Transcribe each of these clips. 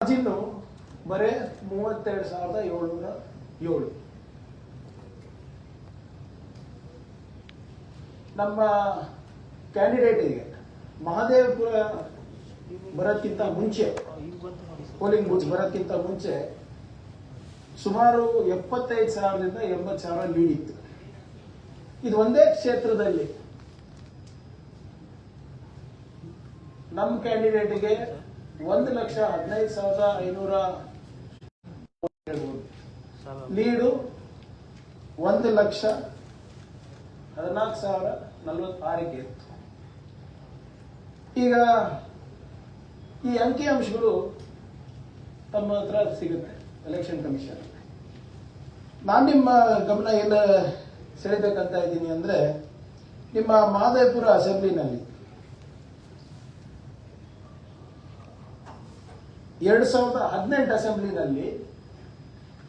Margin ಬರೇ 32,707. ನಮ್ಮ ಕ್ಯಾಂಡಿಡೇಟಿಗೆ ಮಹದೇವಪುರ ಬರೋಕ್ಕಿಂತ ಮುಂಚೆ, ಪೋಲಿಂಗ್ ಬೂತ್ ಬರೋಕ್ಕಿಂತ ಮುಂಚೆ ಸುಮಾರು 75,000ದಿಂದ 80,000 ಲೀಡ್ ಇತ್ತು. ಇದು ಒಂದೇ ಕ್ಷೇತ್ರದಲ್ಲಿ ನಮ್ಮ ಕ್ಯಾಂಡಿಡೇಟ್ಗೆ 1,15,500 ಲೀಡು 1,14,046 ಇತ್ತು. ಈಗ ಈ ಅಂಕಿಅಂಶಗಳು ತಮ್ಮ ಹತ್ರ ಸಿಗುತ್ತೆ ಎಲೆಕ್ಷನ್ ಕಮಿಷನ್. ನಾನು ನಿಮ್ಮ ಗಮನ ಎಲ್ಲ ಸೆಳೆಬೇಕಂತ ಇದ್ದೀನಿ ಅಂದ್ರೆ, ನಿಮ್ಮ ಮಹದೇವಪುರ ಅಸೆಂಬ್ಲಿನಲ್ಲಿ 2018 ಅಸೆಂಬ್ಲಿನಲ್ಲಿ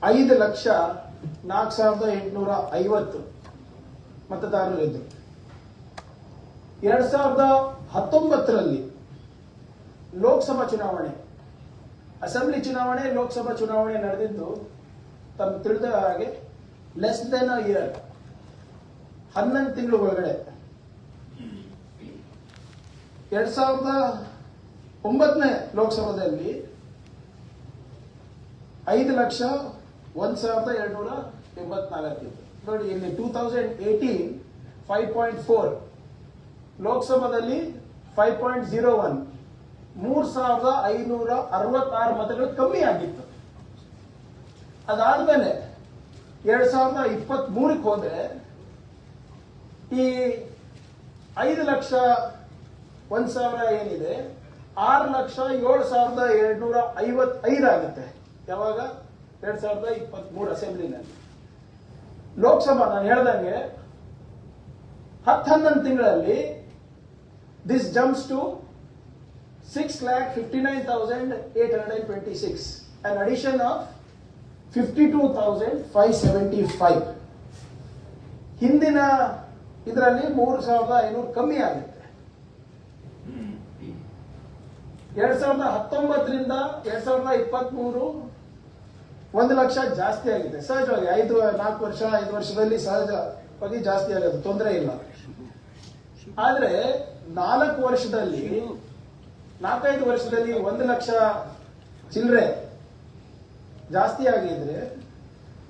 5,04,850 ಮತದಾರರು ಇದ್ದರು. 2019ರಲ್ಲಿ ಲೋಕಸಭಾ ಚುನಾವಣೆ, ಅಸೆಂಬ್ಲಿ ಚುನಾವಣೆ, ಲೋಕಸಭಾ ಚುನಾವಣೆ ನಡೆದಿದ್ದು ತಮ್ಮ ತಿಳಿದ ಹಾಗೆ ಲೆಸ್ ದೆನ್ ಅ ಇಯರ್, 11 ತಿಂಗಳು ಒಳಗಡೆ. 2009ನೇ ಲೋಕಸಭಾದಲ್ಲಿ 5,01,284 ಇತ್ತು. ನೋಡಿ, ಇಲ್ಲಿ 2018 5.4, ಲೋಕಸಭಾದಲ್ಲಿ 5.01, 3,566 ಮತಗಳು ಕಮ್ಮಿ ಆಗಿತ್ತು. ಅದಾದ್ಮೇಲೆ 2023ಕ್ಕೆ ಹೋದ್ರೆ ಈ 5,01,000 ಏನಿದೆ 6,07,255 ಆಗುತ್ತೆ. ಯಾವಾಗ? 2023 ಅಸೆಂಬ್ಲಿನಲ್ಲಿ. ಲೋಕಸಭಾ ನಾನು ಹೇಳ್ದಂಗೆ 10-11 ತಿಂಗಳಲ್ಲಿ this jumps to 6,59,826, an addition of 52,575. ಹಿಂದಿನ ಇದರಲ್ಲಿ 3,500 ಕಮ್ಮಿ ಆಗುತ್ತೆ. 2019ರಿಂದ 2023 1 ಲಕ್ಷ ಜಾಸ್ತಿ ಆಗಿದೆ. ಸಹಜವಾಗಿ 5 ವರ್ಷದಲ್ಲಿ ಸಹಜವಾಗಿ ಜಾಸ್ತಿ ಆಗೋದು, ತೊಂದರೆ ಇಲ್ಲ. ಆದ್ರೆ 4-5 ವರ್ಷದಲ್ಲಿ 1 ಲಕ್ಷ ಚಿಲ್ಲರೆ ಜಾಸ್ತಿ ಆಗಿದ್ರೆ,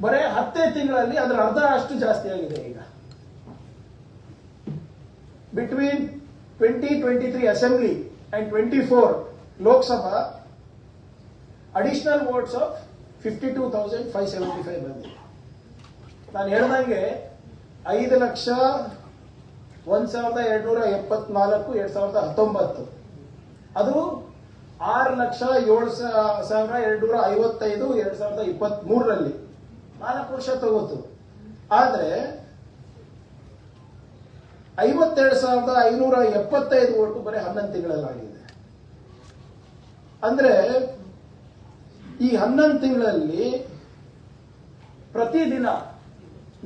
ಬರೇ 10 ತಿಂಗಳಲ್ಲಿ ಅದರ ಅರ್ಧ ಅಷ್ಟು ಜಾಸ್ತಿ ಆಗಿದೆ. ಈಗ between 2023 assembly and 24 Lok Sabha additional votes of 52,575 ಬಂದಿದೆ. ನಾನು ಹೇಳ್ದಂಗೆ 5,01,274 2019, ಅದು 6,07,255 2023ರಲ್ಲಿ 4 ವರ್ಷ ತಗೋತು. ಆದ್ರೆ 52,575 ವೋಟು ಬರೀ 11 ತಿಂಗಳಲ್ಲಾಗಿದೆ. ಅಂದ್ರೆ ಈ 11 ತಿಂಗಳಲ್ಲಿ ಪ್ರತಿದಿನ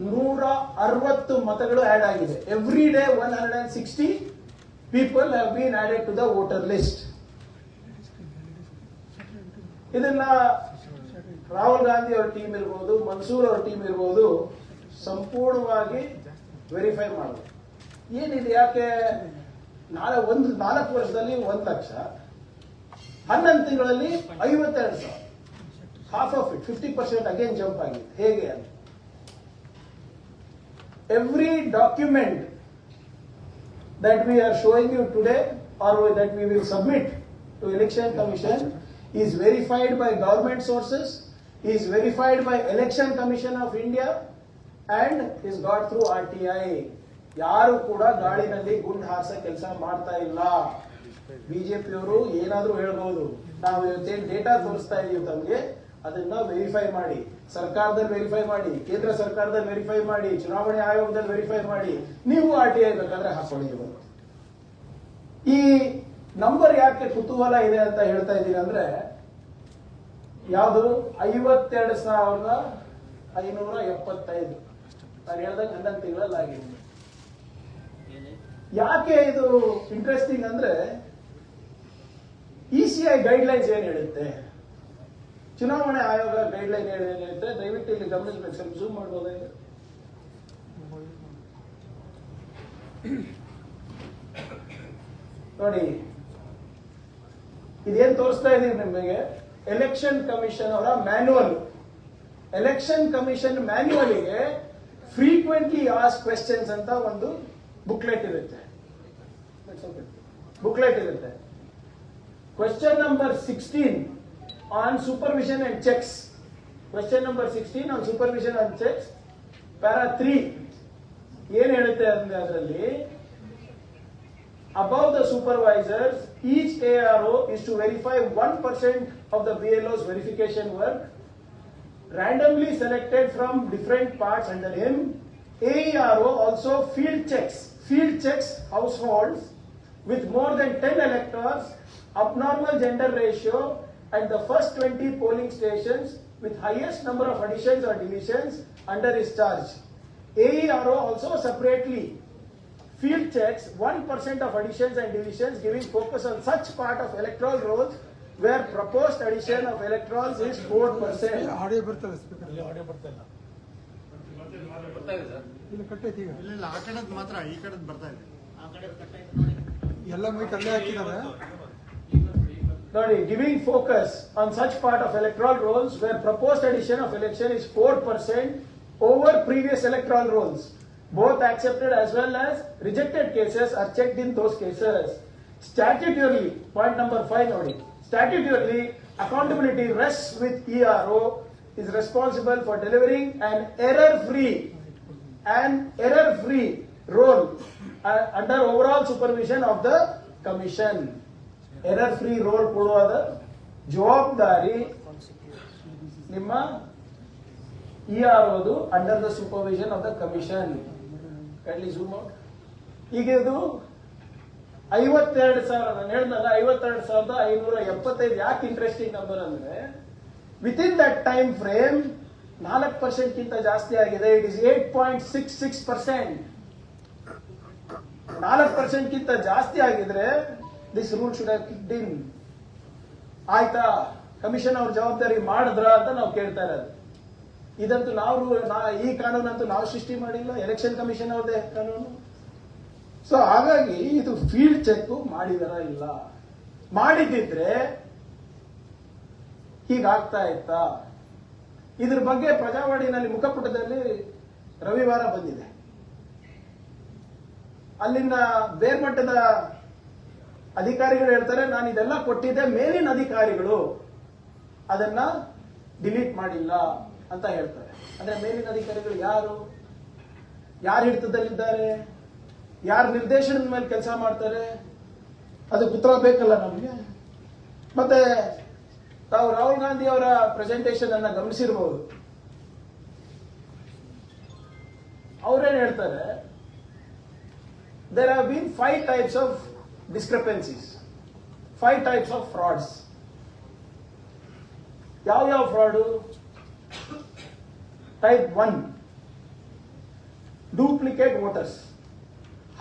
160 ಮತಗಳು ಆಡ್ ಆಗಿದೆ. Every day 160 people have been added to the voter list. ಇದನ್ನ ರಾಹುಲ್ ಗಾಂಧಿ ಅವರ ಟೀಮ್ ಇರ್ಬೋದು, ಮನ್ಸೂರ್ ಅವರ ಟೀಮ್ ಇರ್ಬೋದು, ಸಂಪೂರ್ಣವಾಗಿ ವೆರಿಫೈ ಮಾಡೋದು. ಏನಿದೆ, ಯಾಕೆ 4 ವರ್ಷದಲ್ಲಿ 1 ಲಕ್ಷ, 11 ತಿಂಗಳಲ್ಲಿ 52,000, half of it, 50% again jump ಆಗಿದೆ. ಹೇಗೆ? Every document that we are showing you today or that we will submit to Election Commission is verified by government sources, is verified by Election Commission of India and is got through RTI. ಯಾರು ಕೂಡ ಗಾಳಿನಲ್ಲಿ ಗುಂಡು ಹಾರಿಸೋ ಕೆಲಸ ಮಾಡ್ತಾ ಇಲ್ಲ. ಬಿಜೆಪಿಯವರು ಏನಾದ್ರೂ ಹೇಳ್ಬಹುದು, ನಾವು ಇವತ್ತೇನು ಡೇಟಾ ತೋರಿಸ್ತಾ ಇದೀವಿ ತಮಗೆ, ಅದನ್ನ ವೆರಿಫೈ ಮಾಡಿ, ಸರ್ಕಾರದಲ್ಲಿ ವೆರಿಫೈ ಮಾಡಿ, ಕೇಂದ್ರ ಸರ್ಕಾರದಲ್ಲಿ ವೆರಿಫೈ ಮಾಡಿ, ಚುನಾವಣೆ ಆಯೋಗದಲ್ಲಿ ವೆರಿಫೈ ಮಾಡಿ, ನೀವು RTI ಬೇಕಾದ್ರೆ ಹಾಕೊಳ್ಳಿ. ಈ ನಂಬರ್ ಯಾಕೆ ಕುತೂಹಲ ಇದೆ ಅಂತ ಹೇಳ್ತಾ ಇದ್ದೀನಿ ಅಂದ್ರೆ, ಯಾವುದು 52,575 ನಾನು ಹೇಳ್ದಾಗ 11 ತಿಂಗಳಲ್ಲಿ ಆಗಿದೆ. ಯಾಕೆ ಇದು ಇಂಟ್ರೆಸ್ಟಿಂಗ್ ಅಂದ್ರೆ, ECI ಗೈಡ್ಲೈನ್ಸ್ ಏನ್ ಹೇಳುತ್ತೆ? ಚುನಾವಣೆ ಆಯೋಗ ಗೈಡ್ಲೈನ್ ಏನಿರುತ್ತೆ ದಯವಿಟ್ಟು ಇಲ್ಲಿ ಗಮನಿಸಬೇಕು. ಸ್ವಲ್ಪ ಜೂಮ್ ಮಾಡ್ಬೋದಾ ಇದು? ನೋಡಿ, ಇದೇನ್ ತೋರಿಸ್ತಾ ಇದೀವಿ ನಿಮಗೆ, ಎಲೆಕ್ಷನ್ ಕಮಿಷನ್ ಅವರ ಮ್ಯಾನ್ಯುವಲ್. ಎಲೆಕ್ಷನ್ ಕಮಿಷನ್ ಮ್ಯಾನ್ಯುವಲ್ಗೆ ಫ್ರೀಕ್ವೆಂಟ್ಲಿ ಆಸ್ಕ್ ಕ್ವೆಶ್ಚನ್ಸ್ ಅಂತ ಒಂದು ಬುಕ್ಲೆಟ್ ಇರುತ್ತೆ. Question number 16 on supervision and checks. Question number 16 on supervision and checks, para 3 ಏನ್ ಹೇಳುತ್ತೆ ಅಂದ್ರೆ ಅದರಲ್ಲಿ, above the supervisors, each ARO is to verify 1% of the BLO's verification work, randomly selected from different parts under him. AERO also field checks households with more than 10 electors, abnormal gender ratio, and the first 20 polling stations with highest number of additions or deletions under his charge. AERO also separately field checks 1% of additions and deletions, giving focus on such part of electoral rolls where proposed addition of electorals is 4%. Audio ಬರ್ತಲ್ಲ speaker ಅಲ್ಲಿ, audio ಬರ್ತಾ ಇಲ್ಲ. ಇಲ್ಲಿ ಕಟ್ಟೈತಿ ಈಗ. ಇಲ್ಲ ಆ ಕಡೆದ್ ಮಾತ್ರ, ಈ ಕಡೆದ್ ಬರ್ತಾ ಇದೆ. ಆ ಕಡೆ ಕಟ್ಟೈತೆ ನೋಡಿ. ಎಲ್ಲ ಮೈಕ್ ಅಲ್ಲೇ ಹಾಕಿದ್ದಾರೆ ನೋಡಿ. Giving focus on such part of electoral rolls where proposed addition of election is 4% over previous electoral rolls. Both accepted as well as rejected cases are checked in those cases. Statutorily, point number 5 nodi. Statutorily, accountability rests with ERO, is responsible for delivering an error-free role under overall supervision of the commission. Error-free role ಕೊಡುವಾಗ ಜವಾಬ್ದಾರಿ ನಿಮ್ಮ ERO under the supervision of the commission. Kindly zoom out. ಈಗ ಇದು 52,000, ನಾನು ಹೇಳಿದ್ನಲ್ಲ 52,575. ಯಾಕೆ interesting number ಅಂದ್ರೆ, with in that time frame 4% ಗಿಂತ ಜಾಸ್ತಿ ಆಗಿದೆ. It is 8.66%. 4% ಗಿಂತ ಜಾಸ್ತಿ ಆಗಿದ್ರೆ this rule should have kicked in. ಆಯ್ತಾ, ಕಮಿಷನ್ ಅವ್ರ ಜವಾಬ್ದಾರಿ ಮಾಡಿದ್ರ ಅಂತ ನಾವು ಕೇಳ್ತಾ ಇರೋದು. ಇದಂತೂ ಈ ಕಾನೂನಂತೂ ನಾವು ಸೃಷ್ಟಿ ಮಾಡಿಲ್ಲ, ಎಲೆಕ್ಷನ್ ಕಮಿಷನ್ ಅವ್ರದೇ ಕಾನೂನು. ಸೊ ಹಾಗಾಗಿ ಇದು ಫೀಲ್ಡ್ ಚೆಕ್ ಮಾಡಿದಾರ ಇಲ್ಲ, ಮಾಡಿದ್ದಿದ್ರೆ ಹೀಗಾಗ್ತಾ ಇತ್ತಾ? ಇದ್ರ ಬಗ್ಗೆ ಪ್ರಜಾವಾಣಿನಲ್ಲಿ ಮುಖಪುಟದಲ್ಲಿ ರವಿವಾರ ಬಂದಿದೆ. ಅಲ್ಲಿನ ಬೇರ್ಮಟ್ಟದ ಅಧಿಕಾರಿಗಳು ಹೇಳ್ತಾರೆ, ನಾನು ಇದೆಲ್ಲ ಕೊಟ್ಟಿದ್ದೆ, ಮೇಲಿನ ಅಧಿಕಾರಿಗಳು ಅದನ್ನ ಡಿಲೀಟ್ ಮಾಡಿಲ್ಲ ಅಂತ ಹೇಳ್ತಾರೆ. ಅಂದ್ರೆ ಮೇಲಿನ ಅಧಿಕಾರಿಗಳು ಯಾರ ಹಿಡಿತದಲ್ಲಿದ್ದಾರೆ, ಯಾರ ನಿರ್ದೇಶನದ ಮೇಲೆ ಕೆಲಸ ಮಾಡ್ತಾರೆ, ಅದಕ್ಕೆ ಉತ್ತರ ಬೇಕಲ್ಲ ನಮಗೆ. ಮತ್ತೆ ತಾವು ರಾಹುಲ್ ಗಾಂಧಿ ಅವರ ಪ್ರೆಸೆಂಟೇಷನ್ ಅನ್ನ ಗಮನಿಸಿರಬಹುದು. ಅವರೇನ್ ಹೇಳ್ತಾರೆ, there have been 5 types of discrepancies, 5 types of frauds. ಯಾವ fraud? Type 1 duplicate voters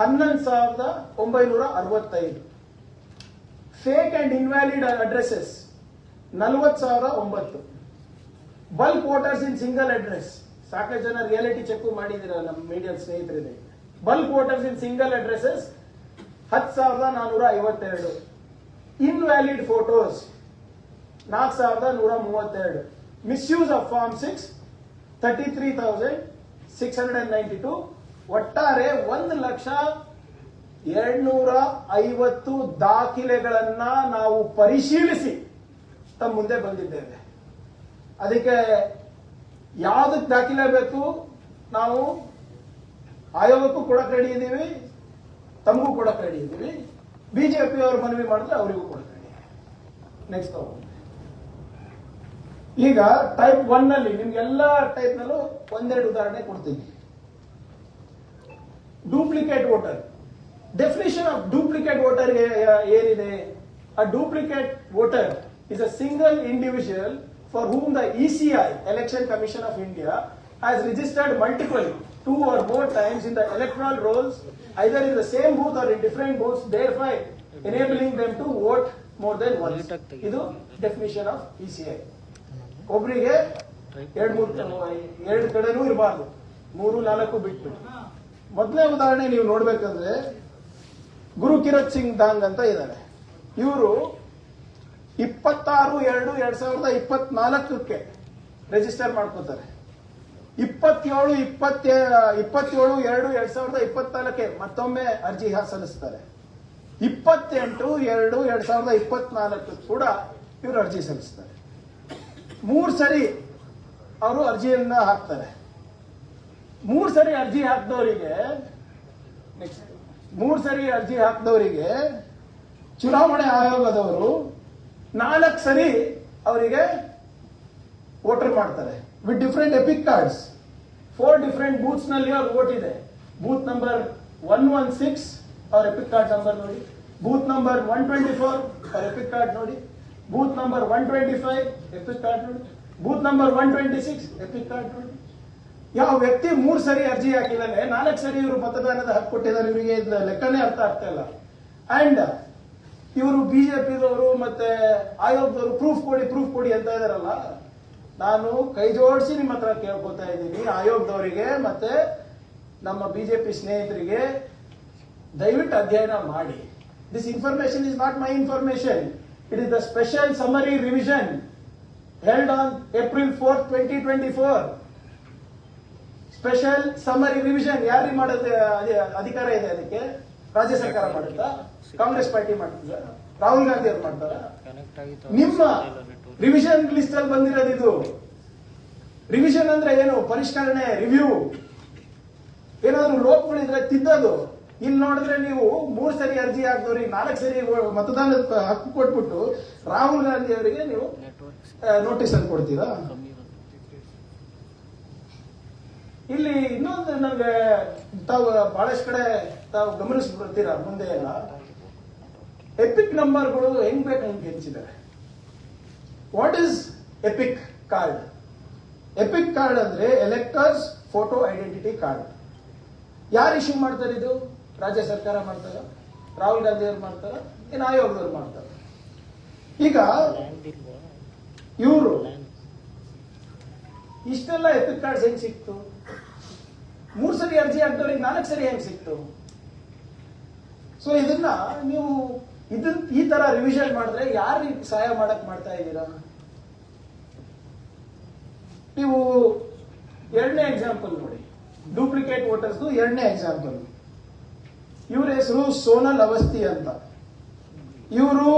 11,965. Fake and invalid addresses 40,009. Bulk voters in single address, ಸಾಕಷ್ಟು ಜನ ರಿಯಾಲಿಟಿ ಚೆಕ್ ಮಾಡಿದಿರ ನಮ್ಮ ಮೀಡಿಯಾ ಸ್ನೇಹಿತರಿದೆ. Bulk voters in single addresses 10,452. Invalid photos 4,132. Misuse of form 6 33,692. ಒಟ್ಟಾರೆ 1,250,000 ದಾಖಲೆಗಳನ್ನ ನಾವು ಪರಿಶೀಲಿಸಿ ತಮ್ಮ ಮುಂದೆ ಬಂದಿದ್ದೇವೆ. ಅದಕ್ಕೆ ಯಾವುದಕ್ಕೆ ದಾಖಲೆ ಬೇಕು ನಾವು ಆಯೋಗಕ್ಕೂ ಕೊಡಕ್ಕೆ ರೆಡಿ ಇದ್ದೀವಿ, ತಮಗೂ ಕೊಡಕ್ಕೆ ರೆಡಿ ಇದ್ದೀವಿ. ಬಿಜೆಪಿ ಅವರು ಮನವಿ ಮಾಡಿದ್ರೆ ಅವರಿಗೂ ಕೊಡಕ್ಕೆ ರೆಡಿ. ನೆಕ್ಸ್ಟ್ ಈಗ ಟೈಪ್ 1 ನಲ್ಲಿ ನಿಮ್ಗೆಲ್ಲ ಟೈಪ್ ನಲ್ಲೂ ಒಂದೆರಡು ಉದಾಹರಣೆ ಕೊಡ್ತೀನಿ. Duplicate voter definition of duplicate voter ಏನಿದೆ? A duplicate voter is a single individual for whom the ECI, Election Commission of India, has registered multiple 2 or more times in the electoral rolls, either in the same booth or in different booths, thereby enabling them to vote more than once. ಇದು definition of ECI. ಒಬ್ರಿಗೆ ಎರಡು ಕಡೆನೂ ಇರಬಾರ್ದು, 3-4 ಬಿಟ್ಟು. ಮೊದಲನೇ ಉದಾಹರಣೆ ನೀವು ನೋಡ್ಬೇಕಂದ್ರೆ ಗುರು ಕಿರತ್ ಸಿಂಗ್ ದಾಂಗ್ ಅಂತ ಇದ್ದಾರೆ. ಇವರು 26/2/2024 ರಿಜಿಸ್ಟರ್ ಮಾಡ್ಕೋತಾರೆ. 27/2/2024 ಮತ್ತೊಮ್ಮೆ ಅರ್ಜಿ ಸಲ್ಲಿಸ್ತಾರೆ. 28/2/2024 ಕೂಡ ಇವರು ಅರ್ಜಿ ಸಲ್ಲಿಸ್ತಾರೆ. 3 ಸರಿ ಅವರು ಅರ್ಜಿಯನ್ನ ಹಾಕ್ತಾರೆ. 3 ಸರಿ ಅರ್ಜಿ ಹಾಕಿದವರಿಗೆ ಚುನಾವಣೆ ಆಯೋಗದವರು 4 ಸರಿ ಅವರಿಗೆ ವೋಟರ್ ಮಾಡ್ತಾರೆ with different EPIC cards. 4 different booths ನಲ್ಲಿ ಅವ್ರ ವೋಟ್ ಇದೆ. ಬೂತ್ ನಂಬರ್ 116 ಅವ್ರ ಎಪಿಕ್ ಕಾರ್ಡ್ ನಂಬರ್ ನೋಡಿ, ಬೂತ್ ನಂಬರ್ 124 ಅವ್ರ ಎಪಿಕ್ ಕಾರ್ಡ್ ನೋಡಿ, ಬೂತ್ ನಂಬರ್ 125 ಎಪಿಕ್ ಕಾರ್ಡ್ ನೋಡಿ, ಬೂತ್ ನಂಬರ್ 126 ಎಪಿಕ್ ಕಾರ್ಡ್ ನೋಡಿ. ಯಾವ ವ್ಯಕ್ತಿ 3 ಸರಿ ಅರ್ಜಿ ಹಾಕಿದಾನೆ, 4 ಸರಿ ಇವರು ಮತದಾನದ ಹಕ್ಕು ಕೊಟ್ಟಿದ್ದಾರೆ, ಇವರಿಗೆ ಲೆಕ್ಕನೇ ಅರ್ಥ ಆಗ್ತಾ ಇಲ್ಲ. ಅಂಡ್ ಇವರು ಬಿಜೆಪಿದವರು ಮತ್ತೆ ಆಯೋಗದವರು ಪ್ರೂಫ್ ಕೊಡಿ ಅಂತ ಇದಾರಲ್ಲ. ನಾನು ಕೈ ಜೋಡಿಸಿ ನಿಮ್ಮ ಹತ್ರ ಕೇಳ್ಕೊತಾ ಇದ್ದೀನಿ, ಆಯೋಗದವರಿಗೆ ಮತ್ತೆ ನಮ್ಮ ಬಿಜೆಪಿ ಸ್ನೇಹಿತರಿಗೆ ದಯವಿಟ್ಟು ಅಧ್ಯಯನ ಮಾಡಿ. This information is not my information, it is the special summary revision held on April 4th, 2024. Special summary revision ಯಾರಿಗೆ ಮಾಡೋದು ಅಧಿಕಾರ ಇದೆ? ಅದಕ್ಕೆ ರಾಜ್ಯ ಸರ್ಕಾರ ಮಾಡುತ್ತಾ? ಕಾಂಗ್ರೆಸ್ ಪಾರ್ಟಿ ಮಾಡ್ತದ? ರಾಹುಲ್ ಗಾಂಧಿ ಅವ್ರು ಮಾಡ್ತಾರ? ನಿಮ್ಮ ರಿವಿಷನ್ ಲಿಸ್ಟ್ ಅಲ್ಲಿ ಬಂದಿರೋದು ಇದು. ರಿವಿಷನ್ ಅಂದ್ರೆ ಏನು? ಪರಿಷ್ಕರಣೆ, ರಿವ್ಯೂ. ಏನಾದ್ರು ಲೋಪಗಳಿದ್ರೆ ತಿದ್ದದು. ಇಲ್ಲಿ ನೋಡಿದ್ರೆ ನೀವು 3 ಸರಿ ಅರ್ಜಿ ಹಾಕಿದವ್ರಿಗೆ 4 ಸರಿ ಮತದಾನದ ಹಕ್ಕು ಕೊಟ್ಬಿಟ್ಟು ರಾಹುಲ್ ಗಾಂಧಿ ಅವರಿಗೆ ನೀವು ನೋಟಿಸ್ ಅನ್ನು ಕೊಡ್ತೀರಾ? ಇಲ್ಲಿ ಇನ್ನೊಂದು ನನಗೆ ತಾವು ಬಹಳಷ್ಟು ಕಡೆ ತಾವು ಗಮನಿಸ್ಬಿಡ್ತೀರಾ ಮುಂದೆ ಎಲ್ಲ ಎಪಿಕ್ ನಂಬರ್ಗಳು ಹೆಂಗ್ ಬೇಕು ಹಂಗೆ ಹೆಂಚಿದ್ದಾರೆ. What is EPIC card? EPIC card ಅಂದ್ರೆ ಎಲೆಕ್ಟರ್ಸ್ ಫೋಟೋ ಐಡೆಂಟಿಟಿ ಕಾರ್ಡ್. ಯಾರು ಇಶ್ಯೂ ಮಾಡ್ತಾರೆ ಇದು? ರಾಜ್ಯ ಸರ್ಕಾರ ಮಾಡ್ತಾರ? ರಾಹುಲ್ ಗಾಂಧಿ ಅವ್ರು ಮಾಡ್ತಾರ? ಏನು ಆಯೋಗದವ್ರು ಮಾಡ್ತಾರ? ಈಗ ಇವರು ಇಷ್ಟೆಲ್ಲ ಎಪಿಕ್ ಕಾರ್ಡ್ಸ್ ಹೆಂಗ್ ಸಿಕ್ತು? 3 ಸರಿ ಅರ್ಜಿ ಹಾಕಿದವ್ರಿಗೆ 4 ಸರಿ ಹೆಂಗ್ ಸಿಕ್ತು? ಸೊ ಇದನ್ನ ನೀವು ಈ ತರ ರಿವಿಷನ್ ಮಾಡಿದ್ರೆ ಯಾರು ಸಹಾಯ ಮಾಡ್ತಾ ಇದ್ದೀರಾ ನೀವು? 2ನೇ ಎಕ್ಸಾಂಪಲ್ ನೋಡಿ, ಡೂಪ್ಲಿಕೇಟ್ ವೋಟರ್ಸ್ 2ನೇ ಎಕ್ಸಾಂಪಲ್. ಇವ್ರ ಹೆಸರು ಸೋನಲ್ ಅವಸ್ಥಿ ಅಂತ. ಇವರು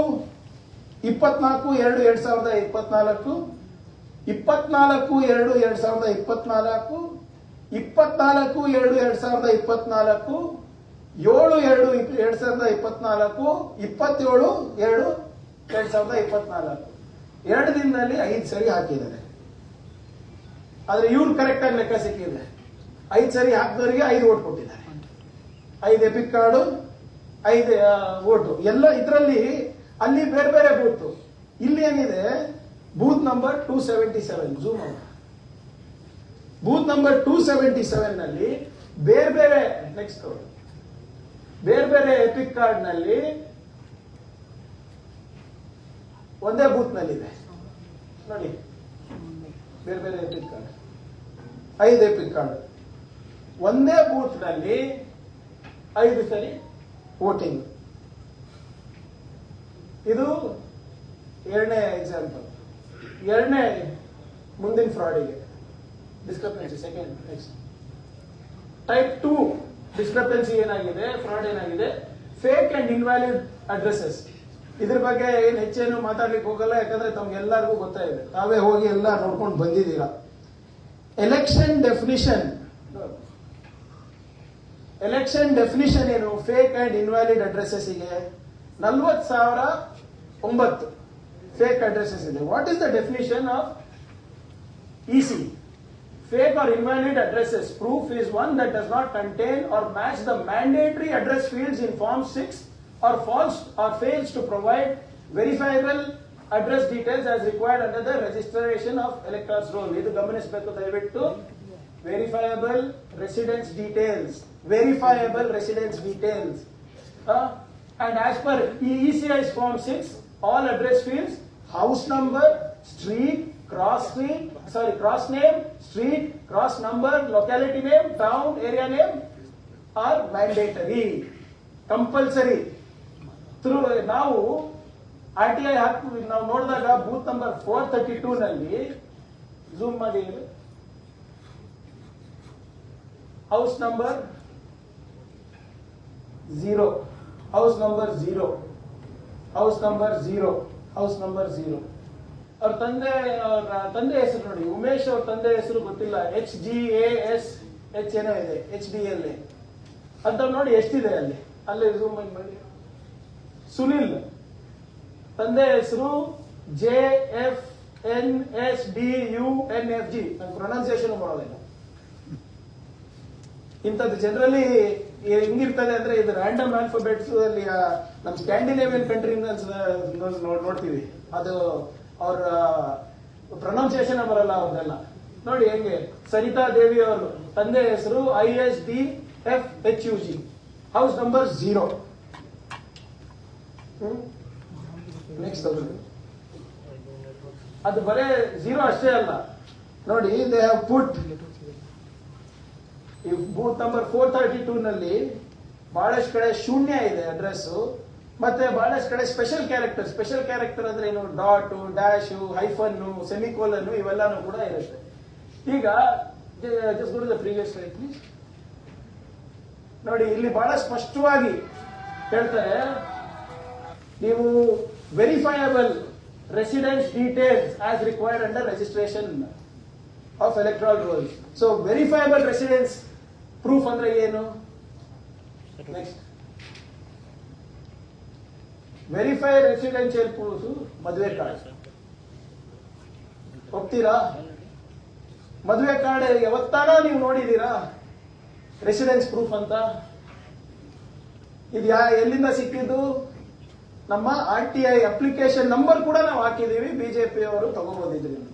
24/2/2024, 24/2/2024, 24/2/2024, 7/2/2024, 27/2/2024. 2 ದಿನದಲ್ಲಿ 5 ಸರಿ ಹಾಕಿದ್ದಾರೆ. ಆದ್ರೆ ಇವ್ರು ಕರೆಕ್ಟ್ ಆಗಿ ಲೆಕ್ಕ ಸಿಕ್ಕಿದೆ. 5 ಸರಿ ಹಾಕಿದವರಿಗೆ 5 ವೋಟ್ ಕೊಟ್ಟಿದ್ದಾರೆ. 5 ಎಪಿಕ್ ಕಾರ್ಡು, 5 ವೋಟು ಎಲ್ಲ ಇದರಲ್ಲಿ. ಅಲ್ಲಿ ಬೇರೆ ಬೇರೆ ಬೂತ್. ಇಲ್ಲಿ ಏನಿದೆ? Booth number 277. Zoom out. Booth number 277 ನಲ್ಲಿ ಬೇರೆ ಬೇರೆ ಎಪಿಕ್ ಕಾರ್ಡ್ ನಲ್ಲಿ ಒಂದೇ ಬೂತ್ ನಲ್ಲಿದೆ ನೋಡಿ. ಬೇರೆ ಬೇರೆ ಎಪಿಕ್ ಕಾರ್ಡ್, 5 ಎಪಿಕ್ ಕಾರ್ಡ್ ಒಂದೇ ಬೂತ್ ನಲ್ಲಿ 5 ಸರಿ ವೋಟಿಂಗ್. ಇದು 2ನೇ ಎಕ್ಸಾಂಪಲ್. 2ನೇ ಮುಂದಿನ ಫ್ರಾಡಿಗೆ ಡಿಸ್ಕ್ರಪೆನ್ಸಿ. ಸೆಕೆಂಡ್ ನೆಕ್ಸ್ಟ್ ಟೈಪ್ 2 ಡಿಸ್ಕ್ರಪೆನ್ಸಿ ಏನಾಗಿದೆ? ಫ್ರಾಡ್ ಏನಾಗಿದೆ? Fake and invalid addresses. ಇದ್ರ ಬಗ್ಗೆ ಏನು ಹೆಚ್ಚೇನು ಮಾತಾಡ್ಲಿಕ್ಕೆ ಹೋಗಲ್ಲ, ಯಾಕಂದ್ರೆ ತಮ್ಗೆಲ್ಲರಿಗೂ ಗೊತ್ತಾಗಿದೆ, ತಾವೇ ಹೋಗಿ ಎಲ್ಲ ನೋಡ್ಕೊಂಡು ಬಂದಿದ್ದೀರಾ. ಎಲೆಕ್ಷನ್ ಡೆಫಿನಿಷನ್ ಏನು? ಫೇಕ್ ಅಂಡ್ ಇನ್ವ್ಯಾಲಿಡ್ ಅಡ್ರೆಸಸ್ ಗೆ 40,009 ಫೇಕ್ ಅಡ್ರೆಸಸ್ ಇದೆ. What is the definition of EC? Fake or invalid addresses proof is one that does not contain or match the mandatory address fields in Form 6 or false or fails to provide verifiable address details as required under the registration of electors roll. ಇದು ಗಮನಿಸಬೇಕು ದಯವಿಟ್ಟು. verifiable residence details. And as per ECI's Form 6, all address fields, house number, street, cross name, street, cross number, locality name, town, area name are mandatory, compulsory. Through ನಾವು RTI ಹಾಕಿ ನಾವು ನೋಡಿದಾಗ booth number 432 ನಲ್ಲಿ zoom ಮಾಡಿ house number 0, house number 0, house number 0, house number 0. ಅವ್ರ ತಂದೆ ಹೆಸರು ನೋಡಿ, ಉಮೇಶ್ ಅವ್ರ ತಂದೆ ಹೆಸರು ಗೊತ್ತಿಲ್ಲ, HGASH ಏನೋ ಇದೆ, HDLA ಅಂತ ನೋಡಿ ಎಷ್ಟಿದೆ ಅಲ್ಲಿ ಝೂಮ್ ಮಾಡಿ. ಸುನಿಲ್ ತಂದೆ ಹೆಸರು JFNSDUNFG, ಪ್ರೊನೌನ್ಸಿಯೇಷನ್ ಮಾಡೋದಿಲ್ಲ. ಇಂಥದ್ದು ಜನರಲಿ ಹೆಂಗಿರ್ತದೆ ಅಂದ್ರೆ ಇದು ರ್ಯಾಂಡಮ್ ಆಲ್ಫಾಬೆಟ್ಸ್ ಅಲ್ಲಿ ನಮ್ಮ ಸ್ಕ್ಯಾಂಡಿನೇವಿಯನ್ ಕಂಟ್ರಿ ನೋಡ್ತೀವಿ, ಅದು ಅವ್ರ ಪ್ರೊನೌನ್ಸಿಯೇಷನ್ ಬರಲ್ಲ ಅವ್ರದೆಲ್ಲ. ನೋಡಿ ಹೆಂಗೆ ಸರಿತಾ ದೇವಿ ಅವರು ತಂದೆ ಹೆಸರು ISDFHUG, ಹೌಸ್ ನಂಬರ್ 0. ನೆಕ್ಸ್ಟ್ ಅದು ಬರೇ 0 ಅಷ್ಟೇ ಅಲ್ಲ ನೋಡಿ, they have put booth number 432 ನಲ್ಲಿ ಬಹಳಷ್ಟು ಕಡೆ ಶೂನ್ಯ ಇದೆ ಅಡ್ರೆಸ್, ಮತ್ತೆ ಬಹಳಷ್ಟು ಕಡೆ ಸ್ಪೆಷಲ್ ಕ್ಯಾರೆಕ್ಟರ್ ಅಂದ್ರೆ ಏನು, ಡಾಟ್, ಡ್ಯಾಶ್, ಹೈಫನ್, ಸೆಮಿಕೋಲನ್ ಇವೆಲ್ಲಾನು ಕೂಡ ಇರುತ್ತೆ. ಈಗ just go to the previous slide please. ನೋಡಿ ಇಲ್ಲಿ ಬಹಳ ಸ್ಪಷ್ಟವಾಗಿ ಹೇಳ್ತಾರೆ, ನೀವು verifiable residence details as required under registration of electoral rolls. So verifiable residence proof ಅಂದ್ರೆ ಏನು? ನೆಕ್ಸ್ಟ್ ವೆರಿಫೈ ರೆಸಿಡೆನ್ಷಿಯಲ್ ಪ್ರೂಫ್, ಮದುವೆ ಕಾರ್ಡ್ ಹೋಗ್ತೀರಾ? ಮದುವೆ ಕಾರ್ಡ್ ಯಾವತ್ತಾನ ನೀವು ನೋಡಿದೀರಾ ರೆಸಿಡೆನ್ಸ್ ಪ್ರೂಫ್ ಅಂತ? ಇದು ಎಲ್ಲಿಂದ ಸಿಕ್ಕಿದ್ದು? ನಮ್ಮ RTI ಅಪ್ಲಿಕೇಶನ್ ನಂಬರ್ ಕೂಡ ನಾವು ಹಾಕಿದೀವಿ, ಬಿಜೆಪಿ ಅವರು ತಗೋಬೋದಿದ್ರಿಂದ.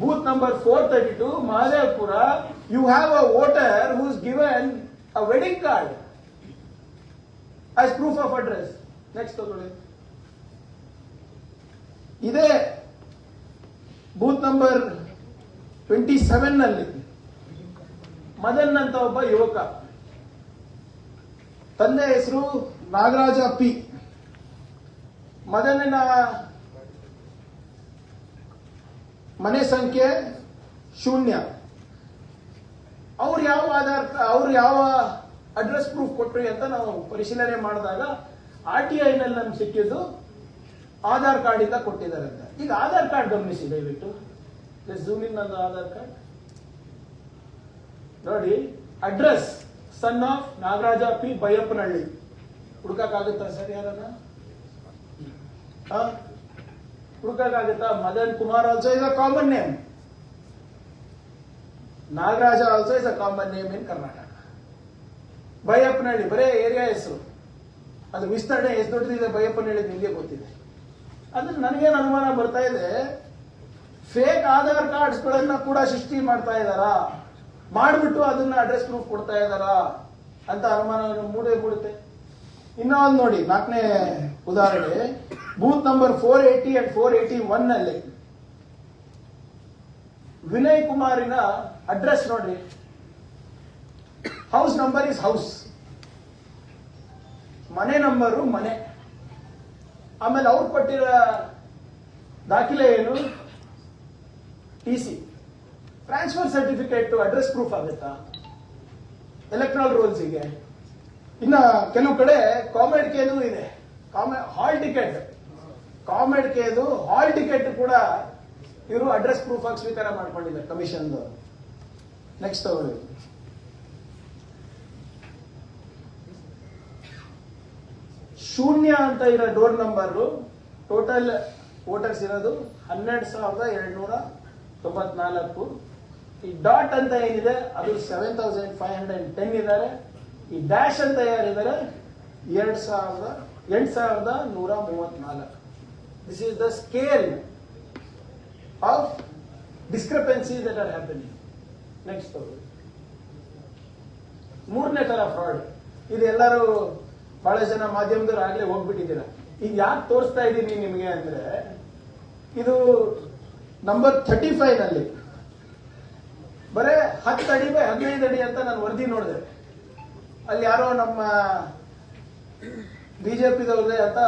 Booth number 432 Mahadevapura, you have a voter who is given a wedding card as proof of address. Next ತಗೊಳ್ಳಿ. ಇದೇ ಬೂತ್ ನಂಬರ್ 27 ನಲ್ಲಿ ಮದನ್ ಅಂತ ಒಬ್ಬ ಯುವಕ, ತಂದೆ ಹೆಸರು ನಾಗರಾಜ ಪಿ, ಮದನಿನ ಮನೆ ಸಂಖ್ಯೆ 0. ಅವ್ರು ಯಾವ ಅಡ್ರೆಸ್ ಪ್ರೂಫ್ ಕೊಟ್ರಿ ಅಂತ ನಾವು ಪರಿಶೀಲನೆ ಮಾಡಿದಾಗ RTI ನಲ್ಲಿ ನಮ್ಗೆ ಸಿಕ್ಕಿದ್ದು ಆಧಾರ್ ಕಾರ್ಡ್ ಇಂದ ಕೊಟ್ಟಿದ್ದಾರೆ ಅಂತ. ಈಗ ಆಧಾರ್ ಕಾರ್ಡ್ ಗಮನಿಸಿ ದಯವಿಟ್ಟು, ಝೂಮ್ ಇನ್ ನನ್ನ ಆಧಾರ್ ಕಾರ್ಡ್ ನೋಡಿ. Address son of Nagaraja P, Byappanahalli. ಹುಡುಕಾಗುತ್ತಾ ಸರ್ ಯಾರನ್ನ? ಹುಡುಕಾಗುತ್ತಾ? Madan Kumar also is a common name, Nagaraja also is a common name in Karnataka. Byappanahalli ಬರೇ ಏರಿಯಾ ಹೆಸರು, ಅದು ವಿಸ್ತರಣೆ ಎಷ್ಟು ದೊಡ್ಡದಿದೆ ಬೈಯಪ್ಪನಹಳ್ಳಿ ನಿಮಗೆ ಗೊತ್ತಿದೆ. ಅದ್ರ ನನಗೇನು ಅನುಮಾನ ಬರ್ತಾ ಇದೆ, ಫೇಕ್ ಆಧಾರ್ ಕಾರ್ಡ್ಸ್ ಗಳನ್ನ ಕೂಡ ಸೃಷ್ಟಿ ಮಾಡ್ತಾ ಇದ್ದಾರಾ, ಮಾಡ್ಬಿಟ್ಟು ಅದನ್ನ ಅಡ್ರೆಸ್ ಪ್ರೂಫ್ ಕೊಡ್ತಾ ಇದ್ದಾರಾ ಅಂತ ಅನುಮಾನ ಮೂಡುತ್ತೆ. ಇನ್ನೊಂದು ನೋಡಿ, 4ನೇ ಉದಾಹರಣೆ, ಬೂತ್ ನಂಬರ್ 480 ಅಂಡ್ 481 ನಲ್ಲಿ ವಿನಯ್ ಕುಮಾರಿನ ಅಡ್ರೆಸ್ ನೋಡ್ರಿ, ಹೌಸ್ ನಂಬರ್ ಇಸ್ ಹೌಸ್, ಮನೆ ನಂಬರು ಮನೆ, ಆಮೇಲೆ ಅವ್ರು ಕೊಟ್ಟಿರೋ ದಾಖಲೆ ಏನು? TC, transfer certificate address proof ಆಗುತ್ತಾ ಎಲೆಕ್ಟ್ರಲ್ ರೋಲ್ಸ್ಗೆ? ಇನ್ನ ಕೆಲವು ಕಡೆ ಕಾಮೆಡ್ ಕೇದು ಇದೆ, ಹಾಲ್ ಟಿಕೆಟ್, ಕಾಮೆಡ್ ಕೇದು ಹಾಲ್ ಟಿಕೆಟ್ ಕೂಡ ಇವರು ಅಡ್ರೆಸ್ ಪ್ರೂಫ್ ಆಗಿ ಸ್ವೀಕಾರ ಮಾಡ್ಕೊಂಡಿದ್ದಾರೆ ಕಮಿಷನ್. ನೆಕ್ಸ್ಟ್ ತಗೊಳ್ಳಿ. ಶೂನ್ಯ ಅಂತ ಇರೋ ಡೋರ್ ನಂಬರ್, ಟೋಟಲ್ ವೋಟರ್ಸ್ ಇರೋದು 12,294. ಈ ಡಾಟ್ ಅಂತ ಏನಿದೆ ಅದು 7,510 ಇದ್ದಾರೆ. ಈ ಡ್ಯಾಶ್ ಅಂತ ಯಾರಿದ್ದಾರೆ 8,134. This is the scale of discrepancies that are happening. Next ತಗೊಳ್ಳಿ. 3ನೇ ತರ ಫ್ರಾಡ್. ಇದು ಎಲ್ಲರೂ ಬಹಳ ಜನ ಮಾಧ್ಯಮದವರು ಆಗ್ಲೇ ಹೋಗ್ಬಿಟ್ಟಿದ್ದೀರಾ. ಈಗ ಯಾಕೆ ತೋರಿಸ್ತಾ ಇದ್ದೀನಿ ನಿಮಗೆ ಅಂದ್ರೆ, ಇದು ನಂಬರ್ 35 ನಲ್ಲಿ ಬರೇ 10 ಅಡಿ ಬೈ 15 ಅಡಿ ಅಂತ ನಾನು ವರದಿ ನೋಡಿದೆ. ಅಲ್ಲಿ ಯಾರೋ ನಮ್ಮ ಬಿಜೆಪಿದವ್ರದೇ ಅಂತ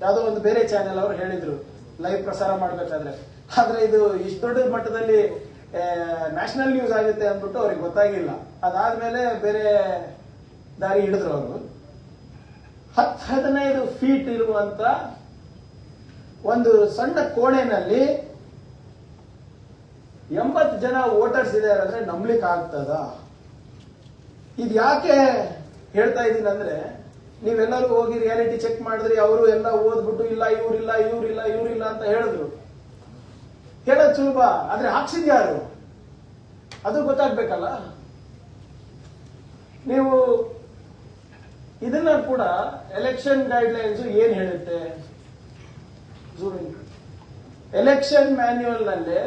ಯಾವುದೋ ಒಂದು ಬೇರೆ ಚಾನೆಲ್ ಅವರು ಹೇಳಿದ್ರು ಲೈವ್ ಪ್ರಸಾರ ಮಾಡ್ಬೇಕಾದ್ರೆ. ಆದ್ರೆ ಇದು ಇಷ್ಟು ದೊಡ್ಡ ಮಟ್ಟದಲ್ಲಿ ನ್ಯಾಷನಲ್ ನ್ಯೂಸ್ ಆಗುತ್ತೆ ಅಂದ್ಬಿಟ್ಟು ಅವ್ರಿಗೆ ಗೊತ್ತಾಗಿಲ್ಲ. ಅದಾದ್ಮೇಲೆ ಬೇರೆ ದಾರಿ ಹಿಡಿದ್ರು ಅವರು. 10-15 ಫೀಟ್ ಇರುವಂತ ಒಂದು ಸಣ್ಣ ಕೋಣೆನಲ್ಲಿ 80 ಜನ ವೋಟರ್ಸ್ ಇದ್ದಾರೆ ಅಂದ್ರೆ ನಂಬ್ಲಿಕ್ಕೆ ಆಗ್ತದ? ಇದು ಯಾಕೆ ಹೇಳ್ತಾ ಇದ್ದೀನಿ ಅಂದ್ರೆ, ನೀವೆಲ್ಲರೂ ಹೋಗಿ ರಿಯಾಲಿಟಿ ಚೆಕ್ ಮಾಡಿದ್ರಿ, ಅವರು ಎಲ್ಲ ಓದ್ಬಿಟ್ಟು ಇಲ್ಲ ಇವ್ರಿಲ್ಲ ಅಂತ ಹೇಳಿದ್ರು. ಹೇಳೋದು ಸುಲಭ, ಆದ್ರೆ ಹಾಕ್ಸಿದ್ ಯಾರು ಅದು ಗೊತ್ತಾಗ್ಬೇಕಲ್ಲ. ನೀವು ಇದನ್ನ ಕೂಡ ಎಲೆಕ್ಷನ್ ಗೈಡ್ಲೈನ್ಸ್ ಏನ್ ಹೇಳುತ್ತೆ, ಎಲೆಕ್ಷನ್ ಮ್ಯಾನ್ಯುಯಲ್ ನಲ್ಲಿ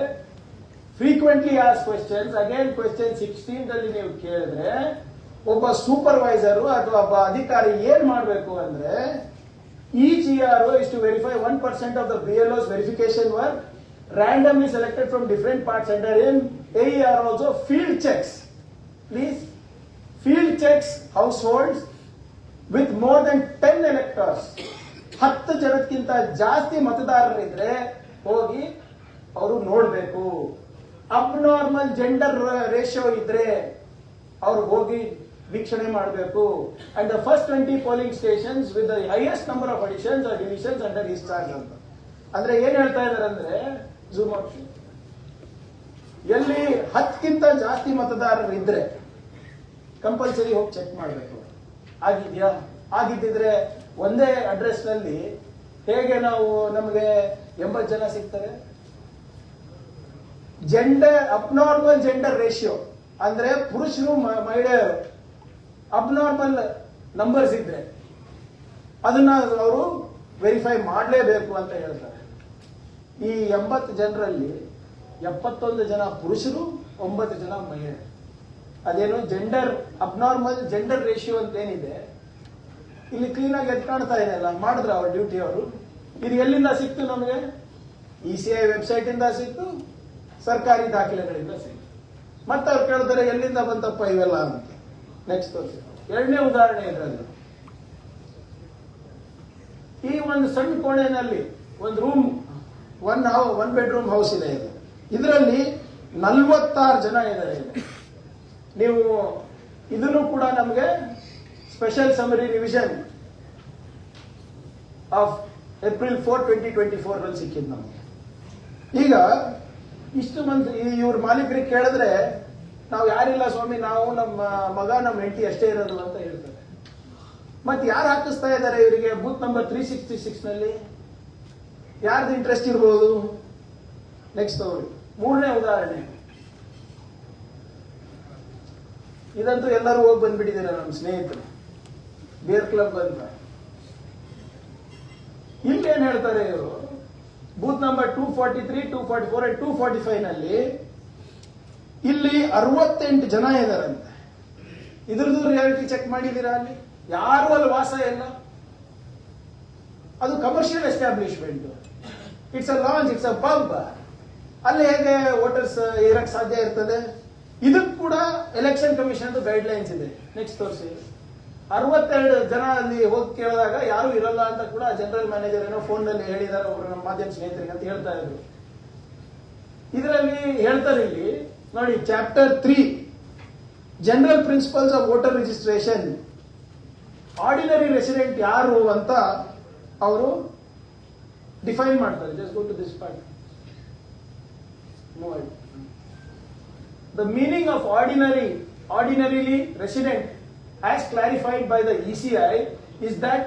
frequently as questions, again question 16 ಅಲ್ಲಿ ನೀವು ಕೇಳಿದ್ರೆ ಒಬ್ಬ ಸೂಪರ್ವೈಸರ್ ಅಥವಾ ಒಬ್ಬ ಅಧಿಕಾರಿ ಏನ್ ಮಾಡಬೇಕು ಅಂದ್ರೆ, each ERO is to verify 1% of the BLO's verification work randomly selected from different parts under him. AER also field checks, please, field checks households with more than 10 electors. 10 ಜನಕ್ಕಿಂತ ಜಾಸ್ತಿ ಮತದಾರರಿದ್ರೆ ಹೋಗಿ ಅವರು ನೋಡ್ಬೇಕು. ಅಬ್ನಾರ್ಮಲ್ ಜೆಂಡರ್ ರೇಷಿಯೋ ಇದ್ರೆ ಅವ್ರು ಹೋಗಿ ವೀಕ್ಷಣೆ ಮಾಡಬೇಕು. And the first 20 polling stations with the highest number of additions are divisions under his charge ಅಂತ. ಅಂದ್ರೆ ಏನ್ ಹೇಳ್ತಾ ಇದಾರೆ ಅಂದ್ರೆ, ಝೂಮ್ ಔಟ್, ಎಲ್ಲಿ 10ಕ್ಕಿಂತ ಜಾಸ್ತಿ ಮತದಾರರು ಇದ್ರೆ ಕಂಪಲ್ಸರಿ ಹೋಗಿ ಚೆಕ್ ಮಾಡಬೇಕು. ಆಗಿದ್ಯಾ? ಆಗಿದ್ದಿದ್ರೆ ಒಂದೇ ಅಡ್ರೆಸ್ ನಲ್ಲಿ ಹೇಗೆ ನಾವು ನಮಗೆ 80 ಜನ ಸಿಗ್ತಾರೆ? ಅಬ್ನಾರ್ಮಲ್ ಜೆಂಡರ್ ರೇಷಿಯೋ ಅಂದ್ರೆ ಪುರುಷರು ಮಹಿಳೆಯರು ಅಬ್ನಾರ್ಮಲ್ ನಂಬರ್ಸ್ ಇದ್ರೆ ಅದನ್ನ ಅವರು ವೆರಿಫೈ ಮಾಡಲೇಬೇಕು ಅಂತ ಹೇಳ್ತಾರೆ. ಈ 80 ಜನರಲ್ಲಿ 71 ಜನ ಪುರುಷರು, 9 ಜನ ಮಹಿಳೆ. ಅದೇನು ಅಬ್ನಾರ್ಮಲ್ ಜೆಂಡರ್ ರೇಷಿಯೋ ಅಂತ ಏನಿದೆ ಇಲ್ಲಿ ಕ್ಲೀನ್ ಆಗಿ ಎದ್ದು ಕಾಣ್ತಾ ಇದೆಯಲ್ಲ, ಮಾಡಿದ್ರ ಅವ್ರ ಡ್ಯೂಟಿ ಅವರು. ಇದು ಎಲ್ಲಿಂದ ಸಿಕ್ತು ನಮಗೆ? ECI ವೆಬ್ಸೈಟ್ ಇಂದ ಸಿಕ್ತು, ಸರ್ಕಾರಿ ದಾಖಲೆಗಳಿಂದ ಸಿಕ್ತು. ಮತ್ತೆ ಅವ್ರು ಕೇಳ್ತಾರೆ ಎಲ್ಲಿಂದ ಬಂತಪ್ಪ ಇವೆಲ್ಲ ಅಂತ. ನೆಕ್ಸ್ಟ್ ತೋರಿಸಿ. ಎರಡನೇ ಉದಾಹರಣೆ ಇದರಲ್ಲಿ, ಈ ಒಂದು ಸಣ್ಣ ಕೋಣೆನಲ್ಲಿ ಒಂದು ರೂಮ್, ಒನ್ ಬೆಡ್ರೂಮ್ ಹೌಸ್ ಇದೆ ಇದು. ಇದರಲ್ಲಿ 46 ಜನ ಇದ್ದಾರೆ. ನೀವು ಇದನ್ನು ಕೂಡ ನಮಗೆ special summary revision of April 4, 2024 ರಲ್ಲಿ ಸಿಕ್ಕಿದ್ದು ನಮಗೆ. ಈಗ ಇಷ್ಟು ಮಂದಿ ಇವ್ರ ಮಾಲೀಕರಿಗೆ ಕೇಳಿದ್ರೆ ನಾವು ಯಾರಿಲ್ಲ ಸ್ವಾಮಿ, ನಾವು ನಮ್ಮ ಮಗ ನಮ್ಮ ಹೆಂಡತಿ ಅಷ್ಟೇ ಇರೋದು ಅಂತ ಹೇಳ್ತಾರೆ. ಮತ್ತೆ ಯಾರು ಹಾಕಿಸ್ತಾ ಇದ್ದಾರೆ ಇವರಿಗೆ ಬೂತ್ ನಂಬರ್ 366 ನಲ್ಲಿ? ಯಾರ್ದು ಇಂಟ್ರೆಸ್ಟ್ ಇರ್ಬೋದು? ನೆಕ್ಸ್ಟ್ ತಗೊಳ್ಳಿ. ಮೂರನೇ ಉದಾಹರಣೆ, ಇದಂತೂ ಎಲ್ಲರೂ ಹೋಗಿ ಬಂದ್ಬಿಟ್ಟಿದ್ದೀರ ನಮ್ಮ ಸ್ನೇಹಿತರು, ಬಿಯರ್ ಕ್ಲಬ್ ಅಂತ. ಇಲ್ಲಿ ಏನ್ ಹೇಳ್ತಾರೆ ಇವರು, ಬೂತ್ ನಂಬರ್ 243, 244 ಅಂಡ್ 245 ನಲ್ಲಿ ಇಲ್ಲಿ 68 ಜನ ಇದಾರಂತೆ. ಇದ್ರದ್ದು ರಿಯಾಲಿಟಿ ಚೆಕ್ ಮಾಡಿದೀರಾ? ಅಲ್ಲಿ ಯಾರು ಅಲ್ಲಿ ವಾಸ ಇಲ್ಲ. ಅದು commercial establishment, it's a lounge, it's a pub. ಅಲ್ಲಿ ಹೇಗೆ ವೋಟರ್ಸ್ ಇರಕ್ ಸಾಧ್ಯ ಇರ್ತದೆ? ಇದಕ್ಕೆ ಕೂಡ ಎಲೆಕ್ಷನ್ ಕಮಿಷನ್ ಗೈಡ್ ಲೈನ್ಸ್ ಇದೆ. ನೆಕ್ಸ್ಟ್ ತೋರಿಸಿ. 62 ಜನ ಅಲ್ಲಿ ಹೋಗಿ ಕೇಳಿದಾಗ ಯಾರು ಇರಲ್ಲ ಅಂತ ಕೂಡ ಜನರಲ್ ಮ್ಯಾನೇಜರ್ ಏನೋ ಫೋನ್ ನಲ್ಲಿ ಹೇಳಿದಾರೆ ಒಬ್ರು ನಮ್ಮ ಮಾಧ್ಯಮ ಸ್ನೇಹಿತರಿಗೆ ಅಂತ ಹೇಳ್ತಾ ಇದ್ರು. ಇದರಲ್ಲಿ ಹೇಳ್ತಾರೆ ಇಲ್ಲಿ ನೋಡಿ, chapter 3 general principles of voter registration, ordinary resident ಯಾರು ಅಂತ ಅವರು ಡಿಫೈನ್ ಮಾಡ್ತಾರೆ. Just go to this part. The meaning of ordinarily resident as clarified by the ECI is that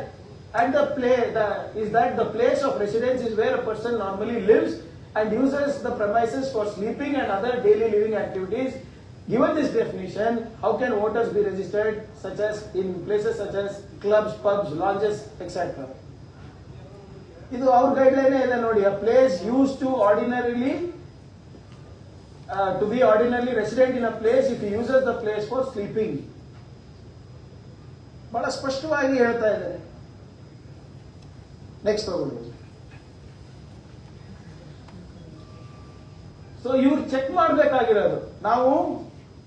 the place of residence is where a person normally lives and uses the premises for sleeping and other daily living activities. Given this definition, how can voters be registered such as in places such as clubs, pubs, lounges, etc. ಇದು ಅವ್ರ guideline ಇದೆ ನೋಡಿ. A place used to be ordinarily resident in a place if he uses the place for sleeping. ಬಹಳ ಸ್ಪಷ್ಟವಾಗಿ ಹೇಳ್ತಾ ಇದ್ದಾರೆ. Next ಹೋಗ್ಬೋದು. So ಇವ್ರು ಚೆಕ್ ಮಾಡ್ಬೇಕಾಗಿರೋದು, ನಾವು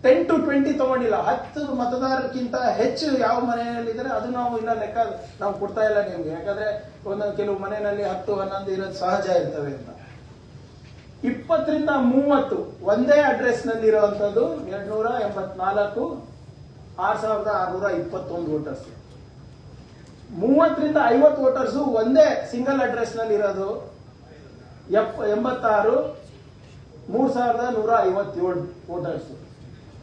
10 to 20 ತಗೊಂಡಿಲ್ಲ, 10 ಮತದಾರಕ್ಕಿಂತ ಹೆಚ್ಚು ಯಾವ ಮನೆಯಲ್ಲಿ ಇದ್ರೆ ಅದು ನಾವು ಇನ್ನ ಲೆಕ್ಕ ನಾವು ಕೊಡ್ತಾ ಇಲ್ಲ ನಿಮ್ಗೆ. ಯಾಕಂದ್ರೆ ಒಂದೊಂದು ಕೆಲವು ಮನೆಯಲ್ಲಿ 10, 11 ಇರೋದು ಸಹಜ ಇರ್ತವೆ ಅಂತ. 20 ರಿಂದ 30 ಒಂದೇ ಅಡ್ರೆಸ್ ನಲ್ಲಿ ಇರುವಂತದ್ದು 284, 6621 ವೋಟರ್ಸ್. 30 ರಿಂದ 50 ವೋಟರ್ಸ್ ಒಂದೇ ಸಿಂಗಲ್ ಅಡ್ರೆಸ್ ನಲ್ಲಿ ಇರೋದು 86, 3157 ವೋಟರ್ಸ್.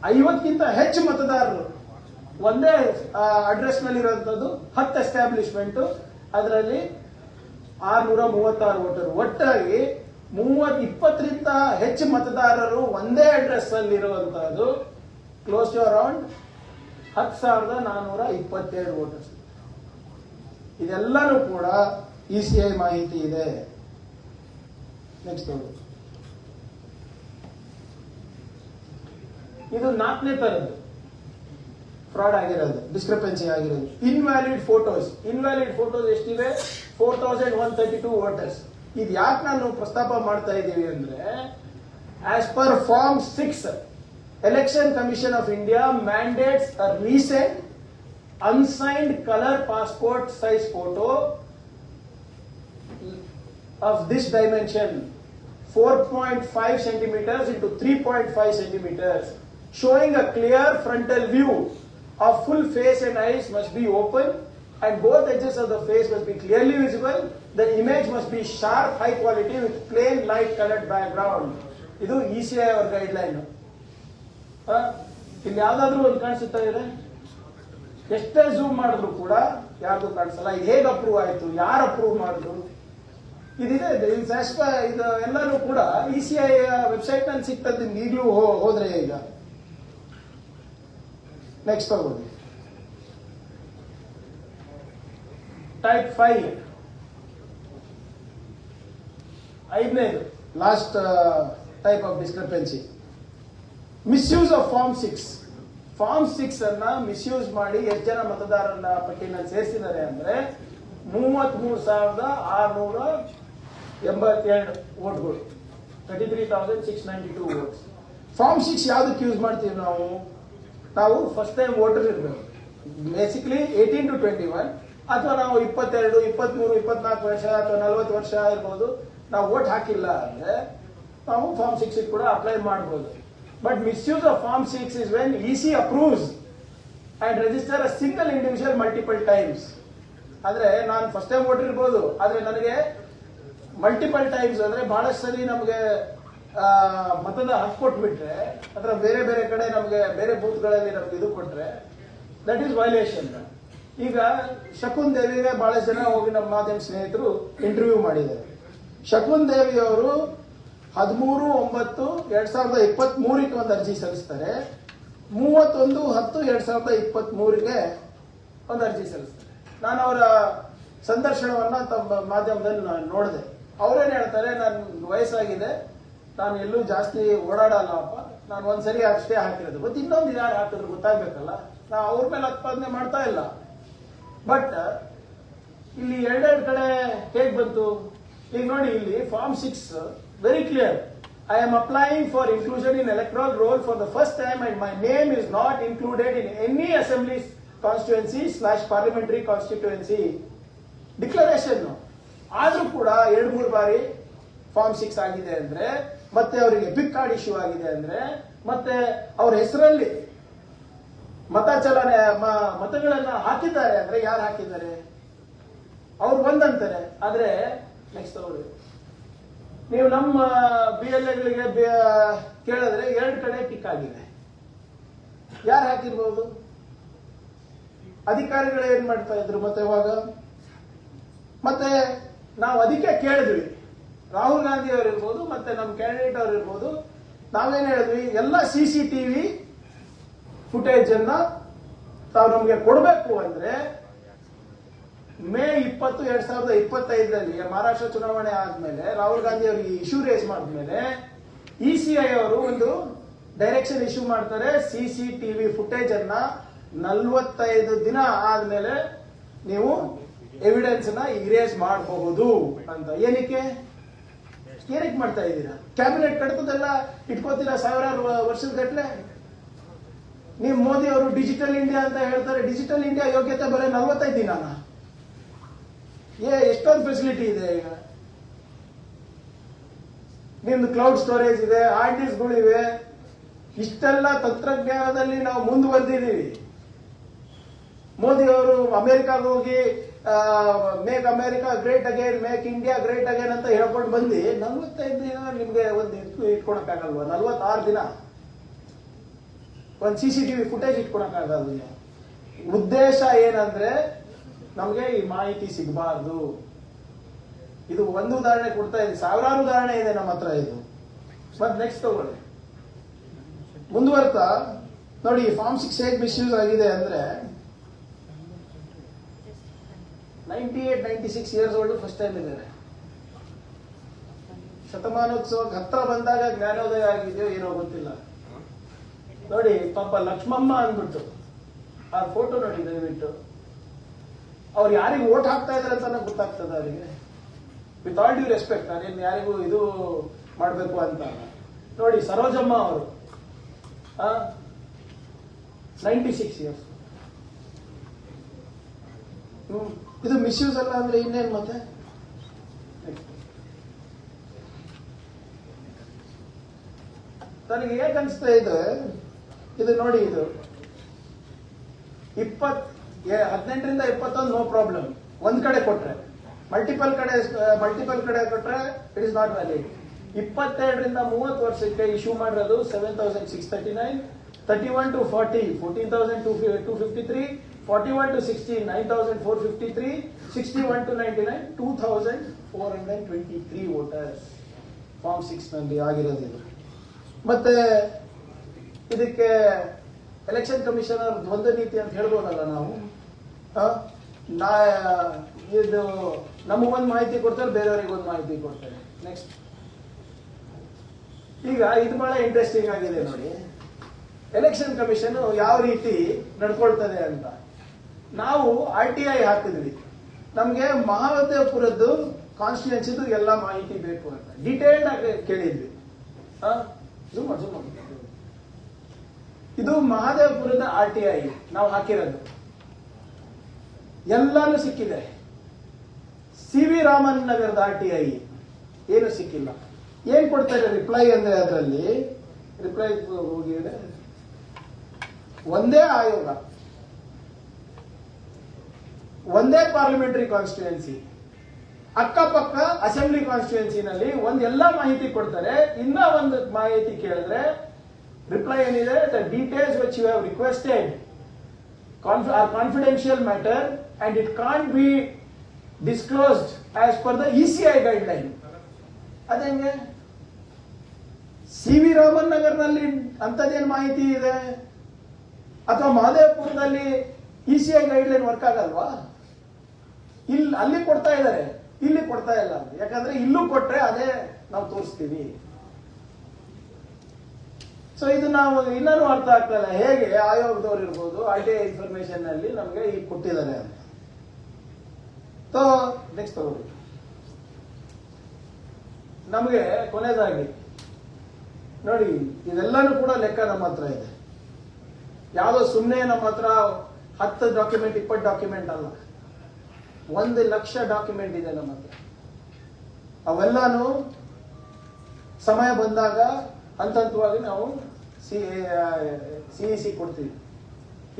50ಕ್ಕಿಂತ ಹೆಚ್ಚು ಮತದಾರರು ಒಂದೇ ಅಡ್ರೆಸ್ ನಲ್ಲಿ ಇರುವಂತದ್ದು 10 ಎಸ್ಟಾಬ್ಲಿಷ್ಮೆಂಟ್, ಅದರಲ್ಲಿ 636 ವೋಟರ್. ಒಟ್ಟಾಗಿ 20 ರಿಂದ ಹೆಚ್ಚು ಮತದಾರರು ಒಂದೇ ಅಡ್ರೆಸ್ ಅಲ್ಲಿ ಇರುವಂತಹದ್ದು ಕ್ಲೋಸ್ ಟು ಅರೌಂಡ್ 10,422 ವೋಟರ್ಸ್. ಇದೆಲ್ಲನೂ ಕೂಡ ECI ಮಾಹಿತಿ ಇದೆ. ನೆಕ್ಸ್ಟ್ ನೋಡಿ, ಇದು 4ನೇ ತರದ್ದು ಫ್ರಾಡ್ ಆಗಿರೋದು, ಡಿಸ್ಕ್ರಿಪೆನ್ಸಿ ಆಗಿರೋದು. ಇನ್ವ್ಯಾಲಿಡ್ ಫೋಟೋಸ್ ಎಷ್ಟಿವೆ? 4132 ವೋಟರ್ಸ್. ಇದು ಯಾಕೆ ನಾನು ಪ್ರಸ್ತಾಪ ಮಾಡ್ತಾ ಇದ್ದೀವಿ ಅಂದ್ರೆ, as per form 6 election commission of India mandates a recent unsigned color passport size photo of this dimension 4.5 centimeters into 3.5 centimeters, showing a clear frontal view of full face and eyes must be open and both edges of the face must be clearly visible. The image must be sharp, high quality with plain light colored background. ಇದು ECI ಅವರ guideline. ಇಲ್ಲಿ ಯಾವ್ದಾದ್ರು ಒಂದು ಕಾಣಿಸುತ್ತಾ ಇದೆ? ಎಷ್ಟೇ zoom ಮಾಡಿದ್ರು ಕೂಡ ಯಾರ್ದು ಕಾಣಿಸಲ್ಲ. ಇದು ಹೇಗೆ ಅಪ್ರೂವ್ ಆಯ್ತು, ಯಾರು ಅಪ್ರೂವ್ ಮಾಡಿದ್ರು, ಇದಿದೆ. ಇದು ಎಲ್ಲರೂ ಕೂಡ ECI ವೆಬ್ಸೈಟ್ ನಲ್ಲಿ ಸಿಗ್ತದೆ ನಿಮ್ಗೆ ಈಗಲೂ ಹೋದ್ರೆ. ಈಗ ನೆಕ್ಸ್ಟ್ ತಗೋದು ಟೈಪ್ 5, 5ನೇದು last type of discrepancy, misuse of form 6. Form 6 ಅನ್ನ ಮಿಸ್ಯೂಸ್ ಮಾಡಿ ಎಷ್ಟು ಜನ ಮತದಾರರನ್ನ ಪಟ್ಟಿನಲ್ಲಿ ಸೇರಿಸಿದ್ದಾರೆ ಅಂದ್ರೆ 33,682 ವೋಟ್ಗಳು, 33,692 ವೋಟ್ಸ್. ಫಾರ್ಮ್ 6 ಯಾವ್ದಕ್ಕೆ ಯೂಸ್ ಮಾಡ್ತೀವಿ ನಾವು ಫಸ್ಟ್ ಟೈಮ್ ವೋಟರ್ ಇರಬೇಕು, ಬೇಸಿಕ್ಲಿ 18 to 21, ಅಥವಾ ನಾವು 22, 23, 24 ವರ್ಷ ಅಥವಾ 40 ವರ್ಷ ಇರ್ಬೋದು, ನಾವು ವೋಟ್ ಹಾಕಿಲ್ಲ ಅಂದ್ರೆ ನಾವು ಫಾರ್ಮ್ 6 ಕೂಡ ಅಪ್ಲೈ ಮಾಡಬಹುದು. But misuse of Form 6 is when EC approves and register a single individual multiple times. ಅಂದ್ರೆ ನಾನು ಫಸ್ಟ್ ಟೈಮ್ ವೋಟರ್ ಇರ್ಬೋದು, ಆದ್ರೆ ನನಗೆ ಮಲ್ಟಿಪಲ್ ಟೈಮ್ಸ್ ಅಂದ್ರೆ ಬಹಳಷ್ಟು ಸರಿ ನಮಗೆ ಮತದ ಹಕ್ಕು ಕೊಟ್ಬಿಟ್ರೆ ಅಥವಾ ಬೇರೆ ಬೇರೆ ಕಡೆ ನಮಗೆ ಬೇರೆ ಬೂತ್ಗಳಲ್ಲಿ ನಮ್ಗೆ ಇದು ಕೊಟ್ರೆ ದಟ್ ಈಸ್ ವೈಲೇಷನ್. ಈಗ ಶಕುನ್ ದೇವಿಗೆ ಬಹಳಷ್ಟು ಜನ ಹೋಗಿ ನಮ್ಮ ಮಾಧ್ಯಮ ಸ್ನೇಹಿತರು ಇಂಟರ್ವ್ಯೂ ಮಾಡಿದ್ದಾರೆ. ಶಕುನ್ ದೇವಿ ಅವರು 13/9/2023 ಒಂದು ಅರ್ಜಿ ಸಲ್ಲಿಸ್ತಾರೆ, 31/10/2023 ಒಂದು ಅರ್ಜಿ ಸಲ್ಲಿಸ್ತಾರೆ. ನಾನು ಅವರ ಸಂದರ್ಶನವನ್ನ ತಮ್ಮ ಮಾಧ್ಯಮದಲ್ಲಿ ನಾನು ನೋಡಿದೆ. ಅವರೇನು ಹೇಳ್ತಾರೆ, ನನ್ನ ವಯಸ್ಸಾಗಿದೆ, ನಾನು ಎಲ್ಲೂ ಜಾಸ್ತಿ ಓಡಾಡಲ್ಲಪ್ಪ, ನಾನು ಒಂದ್ಸರಿ ಅಷ್ಟೇ ಹಾಕಿರೋದು, ಮತ್ತೆ ಇನ್ನೊಂದು ಯಾರು ಹಾಕಿದ್ರು ಗೊತ್ತಾಗ್ಬೇಕಲ್ಲ, ನಾವು ಅವ್ರ ಮೇಲೆ ಉತ್ಪಾದನೆ ಮಾಡ್ತಾ ಇಲ್ಲ. ಬಟ್ ಇಲ್ಲಿ ಎರಡೆರಡು ಕಡೆ ಹೇಗೆ ಬಂತು? ಈಗ ನೋಡಿ, ಇಲ್ಲಿ form 6 very clear. I am applying for inclusion in electoral roll for the first time and my name is not included in any assembly constituency/parliamentary constituency. Declaration ಆದ್ರೂ ಕೂಡ 2-3 ಬಾರಿ ಫಾರ್ಮ್ 6 ಆಗಿದೆ ಅಂದ್ರೆ, ಮತ್ತೆ ಅವರಿಗೆ ಎಪಿಕ್ ಕಾರ್ಡ್ ಇಶ್ಯೂ ಆಗಿದೆ ಅಂದ್ರೆ, ಮತ್ತೆ ಅವ್ರ ಹೆಸರಲ್ಲಿ ಮತಗಳನ್ನ ಹಾಕಿದ್ದಾರೆ ಅಂದ್ರೆ ಯಾರು ಹಾಕಿದ್ದಾರೆ ಅವ್ರು ಒಂದಂತಾರೆ. ಆದ್ರೆ ನೆಕ್ಸ್ಟ್ ಅವರು ನೀವು ನಮ್ಮ BLAಗಳಿಗೆ ಕೇಳಿದ್ರೆ 2 ಕಡೆ ಟಿಕ್ ಆಗಿದೆ. ಯಾರು ಹಾಕಿರ್ಬೋದು? ಅಧಿಕಾರಿಗಳು ಏನ್ ಮಾಡ್ತಾ ಇದ್ರು ಮತ್ತೆ ಇವಾಗ? ಮತ್ತೆ ನಾವು ಅದಕ್ಕೆ ಕೇಳಿದ್ವಿ, ರಾಹುಲ್ ಗಾಂಧಿ ಅವರು ಇರ್ಬೋದು, ಮತ್ತೆ ನಮ್ಮ ಕ್ಯಾಂಡಿಡೇಟ್ ಅವರು ಇರ್ಬೋದು, ನಾವೇನ್ ಹೇಳಿದ್ವಿ, ಎಲ್ಲ CCTV ಫುಟೇಜ್ ಅನ್ನ ತಾವು ನಮ್ಗೆ ಕೊಡಬೇಕು ಅಂದ್ರೆ ಮೇ 20, 2025 ಮಹಾರಾಷ್ಟ್ರ ಚುನಾವಣೆ ಆದ್ಮೇಲೆ ರಾಹುಲ್ ಗಾಂಧಿ ಅವರಿಗೆ ಇಶ್ಯೂ ರೇಸ್ ಮಾಡಿದ್ಮೇಲೆ ECI ಅವರು ಒಂದು ಡೈರೆಕ್ಷನ್ ಇಶ್ಯೂ ಮಾಡ್ತಾರೆ, CCTV ಫುಟೇಜ್ ಅನ್ನ 45 ದಿನ ಆದ್ಮೇಲೆ ನೀವು ಎವಿಡೆನ್ಸ್ ನ ಇರೇಸ್ ಮಾಡಬಹುದು ಅಂತ. ಏನಕ್ಕೆ? ಏನಕ್ಕೆ ಮಾಡ್ತಾ ಇದ್ದೀರಾ? ಕ್ಯಾಬಿನೆಟ್ ಕಟ್ತದೆಲ್ಲ ಇಟ್ಕೋತೀರಾ ಸಾವಿರಾರು ವರ್ಷದ ಗಟ್ಟಲೆ. ನೀವು ಮೋದಿ ಅವರು ಡಿಜಿಟಲ್ ಇಂಡಿಯಾ ಅಂತ ಹೇಳ್ತಾರೆ. ಡಿಜಿಟಲ್ ಇಂಡಿಯಾ ಯೋಗ್ಯತೆ ಬರೀ 45 ದಿನಾನ? ಎಷ್ಟೊಂದು ಫೆಸಿಲಿಟಿ ಇದೆ ಈಗ. ನಿಮ್ದು ಕ್ಲೌಡ್ ಸ್ಟೋರೇಜ್ ಇದೆ, ಹಾರ್ಡ್ ಡಿಸ್ಕ್ಗಳಿವೆ. ಇಷ್ಟೆಲ್ಲ ತಂತ್ರಜ್ಞಾನದಲ್ಲಿ ನಾವು ಮುಂದುವರೆದಿದ್ದೀವಿ. ಮೋದಿ ಅವರು ಅಮೆರಿಕಾಗ ಹೋಗಿ make America great again, make India great again ಅಂತ ಹೇಳ್ಕೊಂಡು ಬಂದು 45 ದಿನ ನಿಮ್ಗೆ ಒಂದು ಇಟ್ಕೊಳಕ್ಕಾಗಲ್ವಾ? 46 ದಿನ ಒಂದು CCTV ಫುಟೇಜ್ ಇಟ್ಕೊಳಕ್ಕಾಗಲ್ಲ. ಉದ್ದೇಶ ಏನಂದ್ರೆ ನಮ್ಗೆ ಈ ಮಾಹಿತಿ ಸಿಗಬಾರ್ದು. ಇದು ಒಂದು ಉದಾಹರಣೆ ಕೊಡ್ತಾ ಇದೆ, ಸಾವಿರಾರು ಉದಾಹರಣೆ ಇದೆ ನಮ್ಮ ಹತ್ರ. ಇದು ಮತ್ತೆ ನೆಕ್ಸ್ಟ್ ತಗೊಳ್ಳಿ. ಮುಂದುವರ್ತಾ ನೋಡಿ, ಫಾರ್ಮ್ 6 ಹೇಗೆ ಮಿಸ್ಯೂಸ್ ಆಗಿದೆ ಅಂದ್ರೆ 98-96 ಇಯರ್ಸ್ ಓಲ್ಡ್ ಫಸ್ಟ್ ಟೈಮ್ ಇದ್ದಾರೆ. ಶತಮಾನೋತ್ಸವಕ್ಕೆ ಹತ್ರ ಬಂದಾಗ ಜ್ಞಾನೋದಯ ಆಗಿದೆಯೋ ಏನೋ ಗೊತ್ತಿಲ್ಲ. ನೋಡಿ ಪಾಪ ಲಕ್ಷ್ಮಮ್ಮ ಅಂದ್ಬಿಟ್ಟು ಆ ಫೋಟೋ ನೋಡಿ ದಯವಿಟ್ಟು. ಅವ್ರು ಯಾರಿಗೆ ವೋಟ್ ಹಾಕ್ತಾ ಇದಾರೆ ಅಂತ ಗೊತ್ತಾಗ್ತದೆ ಅವರಿಗೆ. ವಿತ್ ಆಲ್ ಡ್ಯೂ ರೆಸ್ಪೆಕ್ಟ್, ನಾನೇನು ಯಾರಿಗೂ ಇದು ಮಾಡಬೇಕು ಅಂತ ನೋಡಿ. ಸರೋಜಮ್ಮ ಅವರು 96 ಇಯರ್ಸ್. ಇದು ಮಿಸ್ಯೂಸ್ ಅಲ್ಲ ಅಂದ್ರೆ ಇನ್ನೇನು ಮತ್ತೆ? ನನಗೆ ಹೇಗೆ ಅನಿಸ್ತಾ ಇದೆ ಇದು ನೋಡಿ. ಇದು 18ರಿಂದ 21 ನೋ ಪ್ರಾಬ್ಲಮ್. ಒಂದ್ ಕಡೆ ಕೊಟ್ರೆ, ಮಲ್ಟಿಪಲ್ ಕಡೆ ಕೊಟ್ರೆ ಇಟ್ ಇಸ್ ನಾಟ್ ವ್ಯಾಲಿಡ್. 22ರಿಂದ 30 ವರ್ಷಕ್ಕೆ ಇಶ್ಯೂ ಮಾಡಿರೋದು 7,639, 31 to 40 14,253, 41 to 60 9,453, 61 to 99 2,423 voters form 6 ನಲ್ಲಿ ಆಗಿರೋದು ಇದು. ಮತ್ತೆ ಇದಕ್ಕೆ ಎಲೆಕ್ಷನ್ ಕಮಿಷನರ್ ದ್ವಂದ್ವ ನೀತಿ ಅಂತ ಹೇಳ್ಬೋದಲ್ಲ ನಾವು. ಇದು ನಮಗೊಂದು ಮಾಹಿತಿ ಕೊಡ್ತಾರೆ, ಬೇರೆಯವರಿಗೆ ಒಂದು ಮಾಹಿತಿ ಕೊಡ್ತಾರೆ. ನೆಕ್ಸ್ಟ್ ಈಗ ಇದು ಬಹಳ ಇಂಟ್ರೆಸ್ಟಿಂಗ್ ಆಗಿದೆ ನೋಡಿ. ಎಲೆಕ್ಷನ್ ಕಮಿಷನ್ ಯಾವ ರೀತಿ ನಡ್ಕೊಳ್ತದೆ ಅಂತ. ನಾವು RTI ಹಾಕಿದ್ವಿ. ನಮ್ಗೆ ಮಹಾದೇವಪುರದ್ದು ಕಾನ್ಸ್ಟಿಟ್ಯೂನ್ಸಿದು ಎಲ್ಲ ಮಾಹಿತಿ ಬೇಕು ಅಂತ ಡಿಟೇಲ್ಡ್ ಆಗಿ ಕೇಳಿದ್ವಿ. ಇದು ಮಹಾದೇವಪುರದ RTI ನಾವು ಹಾಕಿರೋದು. ಎಲ್ಲಾನು ಸಿಕ್ಕಿದೆ. CV ರಾಮನ್ ನಗರದ RTI ಏನು ಸಿಕ್ಕಿಲ್ಲ. ಏನ್ ಕೊಡ್ತಾರೆ ರಿಪ್ಲೈ ಅಂದ್ರೆ, ಅದರಲ್ಲಿ ರಿಪ್ಲೈ ಹೋಗಿದೆ, ಒಂದೇ ಆಯೋಗ, ಒಂದೇ ಪಾರ್ಲಿಮೆಂಟರಿ ಕಾನ್ಸ್ಟಿಟ್ಯೂನ್ಸಿ, ಅಕ್ಕಪಕ್ಕ ಅಸೆಂಬ್ಲಿ ಕಾನ್ಸ್ಟಿಟ್ಯೂನ್ಸಿನಲ್ಲಿ ಒಂದೆಲ್ಲ ಮಾಹಿತಿ ಕೊಡ್ತಾರೆ. ಇನ್ನ ಒಂದು ಮಾಹಿತಿ ಕೇಳಿದ್ರೆ ರಿಪ್ಲೈ ಏನಿದೆ, the details which you have requested are confidential matter and it can't be disclosed as per the ECI guideline. ಅದೇಂಗೆ? CV ರಾಮನ್ ನಗರ್ನಲ್ಲಿ ಅಂತದೇನು ಮಾಹಿತಿ ಇದೆ? ಅಥವಾ ಮಹದೇವಪುರದಲ್ಲಿ ECI ಗೈಡ್ಲೈನ್ ವರ್ಕ್ ಆಗಲ್ವಾ? ಅಲ್ಲಿ ಕೊಡ್ತಾ ಇದ್ದಾರೆ, ಇಲ್ಲಿ ಕೊಡ್ತಾ ಇಲ್ಲ. ಯಾಕಂದ್ರೆ ಇಲ್ಲೂ ಕೊಟ್ರೆ ಅದೇ ನಾವು ತೋರಿಸ್ತೀವಿ. ಸೊ ಇದು ನಾವು ಇನ್ನೂ ಅರ್ಥ ಆಗ್ತಲ್ಲ, ಹೇಗೆ ಆಯೋಗದವ್ರು ಇರ್ಬೋದು RTI ಇನ್ಫಾರ್ಮೇಶನ್ ನಲ್ಲಿ ನಮಗೆ ಈಗ ಕೊಟ್ಟಿದ್ದಾರೆ ಅಂತ. ಸೊ ನೆಕ್ಸ್ಟ್ ತಗೊಳ್ಳಿ. ನಮಗೆ ಕೊನೆಯದಾಗಿ ನೋಡಿ, ಇದೆಲ್ಲಾನು ಕೂಡ ಲೆಕ್ಕ ನಮ್ಮ ಹತ್ರ ಇದೆ. ಯಾವುದೋ ಸುಮ್ಮನೆ ನಮ್ಮ ಹತ್ರ 10 ಡಾಕ್ಯುಮೆಂಟ್ 20 ಡಾಕ್ಯುಮೆಂಟ್ ಅಲ್ಲ, 1,00,000 ಡಾಕ್ಯುಮೆಂಟ್ ಇದೆ ನಮ್ಮ ಹತ್ರ. ಅವೆಲ್ಲಾನು ಸಮಯ ಬಂದಾಗ ಹಂತವಾಗಿ ನಾವು CEC ಕೊಡ್ತೀವಿ.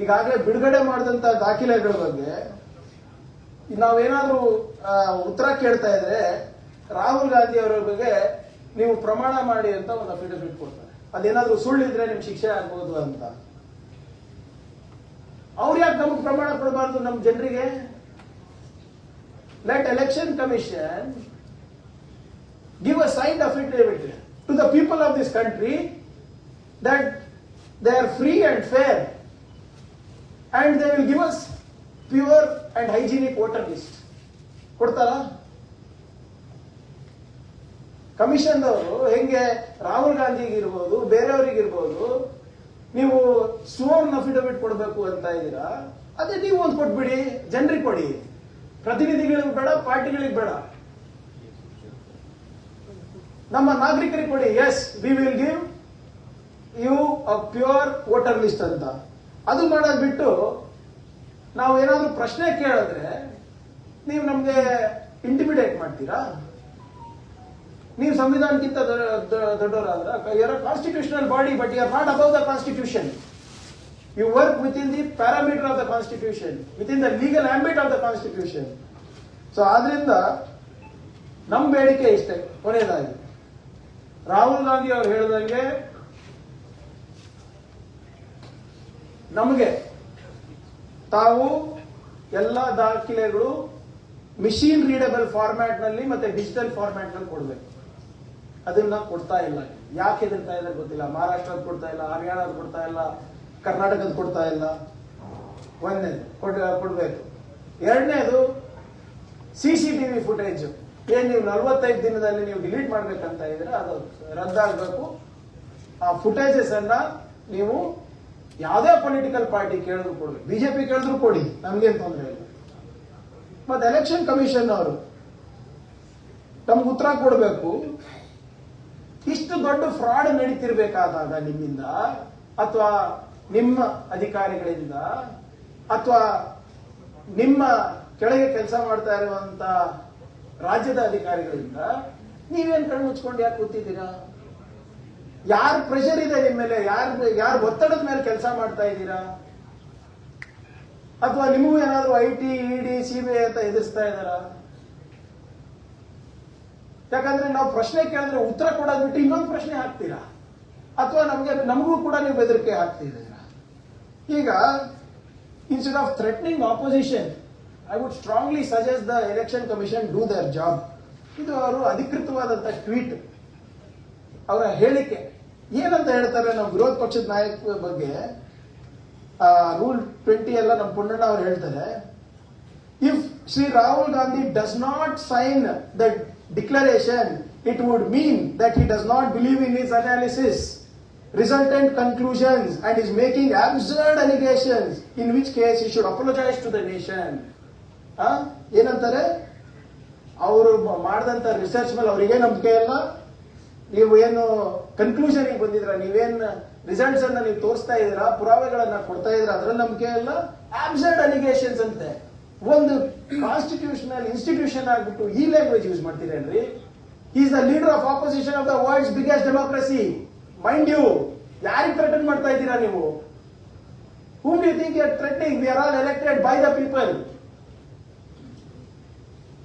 ಈಗಾಗಲೇ ಬಿಡುಗಡೆ ಮಾಡಿದಂತ ದಾಖಲೆಗಳ ಬಗ್ಗೆ ನಾವೇನಾದ್ರೂ ಉತ್ತರ ಕೇಳ್ತಾ ಇದ್ರೆ, ರಾಹುಲ್ ಗಾಂಧಿ ಅವರ ಬಗ್ಗೆ ನೀವು ಪ್ರಮಾಣ ಮಾಡಿ ಅಂತ ಒಂದು ಅಫಿಡವಿಟ್ ಕೊಡ್ತಾರೆ. ಅದೇನಾದ್ರೂ ಸುಳ್ಳಿದ್ರೆ ನಿಮ್ಗೆ ಶಿಕ್ಷೆ ಆಗ್ಬೋದು ಅಂತ. ಅವ್ರು ಯಾಕೆ ನಮಗೆ ಪ್ರಮಾಣ ಕೊಡಬಾರ್ದು ನಮ್ಮ ಜನರಿಗೆ? Let election commission give a signed affidavit to the people of this country that they are free and fair and they will give us pure and hygienic voter list. ಕೊಡ್ತಾರ? ಕಮಿಷನ್ ಅವರು ಹೆಂಗೆ ರಾಹುಲ್ ಗಾಂಧಿಗೆ ಇರ್ಬೋದು, ಬೇರೆಯವರಿಗೆ ಇರ್ಬೋದು, ನೀವು ಸ್ಟೋನ್ ಅಫಿಡವಿಟ್ ಕೊಡಬೇಕು ಅಂತ ಇದ್ದೀರಾ, ಅದೇ ನೀವು ಒಂದು ಕೊಟ್ಬಿಡಿ, ಜನರಿಗೆ ಕೊಡಿ. ಪ್ರತಿನಿಧಿಗಳಿಗೆ ಬೇಡ, ಪಾರ್ಟಿಗಳಿಗೆ ಬೇಡ. ನಮ್ಮ ನಾಗರಿಕರಿಗೆ ಕೊಡಿ, yes we will give you a pure voter list ಅಂತ. ಅದು ಮಾಡೋದು ಬಿಟ್ಟು ನಾವು ಏನಾದ್ರೂ ಪ್ರಶ್ನೆ ಕೇಳಿದ್ರೆ ನೀವು ನಮ್ಗೆ ಇಂಟಿಮಿಡೇಟ್ ಮಾಡ್ತೀರಾ? ನೀವು ಸಂವಿಧಾನಕ್ಕಿಂತ ದೊಡ್ಡವರಾದ್ರ? You are constitutional body, but you are not above the constitution. You work within the parameter of the constitution, within the legal ambit of the constitution. So ಆದ್ರಿಂದ ನಮ್ಮ ಬೇಡಿಕೆ ಇಷ್ಟೇ. ಕೊನೆಯದಾಗಿ ರಾಹುಲ್ ಗಾಂಧಿ ಅವರು ಹೇಳಿದಂಗೆ ನಮಗೆ ತಾವು ಎಲ್ಲ ದಾಖಲೆಗಳು ಮಿಷಿನ್ ರೀಡಬಲ್ ಫಾರ್ಮ್ಯಾಟ್ ನಲ್ಲಿ ಮತ್ತೆ ಡಿಜಿಟಲ್ ಫಾರ್ಮ್ಯಾಟ್ ನಲ್ಲಿ ಕೊಡ್ಬೇಕು. ಅದನ್ನ ಕೊಡ್ತಾ ಇಲ್ಲ. ಯಾಕೆ ಹೆದರ್ತಾ ಇದ್ದಾರೆ ಗೊತ್ತಿಲ್ಲ. ಮಹಾರಾಷ್ಟ್ರದ ಕೊಡ್ತಾ ಇಲ್ಲ, ಹರಿಯಾಣದ ಕೊಡ್ತಾ ಇಲ್ಲ, ಕರ್ನಾಟಕದ ಕೊಡ್ತಾ ಇಲ್ಲ. ಒಂದನೇದು ಕೊಡ್ಬೇಕು. ಎರಡನೇದು CCTV ಫುಟೇಜ್ ಏನ್ ನೀವು 45 ದಿನದಲ್ಲಿ ನೀವು ಡಿಲೀಟ್ ಮಾಡ್ಬೇಕಂತ ಇದ್ರೆ ಅದು ರದ್ದಾಗಬೇಕು. ಆ ಫುಟೇಜಸ್ ಅನ್ನ ನೀವು ಯಾವುದೇ ಪೊಲಿಟಿಕಲ್ ಪಾರ್ಟಿ ಕೇಳಿದ್ರು ಕೊಡ್ಬೇಕು. ಬಿಜೆಪಿ ಕೇಳಿದ್ರು ಕೊಡಿ, ನಮ್ಗೇನು ತೊಂದರೆ ಇಲ್ಲ. ಮತ್ತೆ ಎಲೆಕ್ಷನ್ ಕಮಿಷನ್ ಅವರು ನಮ್ಗೆ ಉತ್ತರ ಕೊಡಬೇಕು. ಇಷ್ಟು ದೊಡ್ಡ ಫ್ರಾಡ್ ನಡೀತಿರ್ಬೇಕಾದಾಗ ನಿಮ್ಮಿಂದ ಅಥವಾ ನಿಮ್ಮ ಅಧಿಕಾರಿಗಳಿಂದ ಅಥವಾ ನಿಮ್ಮ ಕೆಳಗೆ ಕೆಲಸ ಮಾಡ್ತಾ ಇರುವಂತ ರಾಜ್ಯದ ಅಧಿಕಾರಿಗಳಿಂದ ನೀವೇನ್ ಕಣ್ಣು ಮುಚ್ಕೊಂಡು ಯಾಕೆ ಕೂತಿದ್ದೀರಾ? ಯಾರ ಪ್ರೆಷರ್ ಇದೆ ನಿಮ್ಮ ಮೇಲೆ? ಯಾರ ಒತ್ತಡದ ಮೇಲೆ ಕೆಲಸ ಮಾಡ್ತಾ ಇದ್ದೀರಾ? ಅಥವಾ ನಿಮಗೂ ಏನಾದ್ರು IT, ED, CBI ಅಂತ ಎದುರಿಸ್ತಾ ಇದ್ದಾರಾ? ಯಾಕಂದ್ರೆ ನಾವು ಪ್ರಶ್ನೆ ಕೇಳಿದ್ರೆ ಉತ್ತರ ಕೊಡೋದು ಬಿಟ್ಟು ಇನ್ನೊಂದು ಪ್ರಶ್ನೆ ಹಾಕ್ತೀರಾ, ಅಥವಾ ನಮಗೂ ಕೂಡ ನೀವು ಬೆದರಿಕೆ ಹಾಕ್ತಿದ್ದೀರಾ. ಈಗ instead of threatening opposition, I would strongly suggest the election commission do their job. ಇದು ಅವರು ಅಧಿಕೃತವಾದಂತ ಟ್ವೀಟ್, ಅವರ ಹೇಳಿಕೆ. ಏನಂತ ಹೇಳ್ತಾರೆ ನಮ್ಮ ವಿರೋಧ ಪಕ್ಷದ ನಾಯಕ ಬಗ್ಗೆ? ರೂಲ್ 20 ಎಲ್ಲ ನಮ್ಮ ಪುಣ್ಣಣ್ಣ ಅವರು ಹೇಳ್ತಾರೆ, if Shri Rahul Gandhi does not sign the declaration, it would mean that he does not believe in his analysis, resultant conclusions and is making absurd allegations, in which case he should apologize to the nation. ಏನಂತಾರೆ? ಅವರು ಮಾಡಿದಂತ research ಮೇಲೆ ಅವರಿಗೆ ನಂಬಿಕೆ ಇಲ್ಲ. ನೀವು ಏನು conclusion ಬಂದಿದ್ರ, ನೀವೇನ್ ರಿಸಲ್ಟ್ಸ್ ಅನ್ನ ನೀವು ತೋರಿಸ್ತಾ ಇದ್ದೀರಾ, ಪುರಾವೆಗಳನ್ನ ಕೊಡ್ತಾ ಇದ್ದೀರಾ, ಅದ್ರಲ್ಲಿ ನಂಬಿಕೆ ಇಲ್ಲ. ಅಬ್ಸರ್ಡ್ ಅಲಿಗೇಷನ್ಸ್ ಅಂತೆ. ಒಂದು ಕಾನ್ಸ್ಟಿಟ್ಯೂಷನಲ್ ಇನ್ಸ್ಟಿಟ್ಯೂಷನ್ ಆಗ್ಬಿಟ್ಟು ಈ ಲ್ಯಾಂಗ್ವೇಜ್ ಯೂಸ್ ಮಾಡ್ತೀರೇನ್ರಿ? Is the leader of opposition of the world's biggest democracy. Mind you, ಯಾರಿಗೆ ಥ್ರೆಟನ್ ಮಾಡ್ತಾ ಇದ್ದೀರಾ ನೀವು? Whom do you think you are threatening? We are all elected by the people.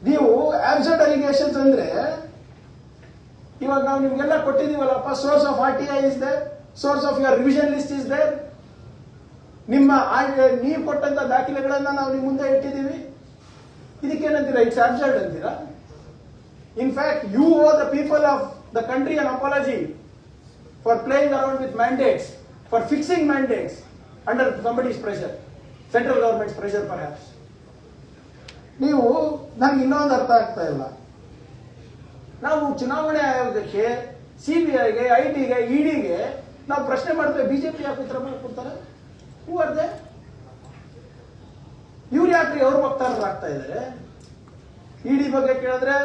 ನೀವು absurd allegations ಅಂದ್ರೆ ಇವಾಗ ನಾವು ನಿಮ್ಗೆಲ್ಲ ಕೊಟ್ಟಿದೀವಲ್ಲಪ್ಪ. Source of RTI is there, source of your revision list is there. ನಿಮ್ಮ ನೀವು ಕೊಟ್ಟಂತ ದಾಖಲೆಗಳನ್ನ ನಾವು ನಿಮ್ಮ ಮುಂದೆ ಇಟ್ಟಿದ್ದೀವಿ. ಇದಕ್ಕೇನಂತೀರಾ? ಇಟ್ಸ್ ಅಬ್ಸರ್ಡ್ ಅಂತೀರಾ? In fact you owe the people of the country an apology for playing around with mandates, for fixing mandates under somebody's pressure, central government's pressure perhaps. ನೀವು ನನಗೆ ಇನ್ನೊಂದು ಅರ್ಥ ಆಗ್ತಾ ಇಲ್ಲ. ನಾವು ಚುನಾವಣೆ ಆಯೋಗಕ್ಕೆ, CBIಗೆ, ITಗೆ, EDಗೆ ನಾವು ಪ್ರಶ್ನೆ ಮಾಡ್ತೇವೆ, ಬಿಜೆಪಿ ಯಾಕೆ ಉತ್ತರ ಕೊಡ್ತಾರೆ? Who are they? ಇವ್ರು ಯಾಕ್ರಿ ಅವ್ರ ವಕ್ತಾರರಾಗ್ತಾ ಇದ್ದಾರೆ? ED ಬಗ್ಗೆ ಕೇಳಿದ್ರೆ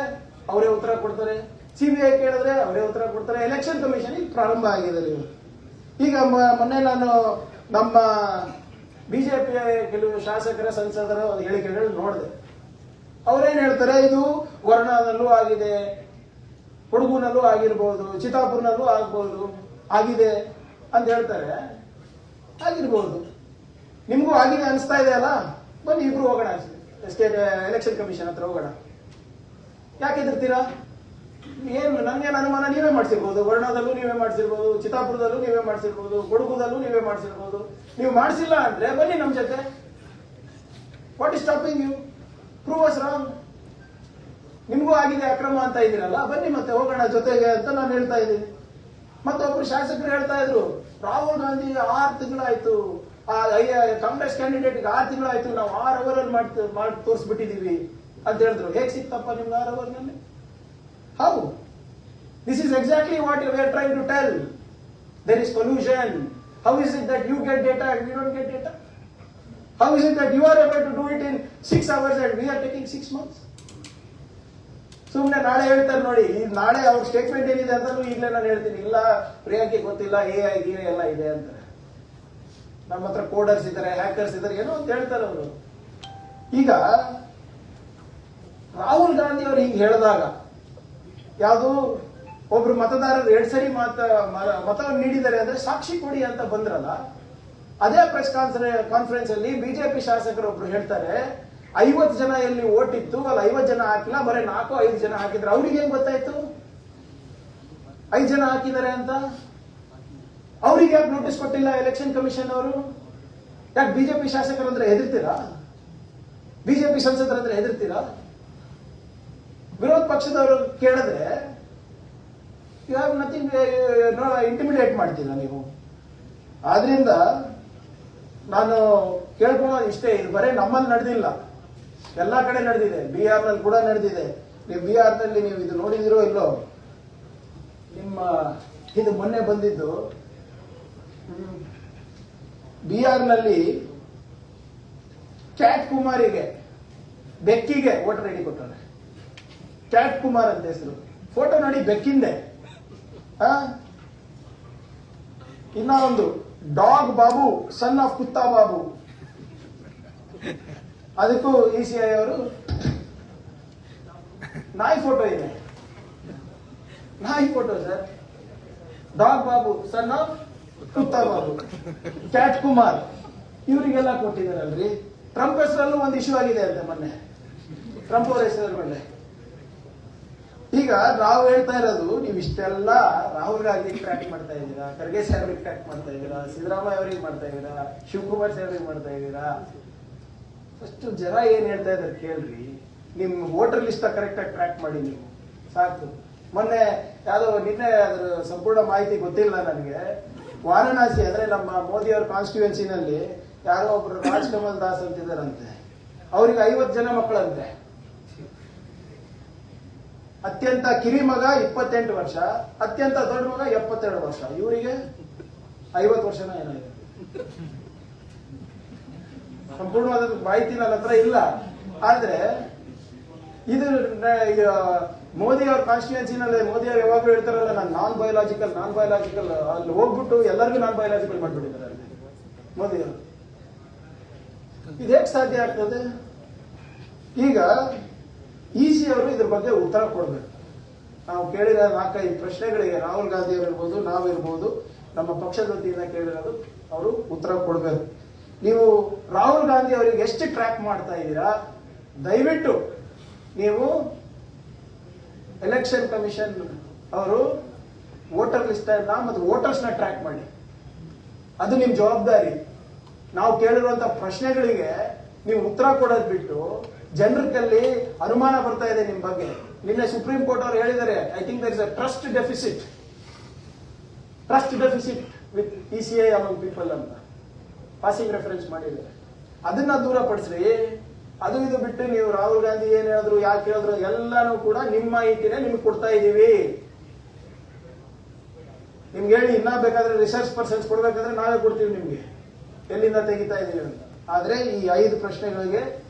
ಅವರೇ ಉತ್ತರ ಕೊಡ್ತಾರೆ, CBI ಕೇಳಿದ್ರೆ ಅವರೇ ಉತ್ತರ ಕೊಡ್ತಾರೆ. ಎಲೆಕ್ಷನ್ ಕಮಿಷನ್ ಈಗ ಪ್ರಾರಂಭ ಆಗಿದೆ. ಈಗ ಮೊನ್ನೆ ನಾನು ನಮ್ಮ ಬಿಜೆಪಿಯ ಕೆಲವು ಶಾಸಕರ ಸಂಸದರ ಹೇಳಿಕೆಗಳು ನೋಡಿದೆ. ಅವರೇನ್ ಹೇಳ್ತಾರೆ? ಇದು ವರ್ಣದಲ್ಲೂ ಆಗಿದೆ, ಕೊಡಗುನಲ್ಲೂ ಆಗಿರ್ಬೋದು, ಚಿತ್ತಾಪುರ್ನಲ್ಲೂ ಆಗಿದೆ ಅಂತ ಹೇಳ್ತಾರೆ. ಆಗಿರ್ಬೋದು, ನಿಮಗೂ ಆಗಿದೆ ಅನಿಸ್ತಾ ಇದೆ ಅಲ್ಲ? ಬನ್ನಿ ಇಬ್ರು ಹೋಗೋಣ, ಸ್ಟೇಟ್ ಎಲೆಕ್ಷನ್ ಕಮಿಷನ್ ಹತ್ರ ಹೋಗೋಣ. ಯಾಕೆ ಹೆದರ್ತೀರಾ? ಏನು ನನಗೇನು ಅನುಮಾನ, ನೀವೇ ಮಾಡಿಸಿರ್ಬೋದು. ವರ್ಣದಲ್ಲೂ ನೀವೇ ಮಾಡಿಸಿರ್ಬೋದು, ಚಿತ್ತಾಪುರದಲ್ಲೂ ನೀವೇ ಮಾಡಿಸಿರ್ಬೋದು, ಕೊಡಗುದಲ್ಲೂ ನೀವೇ ಮಾಡಿಸಿರ್ಬೋದು. ನೀವು ಮಾಡಿಸಿಲ್ಲ ಅಂದ್ರೆ ಬನ್ನಿ ನಮ್ಮ ಜೊತೆ. What is stopping you? Prove us wrong. ನಿಮಗೂ ಆಗಿದೆ ಅಕ್ರಮ ಅಂತ ಇದ್ದೀರಲ್ಲ, ಬನ್ನಿ ಮತ್ತೆ ಹೋಗೋಣ ಜೊತೆಗೆ ಅಂತ ನಾನು ಹೇಳ್ತಾ ಇದ್ದೀನಿ. ಮತ್ತೊಬ್ರು ಶಾಸಕರು ಹೇಳ್ತಾ ಇದ್ರು, ರಾಹುಲ್ ಗಾಂಧಿ 6 ತಿಂಗಳಾಯ್ತು, ಕಾಂಗ್ರೆಸ್ ಕ್ಯಾಂಡಿಡೇಟ್ಗೆ 6 ತಿಂಗಳಾಯ್ತು, ನಾವು 6 ಅವರಲ್ಲಿ ಮಾಡಿ ತೋರಿಸ್ಬಿಟ್ಟಿದೀವಿ ಅಂತ ಹೇಳಿದ್ರು. ಹೇಗೆ ಸಿಕ್ತಪ್ಪ ನಿಮ್ಗೆ 6 ಅವರ್ನಲ್ಲಿ? How? This is exactly what we are trying to tell. There is collusion. How is it that you get data and we don't get data? How is it that you are able to do it in 6 hours and we are taking 6 months? ಸುಮ್ನೆ ನಾಳೆ ಹೇಳ್ತಾರೆ ನೋಡಿ, ಈ ನಾಳೆ ಅವ್ರ statement ಏನಿದೆ ಅಂತ ಈಗಲೇ ನಾನು ಹೇಳ್ತೀನಿ. ಇಲ್ಲ ಪ್ರಿಯಾಂಕೆ ಗೊತ್ತಿಲ್ಲ, AI ಎಲ್ಲ ಇದೆ ಅಂತಾರೆ. ನಮ್ಮ ಹತ್ರ ಕೋಡರ್ಸ್ ಇದ್ದಾರೆ, ಹ್ಯಾಕರ್ಸ್ ಇದ್ದಾರೆ, ಏನೋ ಅಂತ ಹೇಳ್ತಾರೆ ಅವರು. ಈಗ ರಾಹುಲ್ ಗಾಂಧಿ ಅವರು ಹಿಂಗೆ ಹೇಳಿದಾಗ, ಯಾವುದು ಒಬ್ರು ಮತದಾರರು 2 ಸರಿ ಮತವನ್ನು ನೀಡಿದ್ದಾರೆ ಅಂದ್ರೆ ಸಾಕ್ಷಿ ಕೊಡಿ ಅಂತ ಬಂದ್ರಲ್ಲ, ಅದೇ ಪ್ರೆಸ್ ಕಾನ್ಫರೆನ್ಸ್ ಅಲ್ಲಿ ಬಿಜೆಪಿ ಶಾಸಕರೊಬ್ರು ಹೇಳ್ತಾರೆ 50 ಜನ ಎಲ್ಲಿ ಓಟ್ ಇತ್ತು ಅಲ್ಲಿ 50 ಜನ ಹಾಕಿಲ್ಲ, ಬರೀ 4-5 ಜನ ಹಾಕಿದ್ರೆ. ಅವ್ರಿಗೆ ಏನ್ ಗೊತ್ತಾಯ್ತು 5 ಜನ ಹಾಕಿದ್ದಾರೆ ಅಂತ? ಅವ್ರಿಗೆ ಯಾಕೆ ನೋಟಿಸ್ ಕೊಟ್ಟಿಲ್ಲ ಎಲೆಕ್ಷನ್ ಕಮಿಷನ್ ಅವರು? ಯಾಕೆ ಬಿಜೆಪಿ ಶಾಸಕರಂದ್ರೆ ಹೆದರ್ತೀರಾ? ಬಿಜೆಪಿ ಸಂಸದರಂದ್ರೆ ಹೆದರ್ತೀರಾ? ವಿರೋಧ ಪಕ್ಷದವರು ಕೇಳಿದ್ರೆ ಯು ಹ್ಯಾವ್ ನಥಿಂಗ್, ಇಂಟಿಮಿಡೇಟ್ ಮಾಡ್ತೀರಾ ನೀವು. ಆದ್ರಿಂದ ನಾನು ಕೇಳ್ಕೊಳ್ಳೋದು ಇಷ್ಟೇ, ಇದು ಬರೀ ನಮ್ಮಲ್ಲಿ ನಡೆದಿಲ್ಲ, ಎಲ್ಲಾ ಕಡೆ ನಡೆದಿದೆ. ಬಿಹಾರ್ ನಲ್ಲಿ ಕೂಡ ನಡೆದಿದೆ. ನೀವು ಬಿಹಾರ್ ನಲ್ಲಿ ನೀವು ಇದು ನೋಡಿದಿರೋ ಇಲ್ಲೋ, ನಿಮ್ಮ ಇದು ಮೊನ್ನೆ ಬಂದಿದ್ದು ಬಿಹಾರ್ ನಲ್ಲಿ ಕ್ಯಾಟ್ ಕುಮಾರಿಗೆ, ಬೆಕ್ಕಿಗೆ ವೋಟರ್ ಐಡಿ ಕೊಟ್ಟಾರೆ. ಕ್ಯಾಟ್ ಕುಮಾರ್ ಅಂತ ಹೆಸರು, ಫೋಟೋ ನೋಡಿ ಬೆಕ್ಕಿಂದೆ. ಇನ್ನ ಒಂದು dog Babu, son of Kutta Babu, ಅದಕ್ಕೂ ECI ಅವರು ನಾಯಿ ಫೋಟೋ ಇದೆ. ನಾಯಿ photo sir. Dog Babu, son of Kutta Babu, cat Kumar, ಇವರಿಗೆಲ್ಲ ಕೊಟ್ಟಿದ್ದಾರಲ್ರಿ. ಟ್ರಂಪ್ ಹೆಸರಲ್ಲೂ ಒಂದು ಇಶ್ಯೂ ಆಗಿದೆ ಅಂತ ಮೊನ್ನೆ, ಟ್ರಂಪ್ ಅವರ ಹೆಸರ ಮೇಲೆ. ಈಗ ನಾವು ಹೇಳ್ತಾ ಇರೋದು, ನೀವು ಇಷ್ಟೆಲ್ಲ ರಾಹುಲ್ ಗಾಂಧಿಗೆ ಟ್ರ್ಯಾಕ್ ಮಾಡ್ತಾ ಇದ್ದೀರಾ, ಖರ್ಗೆ ಸಾಹೇಬ್ರಿಗೆ ಟ್ರ್ಯಾಕ್ ಮಾಡ್ತಾ ಇದ್ದೀರಾ, ಸಿದ್ದರಾಮಯ್ಯ ಅವರಿಗೆ ಮಾಡ್ತಾ ಇದ್ದೀರಾ, ಶಿವಕುಮಾರ್ ಸಾಹೇಬ್ರಿಗೆ ಮಾಡ್ತಾ ಇದ್ದೀರಾ. ಫಸ್ಟ್ ಜನ ಏನ್ ಹೇಳ್ತಾ ಇದ್ದಾರೆ ಕೇಳ್ರಿ. ನಿಮ್ ವೋಟರ್ ಲಿಸ್ಟ್ ಕರೆಕ್ಟ್ ಆಗಿ ಟ್ರ್ಯಾಕ್ ಮಾಡಿ ನೀವು, ಸಾಕು. ಮೊನ್ನೆ ಯಾವ್ದೋ ನಿನ್ನೆ ಅದ್ರ ಸಂಪೂರ್ಣ ಮಾಹಿತಿ ಗೊತ್ತಿಲ್ಲ ನನಗೆ. ವಾರಣಾಸಿ ಅಂದ್ರೆ ನಮ್ಮ ಮೋದಿ ಅವ್ರ ಕಾನ್ಸ್ಟಿಟ್ಯೂನ್ಸಿನಲ್ಲಿ ಯಾರೋ ಒಬ್ರು ರಾಜ್ ಕಮಲ್ ದಾಸ್ ಅಂತಿದ್ದಾರಂತೆ, ಅವ್ರಿಗೆ 50 ಜನ ಮಕ್ಕಳಂತೆ. ಅತ್ಯಂತ ಕಿರಿ ಮಗ 28 ವರ್ಷ, ಅತ್ಯಂತ ದೊಡ್ಡ ಮಗ 72 ವರ್ಷ. ಇವರಿಗೆ 50 ವರ್ಷನ ಏನಾಗಿದೆ. ಸಂಪೂರ್ಣವಾದ ಮಾಹಿತಿ ನನ್ನ ಹತ್ರ ಇಲ್ಲ. ಆದ್ರೆ ಇದು ಮೋದಿ ಅವ್ರ ಕಾನ್ಸ್ಟಿಟ್ಯೂನ್ಸಿನಲ್ಲಿ ಮೋದಿ ಅವ್ರು ಯಾವಾಗಲೂ ಹೇಳ್ತಾರಲ್ಲ, ನಾನು ನಾನ್ ಬಯೋಲಾಜಿಕಲ್ ಅಲ್ಲಿ ಹೋಗ್ಬಿಟ್ಟು ಎಲ್ಲರಿಗೂ ನಾನ್ ಬಯೋಲಾಜಿಕಲ್ ಮಾಡ್ಬಿಟ್ಟಿದ್ದಾರೆ ಅಲ್ಲಿ ಮೋದಿ ಅವರು. ಇದು ಹೇಗೆ ಸಾಧ್ಯ ಆಗ್ತದೆ? ಈಗ EC ಅವರು ಇದ್ರ ಬಗ್ಗೆ ಉತ್ತರ ಕೊಡ್ಬೇಕು. ನಾವು ಕೇಳಿದ 4-5 ಪ್ರಶ್ನೆಗಳಿಗೆ ರಾಹುಲ್ ಗಾಂಧಿ ಅವರು ಇರ್ಬೋದು, ನಾವಿರ್ಬೋದು, ನಮ್ಮ ಪಕ್ಷದ ವತಿಯಿಂದ ಕೇಳಿರೋದು ಅವರು ಉತ್ತರ ಕೊಡ್ಬೇಕು. ನೀವು ರಾಹುಲ್ ಗಾಂಧಿ ಅವರಿಗೆ ಎಷ್ಟು ಟ್ರ್ಯಾಕ್ ಮಾಡ್ತಾ ಇದ್ದೀರಾ? ದಯವಿಟ್ಟು ನೀವು ಎಲೆಕ್ಷನ್ ಕಮಿಷನ್ ಅವರು ವೋಟರ್ ಲಿಸ್ಟ್ ಮತ್ತು ವೋಟರ್ಸ್ ನ ಟ್ರ್ಯಾಕ್ ಮಾಡಿ. ಅದು ನಿಮ್ ಜವಾಬ್ದಾರಿ. ನಾವು ಕೇಳಿರುವಂತ ಪ್ರಶ್ನೆಗಳಿಗೆ ನೀವು ಉತ್ತರ ಕೊಡೋದು ಬಿಟ್ಟು ಜನರಲ್ಲಿ ಅನುಮಾನ ಬರ್ತಾ ಇದೆ ನಿಮ್ ಬಗ್ಗೆ. ನಿನ್ನೆ ಸುಪ್ರೀಂ ಕೋರ್ಟ್ ಅವರು ಹೇಳಿದ್ದಾರೆ, I think there is a trust deficit with ECI among people ಅಂತ ಪಾಸಿಂಗ್ ರೆಫರೆನ್ಸ್ ಮಾಡಿದ್ದಾರೆ. ಅದನ್ನ ದೂರ ಪಡಿಸ್ರಿ. ಅದು ಇದು ಬಿಟ್ಟು ನೀವು ರಾಹುಲ್ ಗಾಂಧಿ ಏನ್ ಹೇಳಿದ್ರು, ಯಾಕೆ ಹೇಳಿದ್ರು, ಎಲ್ಲಾನು ಕೂಡ ನಿಮ್ಮ ಮಾಹಿತಿನೇ ನಿಮ್ಗೆ ಕೊಡ್ತಾ ಇದೀವಿ. ನಿಮ್ಗೆ ಹೇಳಿ ಇನ್ನ ಬೇಕಾದ್ರೆ ರಿಸರ್ಚ್ ಪರ್ಸನ್ಸ್ ಕೊಡ್ಬೇಕಾದ್ರೆ ನಾವೇ ಕೊಡ್ತೀವಿ ನಿಮ್ಗೆ, ಎಲ್ಲಿಂದ ತೆಗಿತಾ ಇದೀವಿ ಅಂತ. ಆದ್ರೆ ಈ 5 ಪ್ರಶ್ನೆಗಳಿಗೆ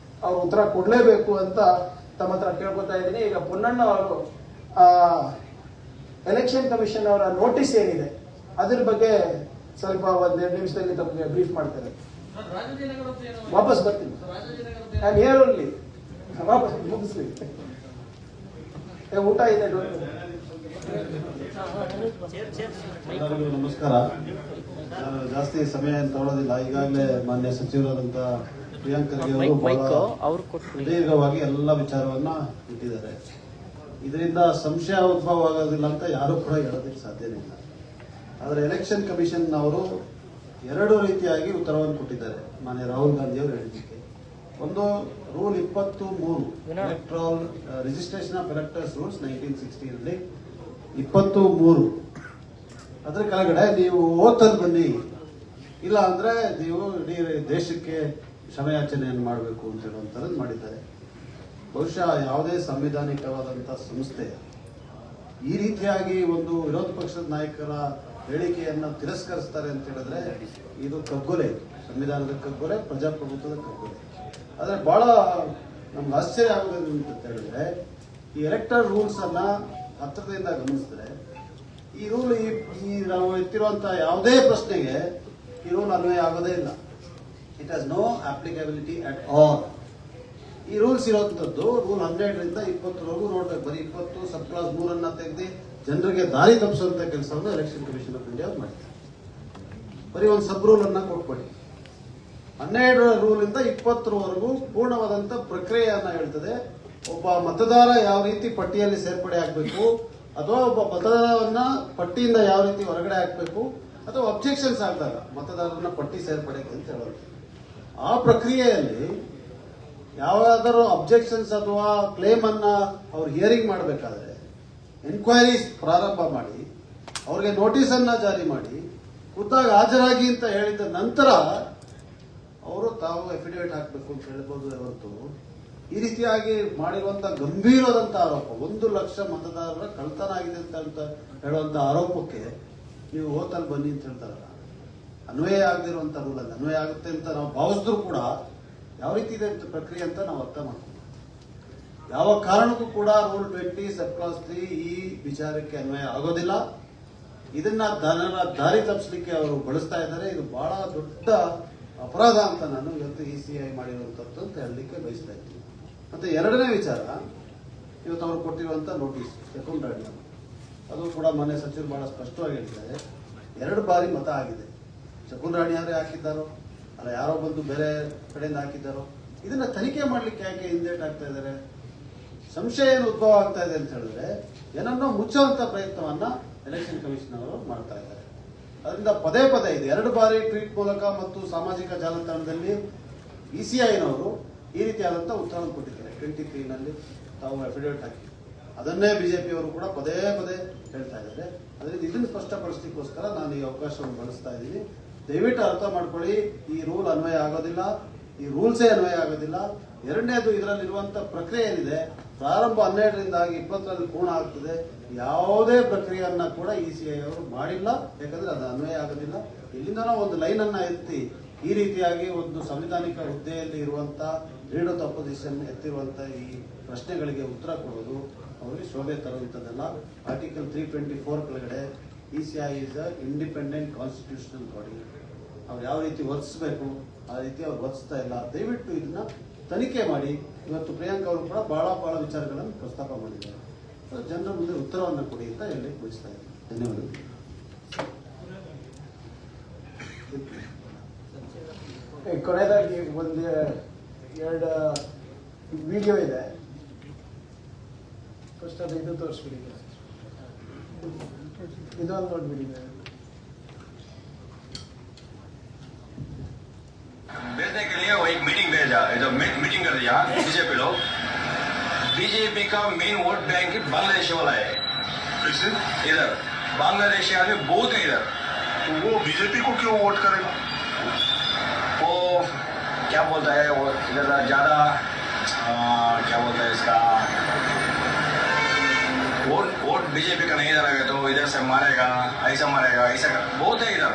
ಅವ್ರು ಉತ್ತರ ಕೊಡ್ಲೇಬೇಕು ಅಂತ ತಮ್ಮ ಹತ್ರ ಕೇಳ್ಕೊತಾ ಇದ್ದೀನಿ. ಈಗ ಪೊನ್ನಣ್ಣ ಅವರು ಎಲೆಕ್ಷನ್ ಕಮಿಷನ್ ಅವರ ನೋಟಿಸ್ ಏನಿದೆ ಅದ್ರ ಬಗ್ಗೆ ಸ್ವಲ್ಪ 1-2 ನಿಮಿಷದಲ್ಲಿ ತಮಗೆ ಬ್ರೀಫ್ ಮಾಡ್ತಾರೆ. ವಾಪಸ್ ಬರ್ತೀನಿ. ನಾನು ಹೇಳಿ ವಾಪಸ್ ಮುಗಿಸ್ಲಿ. ಊಟ ಇದೆ. ಎಲ್ಲರಿಗೂ ನಮಸ್ಕಾರ. ನಾನು ಜಾಸ್ತಿ ಸಮಯ ಏನು ತಗೊಳ್ಳೋದಿಲ್ಲ. ಈಗಾಗಲೇ ಮಾನ್ಯ ಸಚಿವರಾದಂಥ ಪ್ರಿಯಾಂಕ್ ಖರ್ಗೆ ಅವರು ಬಹಳ ದೀರ್ಘವಾಗಿ ಎಲ್ಲ ವಿಚಾರವನ್ನ ಇಟ್ಟಿದ್ದಾರೆ. ಇದರಿಂದ ಸಂಶಯ ಉದ್ಭವ ಆಗೋದಿಲ್ಲ ಅಂತ ಯಾರು ಕೂಡ ಹೇಳೋದಕ್ಕೆ ಸಾಧ್ಯನೇ ಇಲ್ಲ. ಆದರೆ ಎಲೆಕ್ಷನ್ ಕಮಿಷನ್ ಅವರು 2 ರೀತಿಯಾಗಿ ಉತ್ತರವನ್ನು ಕೊಟ್ಟಿದ್ದಾರೆ ಮಾನ್ಯ ರಾಹುಲ್ ಗಾಂಧಿ ಅವರು ಹೇಳಿದ್ದಕ್ಕೆ. ಒಂದು rule 23 electoral registration of electors rules 1960 23 ಅದ್ರ ಕೆಳಗಡೆ ನೀವು ಓತಲ್ಲಿ ಬನ್ನಿ, ಇಲ್ಲ ಅಂದ್ರೆ ನೀವು ಇಡೀ ದೇಶಕ್ಕೆ ಕ್ಷಮೆಯಾಚನೆಯನ್ನು ಮಾಡಬೇಕು ಅಂತ ಹೇಳುವಂಥದ್ದು ಮಾಡಿದ್ದಾರೆ. ಬಹುಶಃ ಯಾವುದೇ ಸಂವಿಧಾನಿಕವಾದಂತಹ ಸಂಸ್ಥೆ ಈ ರೀತಿಯಾಗಿ ಒಂದು ವಿರೋಧ ಪಕ್ಷದ ನಾಯಕರ ಹೇಳಿಕೆಯನ್ನ ತಿರಸ್ಕರಿಸ್ತಾರೆ ಅಂತ ಹೇಳಿದ್ರೆ ಇದು ಕಗ್ಗೊಲೆ, ಸಂವಿಧಾನದ ಕಗ್ಗೊಲೆ, ಪ್ರಜಾಪ್ರಭುತ್ವದ ಕಗ್ಗೊಲೆ. ಆದ್ರೆ ಬಹಳ ನಮ್ಗೆ ಆಶ್ಚರ್ಯ ಆಗೋದು ಅಂತ ಹೇಳಿದ್ರೆ ಈ ಎಲೆಕ್ಟರ್ ರೂಲ್ಸ್ ಅನ್ನ ಹತ್ತಿರದಿಂದ ಗಮನಿಸಿದ್ರೆ ಈ ರೂಲ್ ಈ ನಾವು ಎತ್ತಿರುವಂತ ಯಾವುದೇ ಪ್ರಶ್ನೆಗೆ ಈ ರೂಲ್ ಅನ್ವಯ ಆಗೋದೇ ಇಲ್ಲ. It has no applicability at all. ಈ ರೂಲ್ಸ್ ಇರುವಂತದ್ದು ರೂಲ್ 12ರಿಂದ 20ವರೆಗೂ ನೋಡ್ಬೇಕು. ಬರೀ 20 ಸಬ್ ಕ್ಲಾಸ್ 3 ತೆಗೆದು ಜನರಿಗೆ ದಾರಿ ತಪ್ಪಿಸುವಂತ ಕೆಲಸವನ್ನು ಎಲೆಕ್ಷನ್ ಕಮಿಷನ್ ಆಫ್ ಇಂಡಿಯಾ ಮಾಡಿದೆ. ಬರೀ ಒಂದು ಸಬ್ ರೂಲ್ ಅನ್ನ ಕೊಟ್ಬಿಡಿ. 12 ರೂಲಿಂದ 20ರವರೆಗೂ ಪೂರ್ಣವಾದಂತ ಪ್ರಕ್ರಿಯೆಯನ್ನ ಹೇಳ್ತದೆ. ಒಬ್ಬ ಮತದಾರ ಯಾವ ರೀತಿ ಪಟ್ಟಿಯಲ್ಲಿ ಸೇರ್ಪಡೆ ಆಗಬೇಕು, ಅಥವಾ ಒಬ್ಬ ಮತದಾರವನ್ನ ಪಟ್ಟಿಯಿಂದ ಯಾವ ರೀತಿ ಹೊರಗಡೆ ಹಾಕಬೇಕು, ಅಥವಾ ಅಬ್ಜೆಕ್ಷನ್ಸ್ ಆಗಿದಾಗ ಮತದಾರರನ್ನ ಪಟ್ಟಿ ಸೇರ್ಪಡೆಗೆ ಅಂತ ಹೇಳೋದು. ಆ ಪ್ರಕ್ರಿಯೆಯಲ್ಲಿ ಯಾವ್ದಾದ್ರು ಅಬ್ಜೆಕ್ಷನ್ಸ್ ಅಥವಾ ಕ್ಲೇಮ್ ಅನ್ನ ಅವ್ರು ಹಿಯರಿಂಗ್ ಮಾಡಬೇಕಾದ್ರೆ ಎನ್ಕ್ವೈರೀಸ್ ಪ್ರಾರಂಭ ಮಾಡಿ ಅವ್ರಿಗೆ ನೋಟಿಸ್ ಅನ್ನ ಜಾರಿ ಮಾಡಿ ಖುದ್ದಾಗಿ ಹಾಜರಾಗಿ ಅಂತ ಹೇಳಿದ ನಂತರ ಅವರು ತಾವು ಅಫಿಡೇವಿಟ್ ಹಾಕಬೇಕು ಅಂತ ಹೇಳ್ಬೋದು. ಹೊರತು ಈ ರೀತಿಯಾಗಿ ಮಾಡಿರುವಂತ ಗಂಭೀರವಾದಂತ ಆರೋಪ, 1 ಲಕ್ಷ ಮತದಾರರ ಕಳ್ತನ ಆಗಿದೆ ಅಂತ ಹೇಳುವಂತ ಆರೋಪಕ್ಕೆ ನೀವು ಹೋತಲ್ಲಿ ಬನ್ನಿ ಅಂತ ಹೇಳ್ತಾರಲ್ಲ, ಅನ್ವಯ ಆಗದಿರುವಂತ ರೂಲ್ ಅಲ್ಲಿ ಅನ್ವಯ ಆಗುತ್ತೆ ಅಂತ ನಾವು ಭಾವಿಸಿದ್ರು ಕೂಡ ಯಾವ ರೀತಿ ಇದೆ ಅಂತ ಪ್ರಕ್ರಿಯೆ ಅಂತ ನಾವು ಅರ್ಥ ಮಾಡ್ತೀವಿ. ಯಾವ ಕಾರಣಕ್ಕೂ ಕೂಡ ರೂಲ್ 20 ಸಬ್ ಕ್ಲಾಸ್ 3 ಈ ವಿಚಾರಕ್ಕೆ ಅನ್ವಯ ಆಗೋದಿಲ್ಲ. ಇದನ್ನ ದಾರಿ ತಪ್ಪಿಸಲಿಕ್ಕೆ ಅವರು ಬಳಸ್ತಾ ಇದ್ದಾರೆ. ಇದು ಬಹಳ ದೊಡ್ಡ ಅಪರಾಧ ಅಂತ ನಾನು ಇವತ್ತು ECI ಮಾಡಿರುವಂತದ್ದು ಅಂತ ಹೇಳಲಿಕ್ಕೆ ಬಯಸ್ತಾ ಇದ್ದೀನಿ. ಮತ್ತೆ ಎರಡನೇ ವಿಚಾರ, ಇವತ್ತು ಅವರು ಕೊಟ್ಟಿರುವಂತ ನೋಟಿಸ್ ಶಕುನ್ ರಾಣಿ, ಅದು ಕೂಡ ಮಾನ್ಯ ಸಚಿವರು ಬಹಳ ಸ್ಪಷ್ಟವಾಗಿ ಹೇಳಿದ್ದಾರೆ. 2 ಬಾರಿ ಮತ ಆಗಿದೆ. ಶಕುನ್ ರಾಣಿ ಅವರೇ ಹಾಕಿದ್ದಾರೋ ಅಲ್ಲ ಯಾರೋ ಬಂದು ಬೇರೆ ಕಡೆಯಿಂದ ಹಾಕಿದ್ದಾರೋ, ಇದನ್ನ ತನಿಖೆ ಮಾಡ್ಲಿಕ್ಕೆ ಯಾಕೆ ಹಿಂದೇಟ್ ಆಗ್ತಾ ಇದ್ದಾರೆ? ಸಂಶಯ ಏನು ಉದ್ಭವ ಆಗ್ತಾ ಇದೆ ಅಂತ ಹೇಳಿದ್ರೆ ಏನನ್ನೋ ಮುಚ್ಚುವಂತ ಪ್ರಯತ್ನವನ್ನ ಎಲೆಕ್ಷನ್ ಕಮಿಷನ್ ಅವರು ಮಾಡ್ತಾ ಇದ್ದಾರೆ. ಅದರಿಂದ ಪದೇ ಪದೇ ಇದೆ 2 ಬಾರಿ ಟ್ವೀಟ್ ಮೂಲಕ ಮತ್ತು ಸಾಮಾಜಿಕ ಜಾಲತಾಣದಲ್ಲಿ ECIನವರು ಈ ರೀತಿಯಾದಂತಹ ಉತ್ತರವನ್ನು ಕೊಟ್ಟಿದ್ದಾರೆ. 23ನಲ್ಲಿ ತಾವು ಅಫಿಡೇವಿಟ್ ಹಾಕಿ ಅದನ್ನೇ ಬಿಜೆಪಿಯವರು ಕೂಡ ಪದೇ ಪದೇ ಹೇಳ್ತಾ ಇದ್ದಾರೆ. ಅದರಿಂದ ಇದನ್ನು ಸ್ಪಷ್ಟಪಡಿಸಲಿಕ್ಕೋಸ್ಕರ ನಾನು ಈ ಅವಕಾಶವನ್ನು ಬಳಸ್ತಾ ಇದ್ದೀನಿ. ದಯವಿಟ್ಟು ಅರ್ಥ ಮಾಡ್ಕೊಳ್ಳಿ, ಈ ರೂಲ್ ಅನ್ವಯ ಆಗೋದಿಲ್ಲ, ಈ ರೂಲ್ಸೇ ಅನ್ವಯ ಆಗೋದಿಲ್ಲ. ಎರಡನೇದು, ಇದರಲ್ಲಿರುವಂತ ಪ್ರಕ್ರಿಯೆ ಏನಿದೆ ಪ್ರಾರಂಭ 12ರಿಂದ 20ರಲ್ಲಿ ಪೂರ್ಣ ಆಗ್ತದೆ. ಯಾವುದೇ ಪ್ರಕ್ರಿಯೆಯನ್ನ ಕೂಡ ECI ಅವರು ಮಾಡಿಲ್ಲ, ಯಾಕಂದ್ರೆ ಅದು ಅನ್ವಯ ಆಗೋದಿಲ್ಲ. ಇಲ್ಲಿಂದನೋ ಒಂದು ಲೈನ್ ಅನ್ನ ಎತ್ತಿ ಈ ರೀತಿಯಾಗಿ ಒಂದು ಸಂವಿಧಾನಿಕ ಹುದ್ದೆಯಲ್ಲಿ ಇರುವಂತ ಲೀಡರ್ ಆಫ್ ಅಪೋಸಿಷನ್ ಎತ್ತಿರುವಂತ ಈ ಪ್ರಶ್ನೆಗಳಿಗೆ ಉತ್ತರ ಕೊಡೋದು ಅವರಿಗೆ ಶೋಭೆ ತರುವಂತದ್ದಲ್ಲ. ಆರ್ಟಿಕಲ್ 324 ಕೆಳಗಡೆ ECI is a independent constitutional body. ಅವ್ರು ಯಾವ ರೀತಿ ವರ್ತಿಸಬೇಕು ಆ ರೀತಿ ಅವ್ರು ವರ್ತಿಸ್ತಾ ಇಲ್ಲ. ದಯವಿಟ್ಟು ಇದನ್ನ ತನಿಖೆ ಮಾಡಿ. ಇವತ್ತು ಪ್ರಿಯಾಂಕ್ ಅವರು ಕೂಡ ಬಹಳ ವಿಚಾರಗಳನ್ನು ಪ್ರಸ್ತಾಪ ಮಾಡಿದ್ದಾರೆ. ಜನರ ಮುಂದೆ ಉತ್ತರವನ್ನು ಕೊಡಿ ಅಂತ ಹೇಳಿ ಬಯಸ್ತಾ ಇದ್ದೀನಿ. ಧನ್ಯವಾದಗಳು. ಕೊನೆಯದಾಗಿ ಒಂದು 2 ವಿಡಿಯೋ ಇದೆ. ಫಸ್ಟ್ ಅದು ಇದು ತೋರಿಸ್ಬಿಡಿ. ಇದೊಂದು ನೋಡ್ಬಿಡಿ. भेजने के लिए वो एक मीटिंग भेजा, जो मीटिंग कर दिया बीजेपी लोग। बीजेपी का मेन वोट बैंक बांग्लादेश वाला है। इधर बांग्लादेशी आदमी बहुत है इधर। तो वो बीजेपी को क्यों वोट करेगा? वो क्या बोलता है, वो इधर ज्यादा क्या बोलता है इसका, वोट बीजेपी का नहीं रहेगा तो इधर से मारेगा, ऐसा बहुत है इधर।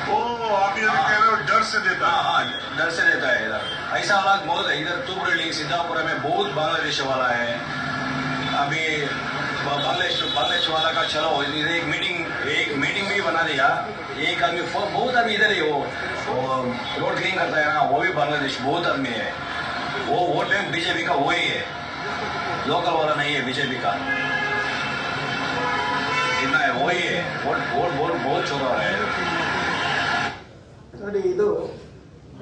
ओ आप ये कह रहे हो डर से देता है? हाँ, डर से देता है इधर। ऐसा हालात बहुत है इधर। तुबरेली सिद्धापुर में बहुत बांग्लादेश वाला है। अभी बांग्लादेश वाला का चलो इधर एक मीटिंग भी बना दिया। एक आदमी बहुत आदमी इधर ही वो रोड क्लीन करता है ना, वो भी बांग्लादेश बहुत आदमी है। वो वोट बैंक बीजेपी का वही है, लोकल वाला नहीं है बीजेपी का। इतना है, वही है। वोट बहुत छोटा है। ನೋಡಿ, ಇದು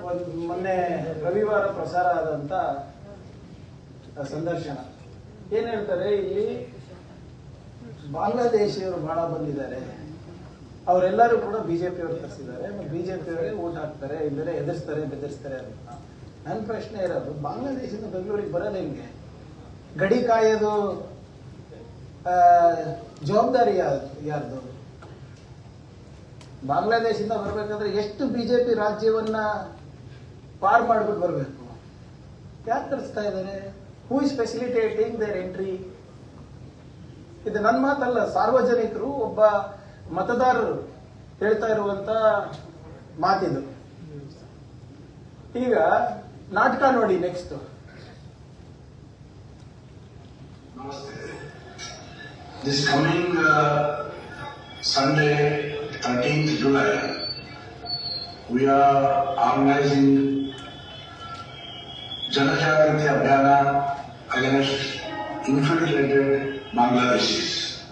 ಒಂದು ಮೊನ್ನೆ ರವಿವಾರ ಪ್ರಸಾರ ಆದಂತ ಸಂದರ್ಶನ. ಏನ್ ಹೇಳ್ತಾರೆ, ಇಲ್ಲಿ ಬಾಂಗ್ಲಾದೇಶಿಯವರು ಬಹಳ ಬಂದಿದ್ದಾರೆ, ಅವರೆಲ್ಲರೂ ಕೂಡ ಬಿಜೆಪಿಯವರು ಕರೆಸಿದ್ದಾರೆ, ಬಿಜೆಪಿಯವರೇ ಓಟ್ ಹಾಕ್ತಾರೆ, ಇಲ್ಲದೆ ಎದುರಿಸ್ತಾರೆ ಬೆದರಿಸ್ತಾರೆ ಅಂತ. ನನ್ನ ಪ್ರಶ್ನೆ ಇರೋದು, ಬಾಂಗ್ಲಾದೇಶದಿಂದ ಬೆಂಗಳೂರಿಗೆ ಬರೋದು ಹೆಂಗೆ? ಗಡಿ ಕಾಯೋದು ಜವಾಬ್ದಾರಿ ಯಾರ್ದು? ಬಾಂಗ್ಲಾದೇಶದಿಂದ ಬರ್ಬೇಕಾದ್ರೆ ಎಷ್ಟು ಬಿಜೆಪಿ ರಾಜ್ಯವನ್ನ ಪಾರ್ ಮಾಡ್ಬಿಟ್ಟು ಬರ್ಬೇಕು? ಯಾರು ತರಿಸ್ತಾ ಇದ್ದಾರೆ? Who is facilitating their entry? ಇದು ನನ್ನ ಮಾತಲ್ಲ, ಸಾರ್ವಜನಿಕರು, ಒಬ್ಬ ಮತದಾರರು ಹೇಳ್ತಾ ಇರುವಂತ ಮಾತಿದು. ಈಗ ನಾಟಕ ನೋಡಿ. Next This coming Sunday, 13th July, we are organizing Janajagrati Abhiyana against infiltrated Bangladeshis.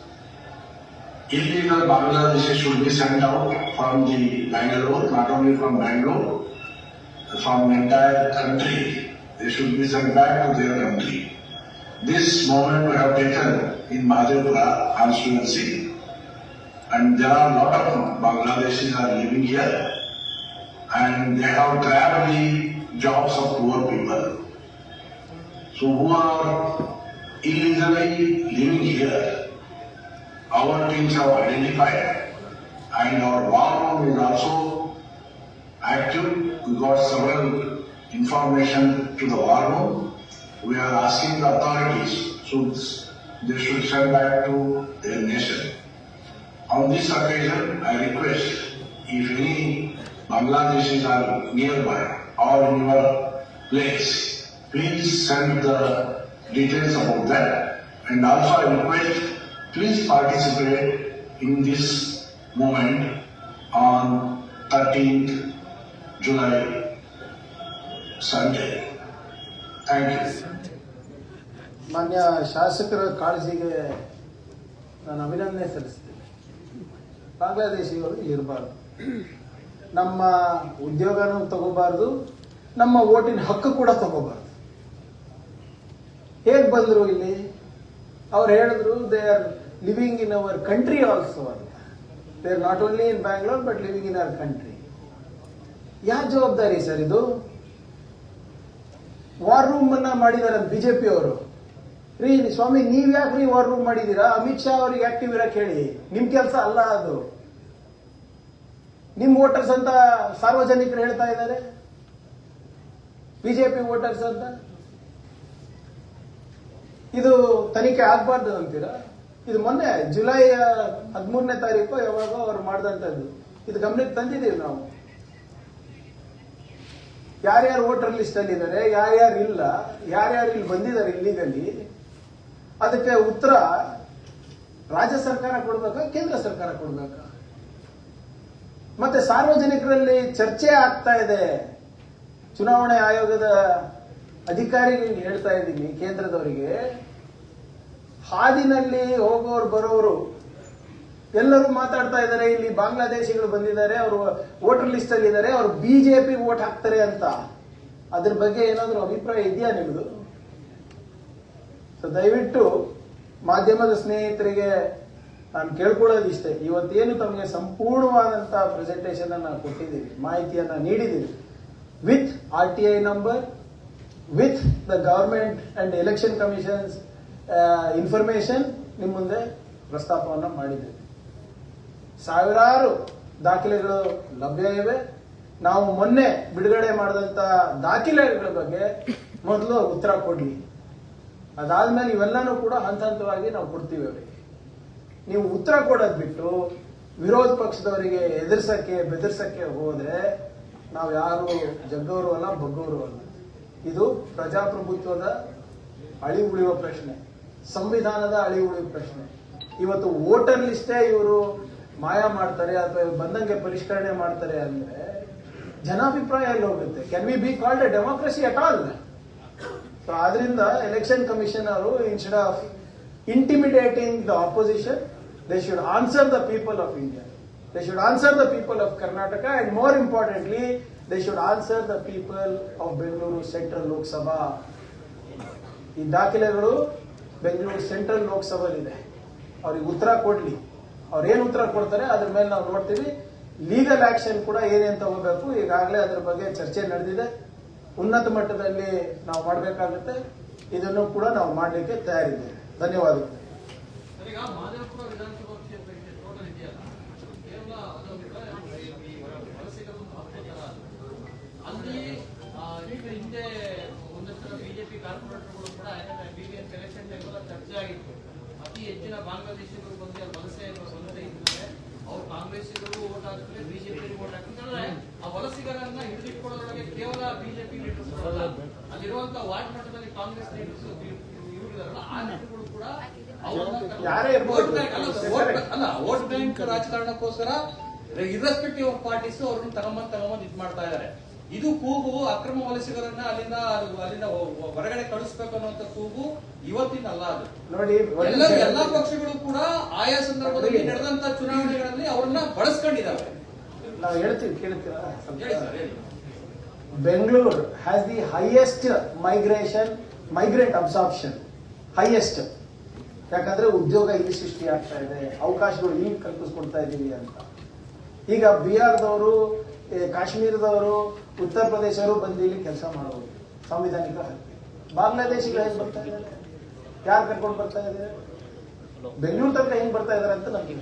Illegal Bangladeshis should be sent out from the Bangalore, not only from Bangalore, from the entire country. They should be sent back to their country. This moment we have taken in Mahadevpura constituency, and there are a lot of Bangladeshis are living here, and they have grabbed the jobs of poor people. So who are illegally living here, our teams have identified, and our war room is also active. We got several information to the war room. We are asking the authorities, so they should send back to their nation. On this occasion, I request if any Bangladeshis are nearby or in your place, please send the details about that. And also I request, please participate in this moment on 13th July, Sunday. Thank you. ಮಾನ್ಯ ಶಾಸಕರ ಕಾಳಜಿಗೆ ನಾನು ಅಭಿನಂದನೆ ಸಲ್ಲಿಸ್ತೀನಿ. ಬಾಂಗ್ಲಾದೇಶಿಗಳು ಇರಬಾರ್ದು, ನಮ್ಮ ಉದ್ಯೋಗನೂ ತಗೋಬಾರ್ದು, ನಮ್ಮ ವೋಟಿನ ಹಕ್ಕು ಕೂಡ ತಗೋಬಾರ್ದು. ಹೇಗೆ ಬಂದರು ಇಲ್ಲಿ? ಅವ್ರು ಹೇಳಿದ್ರು they are living in our country also ಅಂತ. They are not only in Bangalore but living in our country. ಯಾರ ಜವಾಬ್ದಾರಿ ಸರ್ ಇದು? ವಾರ್ ರೂಮ್ ಅನ್ನ ಮಾಡಿದಾರೆ ಬಿಜೆಪಿ ಅವರು. ರೀ ಸ್ವಾಮಿ, ನೀವ್ ಯಾಕ್ರಿ ವಾರ್ ರೂಮ್ ಮಾಡಿದೀರಾ? ಅಮಿತ್ ಶಾ ಅವ್ರಿಗೆ ಆಕ್ಟಿವ್ ಇರಕ್ ಹೇಳಿ. ನಿಮ್ ಕೆಲಸ ಅಲ್ಲ ಅದು. ನಿಮ್ ವೋಟರ್ಸ್ ಅಂತ ಸಾರ್ವಜನಿಕರು ಹೇಳ್ತಾ ಇದ್ದಾರೆ, ಬಿಜೆಪಿ ವೋಟರ್ಸ್ ಅಂತ. ಇದು ತನಿಖೆ ಆಗ್ಬಾರ್ದು ಅಂತೀರಾ? ಇದು ಮೊನ್ನೆ ಜುಲೈ 13ನೇ ತಾರೀಕು ಯಾವಾಗ ಅವ್ರು ಮಾಡಿದಂಥದ್ದು. ಇದು ಗಮನಕ್ಕೆ ತಂದಿದ್ದೀವಿ ನಾವು. ಯಾರ್ಯಾರು ವೋಟರ್ ಲಿಸ್ಟ್ ಅಲ್ಲಿ ಇದ್ದಾರೆ, ಯಾರ್ಯಾರು ಇಲ್ಲ, ಯಾರ್ಯಾರು ಇಲ್ಲಿ ಬಂದಿದ್ದಾರೆ ಇಲ್ಲಿಗಲ್ಲಿ, ಅದಕ್ಕೆ ಉತ್ತರ ರಾಜ್ಯ ಸರ್ಕಾರ ಕೊಡ್ಬೇಕಾ, ಕೇಂದ್ರ ಸರ್ಕಾರ ಕೊಡ್ಬೇಕಾ? ಮತ್ತೆ ಸಾರ್ವಜನಿಕರಲ್ಲಿ ಚರ್ಚೆ ಆಗ್ತಾ ಇದೆ. ಚುನಾವಣೆ ಆಯೋಗದ ಅಧಿಕಾರಿಗಳಿಗೆ ಹೇಳ್ತಾ ಇದ್ದೀನಿ, ಕೇಂದ್ರದವರಿಗೆ, ಹಾದಿನಲ್ಲಿ ಹೋಗೋರು ಬರೋರು ಎಲ್ಲರೂ ಮಾತಾಡ್ತಾ ಇದ್ದಾರೆ, ಇಲ್ಲಿ ಬಾಂಗ್ಲಾದೇಶಿಗಳು ಬಂದಿದ್ದಾರೆ, ಅವರು ವೋಟರ್ ಲಿಸ್ಟ್ ಅಲ್ಲಿ ಇದ್ದಾರೆ, ಅವರು ಬಿಜೆಪಿ ವೋಟ್ ಹಾಕ್ತಾರೆ ಅಂತ. ಅದ್ರ ಬಗ್ಗೆ ಏನಾದರೂ ಅಭಿಪ್ರಾಯ ಇದೆಯಾ ನಿಮ್ದು? ಸೊ ದಯವಿಟ್ಟು ಮಾಧ್ಯಮದ ಸ್ನೇಹಿತರಿಗೆ ನಾನು ಕೇಳ್ಕೊಳ್ಳೋದು ಇಷ್ಟೇ, ಇವತ್ತೇನು ತಮಗೆ ಸಂಪೂರ್ಣವಾದಂತ ಪ್ರೆಸೆಂಟೇಷನ್ ಅನ್ನ ಕೊಟ್ಟಿದ್ದೀವಿ, ಮಾಹಿತಿಯನ್ನ ನೀಡಿದ್ದೀವಿ, with RTI number, with the government and election commission's information ನಿಮ್ಮ ಮುಂದೆ ಪ್ರಸ್ತಾಪವನ್ನ ಮಾಡಿದ್ದೇವೆ. ಸಾವಿರಾರು ದಾಖಲೆಗಳು ಲಭ್ಯ ಇವೆ. ನಾವು ಮೊನ್ನೆ ಬಿಡುಗಡೆ ಮಾಡಿದಂತ ದಾಖಲೆಗಳ ಬಗ್ಗೆ ಮೊದಲು ಉತ್ತರ ಕೊಡ್ಲಿ, ಅದಾದ್ಮೇಲೆ ಇವೆಲ್ಲನೂ ಕೂಡ ಹಂತ ಹಂತವಾಗಿ ನಾವು ಕೊಡ್ತೀವಿ ಅವರಿಗೆ. ನೀವು ಉತ್ತರ ಕೊಡೋದ್ ಬಿಟ್ಟು ವಿರೋಧ ಪಕ್ಷದವರಿಗೆ ಎದುರಿಸಕ್ಕೆ ಬೆದರ್ಸಕ್ಕೆ ಹೋದ್ರೆ ನಾವು ಯಾರು ಜಗ್ಗವರು ಅಲ್ಲ, ಬಗ್ಗವರು ಅಲ್ಲ. ಇದು ಪ್ರಜಾಪ್ರಭುತ್ವದ ಅಳಿ ಉಳಿಯುವ ಪ್ರಶ್ನೆ, ಸಂವಿಧಾನದ ಅಳಿ ಉಳಿಯುವ ಪ್ರಶ್ನೆ. ಇವತ್ತು ವೋಟರ್ ಲಿಸ್ಟೇ ಇವರು ಮಾಯ ಮಾಡ್ತಾರೆ ಅಥವಾ ಬಂದಂಗೆ ಪರಿಷ್ಕರಣೆ ಮಾಡ್ತಾರೆ ಅಂದ್ರೆ ಜನಾಭಿಪ್ರಾಯ ಎಲ್ಲಿ ಹೋಗುತ್ತೆ? Can we be called a democracy at all? So ಆದ್ರಿಂದ ಎಲೆಕ್ಷನ್ ಕಮಿಷನ್ ಅವರು instead of intimidating the opposition, they should answer the people of India, they should answer the people of Karnataka, and more importantly they should answer the people of Bengaluru central Lok Sabha. ಈ ದಾಖಲೆಗಳು Bengaluru central ಲೋಕಸಭೆಯಲ್ಲಿದೆ, ಅವ್ರಿಗೆ ಉತ್ತರ ಕೊಡ್ಲಿ. ಅವ್ರು ಏನು ಉತ್ತರ ಕೊಡ್ತಾರೆ ಅದ್ರ ಮೇಲೆ ನಾವು ನೋಡ್ತೀವಿ. ಲೀಗಲ್ ಆಕ್ಷನ್ ಕೂಡ ಏನೇನು ತಗೋಬೇಕು, ಈಗಾಗಲೇ ಅದ್ರ ಬಗ್ಗೆ ಚರ್ಚೆ ನಡೆದಿದೆ. ಉನ್ನತ ಮಟ್ಟದಲ್ಲಿ ನಾವು ಮಾಡಬೇಕಾಗುತ್ತೆ, ಇದನ್ನು ಕೂಡ ನಾವು ಮಾಡಲಿಕ್ಕೆ ತಯಾರಿದ್ದೇವೆ. ಧನ್ಯವಾದಗಳು. ಈಗ ಮಹದೇವಪುರ ವಿಧಾನಸಭಾ ಕ್ಷೇತ್ರಕ್ಕೆ ಟೋಟಲ್ ಇದೆಯಲ್ಲ, ಕೇವಲ ವಲಸಿಗರು ಅಲ್ಲಿ ಈಗ ಹಿಂದೆ ಒಂದಷ್ಟು ಬಿಜೆಪಿ ಕಾರ್ಪೊರೇಟರ್ಗಳು ಕೂಡ BBMP ಎಲೆಕ್ಷನ್ ಟೈಮೆಲ್ಲ ಚರ್ಚೆ ಆಗಿತ್ತು. ಅತಿ ಹೆಚ್ಚಿನ ಬಾಂಗ್ಲಾದೇಶಿಗಳು ಬಂದು ಅಲ್ಲಿ ವಲಸೆ ಬಂದೇ ಇದ್ದಾರೆ, ಅವ್ರು ಕಾಂಗ್ರೆಸ್ಸಿಗರು ವೋಟ್ ಹಾಕಿದ್ರೆ ಬಿಜೆಪಿ ವೋಟ್ ಹಾಕಿದ್ರೆ ಆ ವಲಸಿಗರನ್ನ ಹಿಡಿದಿಟ್ಕೊಳ್ಳೋದ್ರೊಳಗೆ ಕೇವಲ ಬಿಜೆಪಿ ಲೀಡರ್ಸ್ ಅಲ್ಲಿರುವಂತಹ ವಾರ್ಡ್ ಮಟ್ಟದಲ್ಲಿ ಕಾಂಗ್ರೆಸ್ ಲೀಡರ್ಸ್ ಇವರಿದಾರಲ್ಲ, ಆ ಲೀಡರ್ಗಳು ಕೂಡ ಕೂಡ ಅವ್ರನ್ನ ಯಾರೇ ಇರ್ಬೋದು. vote bank ಅಲ್ಲ ವೋಟ್ ಬ್ಯಾಂಕ್ ರಾಜಕಾರಣಕ್ಕೋಸ್ಕರ ಇರ್ರೆಸ್ಪೆಕ್ಟಿವ್ ಆಫ್ ಪಾರ್ಟೀಸ್ ಅವ್ರನ್ನ ತಗೊಂಬಂದ್ ಇದ್ ಮಾಡ್ತಾ ಇದ್ದಾರೆ. ಇದು ಕೂಗು ಅಕ್ರಮ ವಲಸಿಗರನ್ನ ಅಲ್ಲಿಂದ ಹೊರಗಡೆ ಕಳಿಸ್ಬೇಕು ಅನ್ನುವಂತ ಕೂಗು ಇವತ್ತಿನಲ್ಲ. ಅದು ನೋಡಿ ಎಲ್ಲಾ ಪಕ್ಷಗಳು ಕೂಡ ಆಯಾ ಸಂದರ್ಭದಲ್ಲಿ ನಡೆದಂತ ಚುನಾವಣೆಗಳಲ್ಲಿ ಅವ್ರನ್ನ ಬಳಸ್ಕೊಂಡಿದ್ದಾವೆ. ನಾವು ಹೇಳ್ತೀವಿ, ಕೇಳ್ತೀರಾ? ಹೇಳಿ ಸರ್, ಹೇಳಿ. Bengaluru has the highest migrant absorption, highest. ಯಾಕಂದ್ರೆ ಉದ್ಯೋಗ ಇಲ್ಲಿ ಸೃಷ್ಟಿ ಆಗ್ತಾ ಇದೆ, ಅವಕಾಶಗಳು ಇಲ್ಲಿ ಕಲ್ಪಿಸ್ಕೊಡ್ತಾ ಇದೀವಿ ಅಂತ. ಈಗ ಬಿಹಾರದವರು, ಕಾಶ್ಮೀರದವರು, ಉತ್ತರ ಪ್ರದೇಶವರು ಬಂದು ಇಲ್ಲಿ ಕೆಲಸ ಮಾಡಬಹುದು, ಸಾಂವಿಧಾನಿಕ ಹಕ್ಕು. ಬಾಂಗ್ಲಾದೇಶಿಗಳು ಹೆಂಗ್ ಬರ್ತಾ ಇದ್ದಾರೆ, ಯಾರು ಕರ್ಕೊಂಡು ಬರ್ತಾ ಇದ್ದಾರೆ, ಬೆಂಗಳೂರು ತನಕ ಹೆಂಗ್ ಬರ್ತಾ ಇದಾರೆ ಅಂತ ನಮ್ಗೆ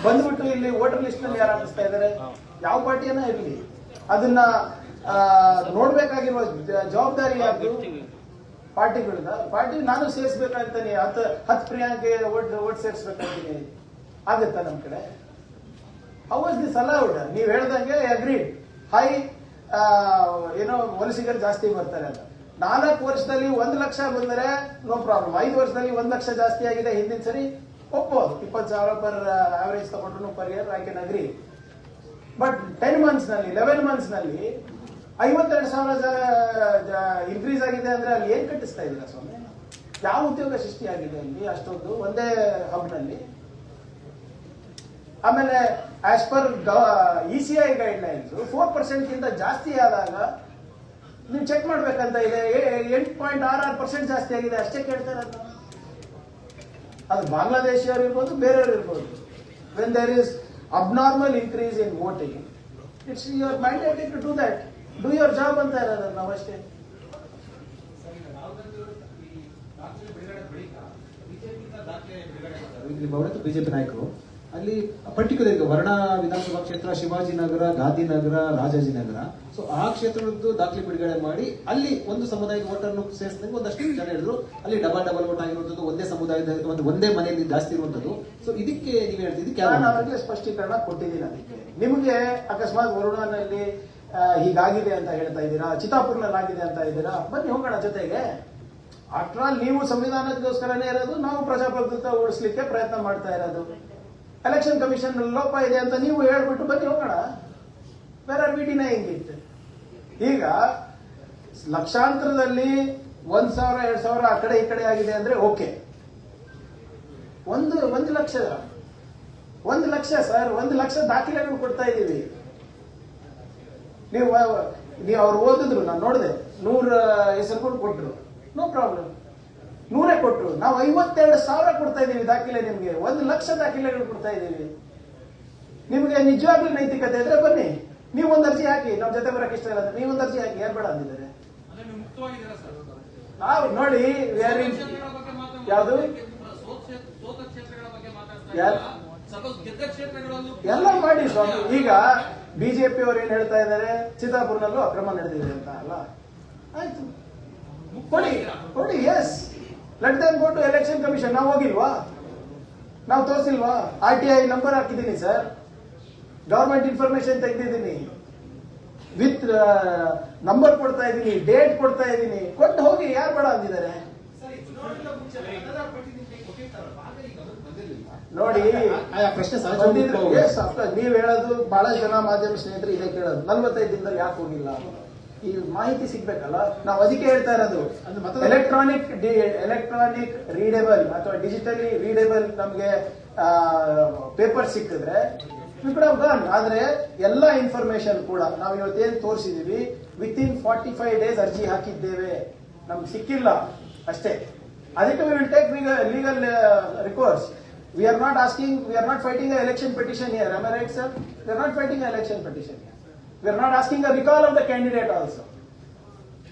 ಬಂದ್ಬಿಟ್ಟು ಇಲ್ಲಿ ವೋಟರ್ ಲಿಸ್ಟ್ ನಲ್ಲಿ ಯಾರು ಹಾಕಿಸ್ತಾ ಇದ್ದಾರೆ, ಯಾವ ಪಾರ್ಟಿಯನ್ನ ಇರಲಿ ಅದನ್ನ ನೋಡ್ಬೇಕಾಗಿರುವ ಜವಾಬ್ದಾರಿ ಯಾರು? ಪಾರ್ಟಿಗಳನ್ನ. ಪಾರ್ಟಿ ನಾನು ಸೇರಿಸ್ಬೇಕಾಗ್ತಾನೆ, 10 ಪ್ರಿಯಾಂಕೆ ಓಟ್ ಸೇರಿಸ್ಬೇಕಾಗ್ತೀನಿ, ಆಗತ್ತಾ ನಮ್ ಕಡೆ? How was this allowed? ನೀವ್ ಹೇಳ್ದಂಗೆ ಅಗ್ರೀಡ್, ಹೈ ಏನೋ ವಲಸಿಗರು ಜಾಸ್ತಿ ಬರ್ತಾರೆ ಅಂತ. 4 ವರ್ಷದಲ್ಲಿ 1 ಲಕ್ಷ ಬಂದರೆ ನೋ ಪ್ರಾಬ್ಲಮ್. 5 ವರ್ಷದಲ್ಲಿ 1 ಲಕ್ಷ ಜಾಸ್ತಿ ಆಗಿದೆ. ಹಿಂದಿನ ಸರಿ ಒಪ್ಪೋದು, 20,000 ಪರ್ ಆವರೇಜ್ ತಗೊಂಡ್ರು per year, I can agri. But 10 months ನಲ್ಲಿ, 11 ಮಂತ್ಸ್ ನಲ್ಲಿ 52,000 ಇನ್ಕ್ರೀಸ್ ಆಗಿದೆ ಅಂದ್ರೆ ಅಲ್ಲಿ ಏನ್ ಕಟ್ಟಿಸ್ತಾ ಇದ್ದೀರಾ ಸ್ವಾಮಿ? ಯಾವ ಉದ್ಯೋಗ ಸೃಷ್ಟಿ ಆಗಿದೆ ಅಲ್ಲಿ ಅಷ್ಟೊಂದು ಒಂದೇ ಹಬ್ನಲ್ಲಿ? ಆಮೇಲೆ ಆಸ್ ಪರ್ ECI ಗೈಡ್ಲೈನ್ಸ್ 4% ಗಿಂತ ಜಾಸ್ತಿ ಆದಾಗ ನೀವು ಚೆಕ್ ಮಾಡ್ಬೇಕಂತ ಇದೆ. 8.66% ಜಾಸ್ತಿ ಆಗಿದೆ ಅಷ್ಟೇ ಕೇಳ್ತಾ ಇರೋದು. ಅದು ಬಾಂಗ್ಲಾದೇಶಿಯವರು ಇರ್ಬೋದು, ಬೇರೆಯವರು ಇರ್ಬೋದು. When there is abnormal increase in voting, it's your mandatory to do that. Do your job ಅಂತ ಇರೋದು ನಾವಷ್ಟೇ. ಬಿಜೆಪಿ ನಾಯಕರು ಅಲ್ಲಿ ಪರ್ಟಿಕ್ಯುಲರ್ ಈಗ ವರ್ಣ ವಿಧಾನಸಭಾ ಕ್ಷೇತ್ರ, ಶಿವಾಜಿನಗರ, ಗಾಂಧಿನಗರ, ರಾಜಾಜಿನಗರ, ಸೊ ಆ ಕ್ಷೇತ್ರದ್ದು ದಾಖಲೆ ಬಿಡುಗಡೆ ಮಾಡಿ ಅಲ್ಲಿ ಒಂದು ಸಮುದಾಯದ ಓಟನ್ನು ಸೇರಿಸಿದಂಗೆ ಒಂದಷ್ಟು ಜನ ಹೇಳಿದ್ರು ಅಲ್ಲಿ ಡಬಲ್ ವೋಟ್ ಆಗಿರುವಂತದ್ದು, ಒಂದೇ ಸಮುದಾಯದ ಒಂದೇ ಮನೆಯಲ್ಲಿ ಜಾಸ್ತಿ ಇರುವಂತದ್ದು. ಸೊ ಇದಕ್ಕೆ ನೀವು ಹೇಳ್ತಿದ್ದಕ್ಕೆ ನಾನು ಅವರಿಗೆ ಸ್ಪಷ್ಟೀಕರಣ ಕೊಟ್ಟಿದ್ದೀನಿ. ಅದಕ್ಕೆ ನಿಮಗೆ ಅಕಸ್ಮಾತ್ ವರುಣನಲ್ಲಿ ಹೀಗಾಗಿದೆ ಅಂತ ಹೇಳ್ತಾ ಇದ್ದೀರಾ, ಚಿತ್ತಾಪುರ್ನಲ್ಲಿ ಆಗಿದೆ ಅಂತ ಇದ್ದೀರಾ, ಬನ್ನಿ ಹೋಗೋಣ ಜೊತೆಗೆ. ಆಫ್ಟರ್ ಆಲ್ ನೀವು ಸಂವಿಧಾನಕ್ಕೋಸ್ಕರನೇ ಇರೋದು, ನಾವು ಪ್ರಜಾಪ್ರಭುತ್ವ ಉಳಿಸ್ಲಿಕ್ಕೆ ಪ್ರಯತ್ನ ಮಾಡ್ತಾ ಇರೋದು. ಎಲೆಕ್ಷನ್ ಕಮಿಷನ್ ಲೋಪ ಇದೆ ಅಂತ ನೀವು ಹೇಳ್ಬಿಟ್ಟು ಬನ್ನಿ ಹೋಗೋಣ. Where are we denying it? ಈಗ ಲಕ್ಷಾಂತರದಲ್ಲಿ 1,000 2,000 ಆ ಕಡೆ ಈ ಕಡೆ ಆಗಿದೆ ಅಂದ್ರೆ ಓಕೆ. 1 ಲಕ್ಷ ಸರ್, 1 ಲಕ್ಷ ದಾಖಲೆಗಳು ಕೊಡ್ತಾ ಇದ್ದೀವಿ. ನೀವು ಅವ್ರು ಓದಿದ್ರು, ನಾನು ನೋಡಿದೆ, 100 ಹೆಸರುಗಳು ಕೊಟ್ಟರು, ನೋ ಪ್ರಾಬ್ಲಮ್, 100 ಕೊಟ್ಟರು. ನಾವು 52,000 ಕೊಡ್ತಾ ಇದ್ದೀವಿ ದಾಖಲೆ ನಿಮ್ಗೆ. 1 ಲಕ್ಷ ದಾಖಲೆಗಳು ಕೊಡ್ತಾ ಇದ್ದೀವಿ. ನಿಮ್ಗೆ ನಿಜವಾಗ್ಲೂ ನೈತಿಕತೆ ಇದ್ರೆ ಬನ್ನಿ, ನೀವು ಒಂದು ಅರ್ಜಿ ಹಾಕಿ. ನಮ್ಮ ಜೊತೆ ಬರಕ್ಕೆ ಇಷ್ಟ ಇಲ್ಲ ಅಂದ್ರೆ ನೀವು ಒಂದು ಅರ್ಜಿ ಹಾಕಿ, ಯಾರು ಬೇಡ ಅಂದಿದ್ದಾರೆ? ನಾವು ನೋಡಿ ಯಾವುದು ಎಲ್ಲ ಮಾಡಿ ಸ್ವಾಮಿ. ಈಗ ಬಿಜೆಪಿ ಅವರು ಏನ್ ಹೇಳ್ತಾ ಇದ್ದಾರೆ, ಚಿತ್ತಾಪುರ್ನಲ್ಲೂ ಅಕ್ರಮ ನಡೆದಿದೆ ಅಂತ ಅಲ್ಲ. ಆಯ್ತು, ಕೊಡಿ, yes, let them go to election commission. ನಾವು ಹೋಗಿಲ್ವಾ? ನಾವು ತೋರಿಸಿಲ್ವಾ? RTI ನಂಬರ್ ಹಾಕಿದ್ದೀನಿ ಸರ್, ಗವರ್ಮೆಂಟ್ ಇನ್ಫಾರ್ಮೇಶನ್ ತೆಗೆದಿದ್ದೀನಿ, ವಿತ್ ನಂಬರ್ ಕೊಡ್ತಾ ಇದ್ದೀನಿ, ಡೇಟ್ ಕೊಡ್ತಾ ಇದ್ದೀನಿ. ಕೊಟ್ಟು ಹೋಗಿ, ಯಾರು ಬೇಡ ಅಂದಿದ್ದಾರೆ? ನೋಡಿ, ಪ್ರಶ್ನೆ ನೀವ್ ಹೇಳೋದು ಬಹಳ ಜನ ಮಾಧ್ಯಮ ಸ್ನೇಹಿತರು ಇದೇ ಕೇಳೋದು, 45 ದಿನದಲ್ಲಿ ಯಾಕೆ ಹೋಗಿಲ್ಲ? ಈ ಮಾಹಿತಿ ಸಿಗ್ಬೇಕಲ್ಲ. ನಾವು ಅದಕ್ಕೆ ಹೇಳ್ತಾ ಇರೋದು, ಎಲೆಕ್ಟ್ರಾನಿಕ್ ರೀಡೇಬಲ್ ಅಥವಾ ಡಿಜಿಟಲಿ ರೀಡೇಬಲ್ ನಮ್ಗೆ ಪೇಪರ್ ಸಿಕ್ಕಿದ್ರೆ ಆದ್ರೆ ಎಲ್ಲ ಇನ್ಫಾರ್ಮೇಶನ್ ಕೂಡ ನಾವು ಇವತ್ತೇನು ತೋರಿಸಿದೀವಿ, ವಿತಿನ್ 45 ಡೇಸ್ ಅರ್ಜಿ ಹಾಕಿದ್ದೇವೆ, ನಮ್ಗೆ ಸಿಕ್ಕಿಲ್ಲ ಅಷ್ಟೇ. ಅದಕ್ಕೆ we will take legal recourse. We are not fighting an election petition here. Am I right, sir? We are not fighting an election petition here. We are not asking a recall of the candidate also.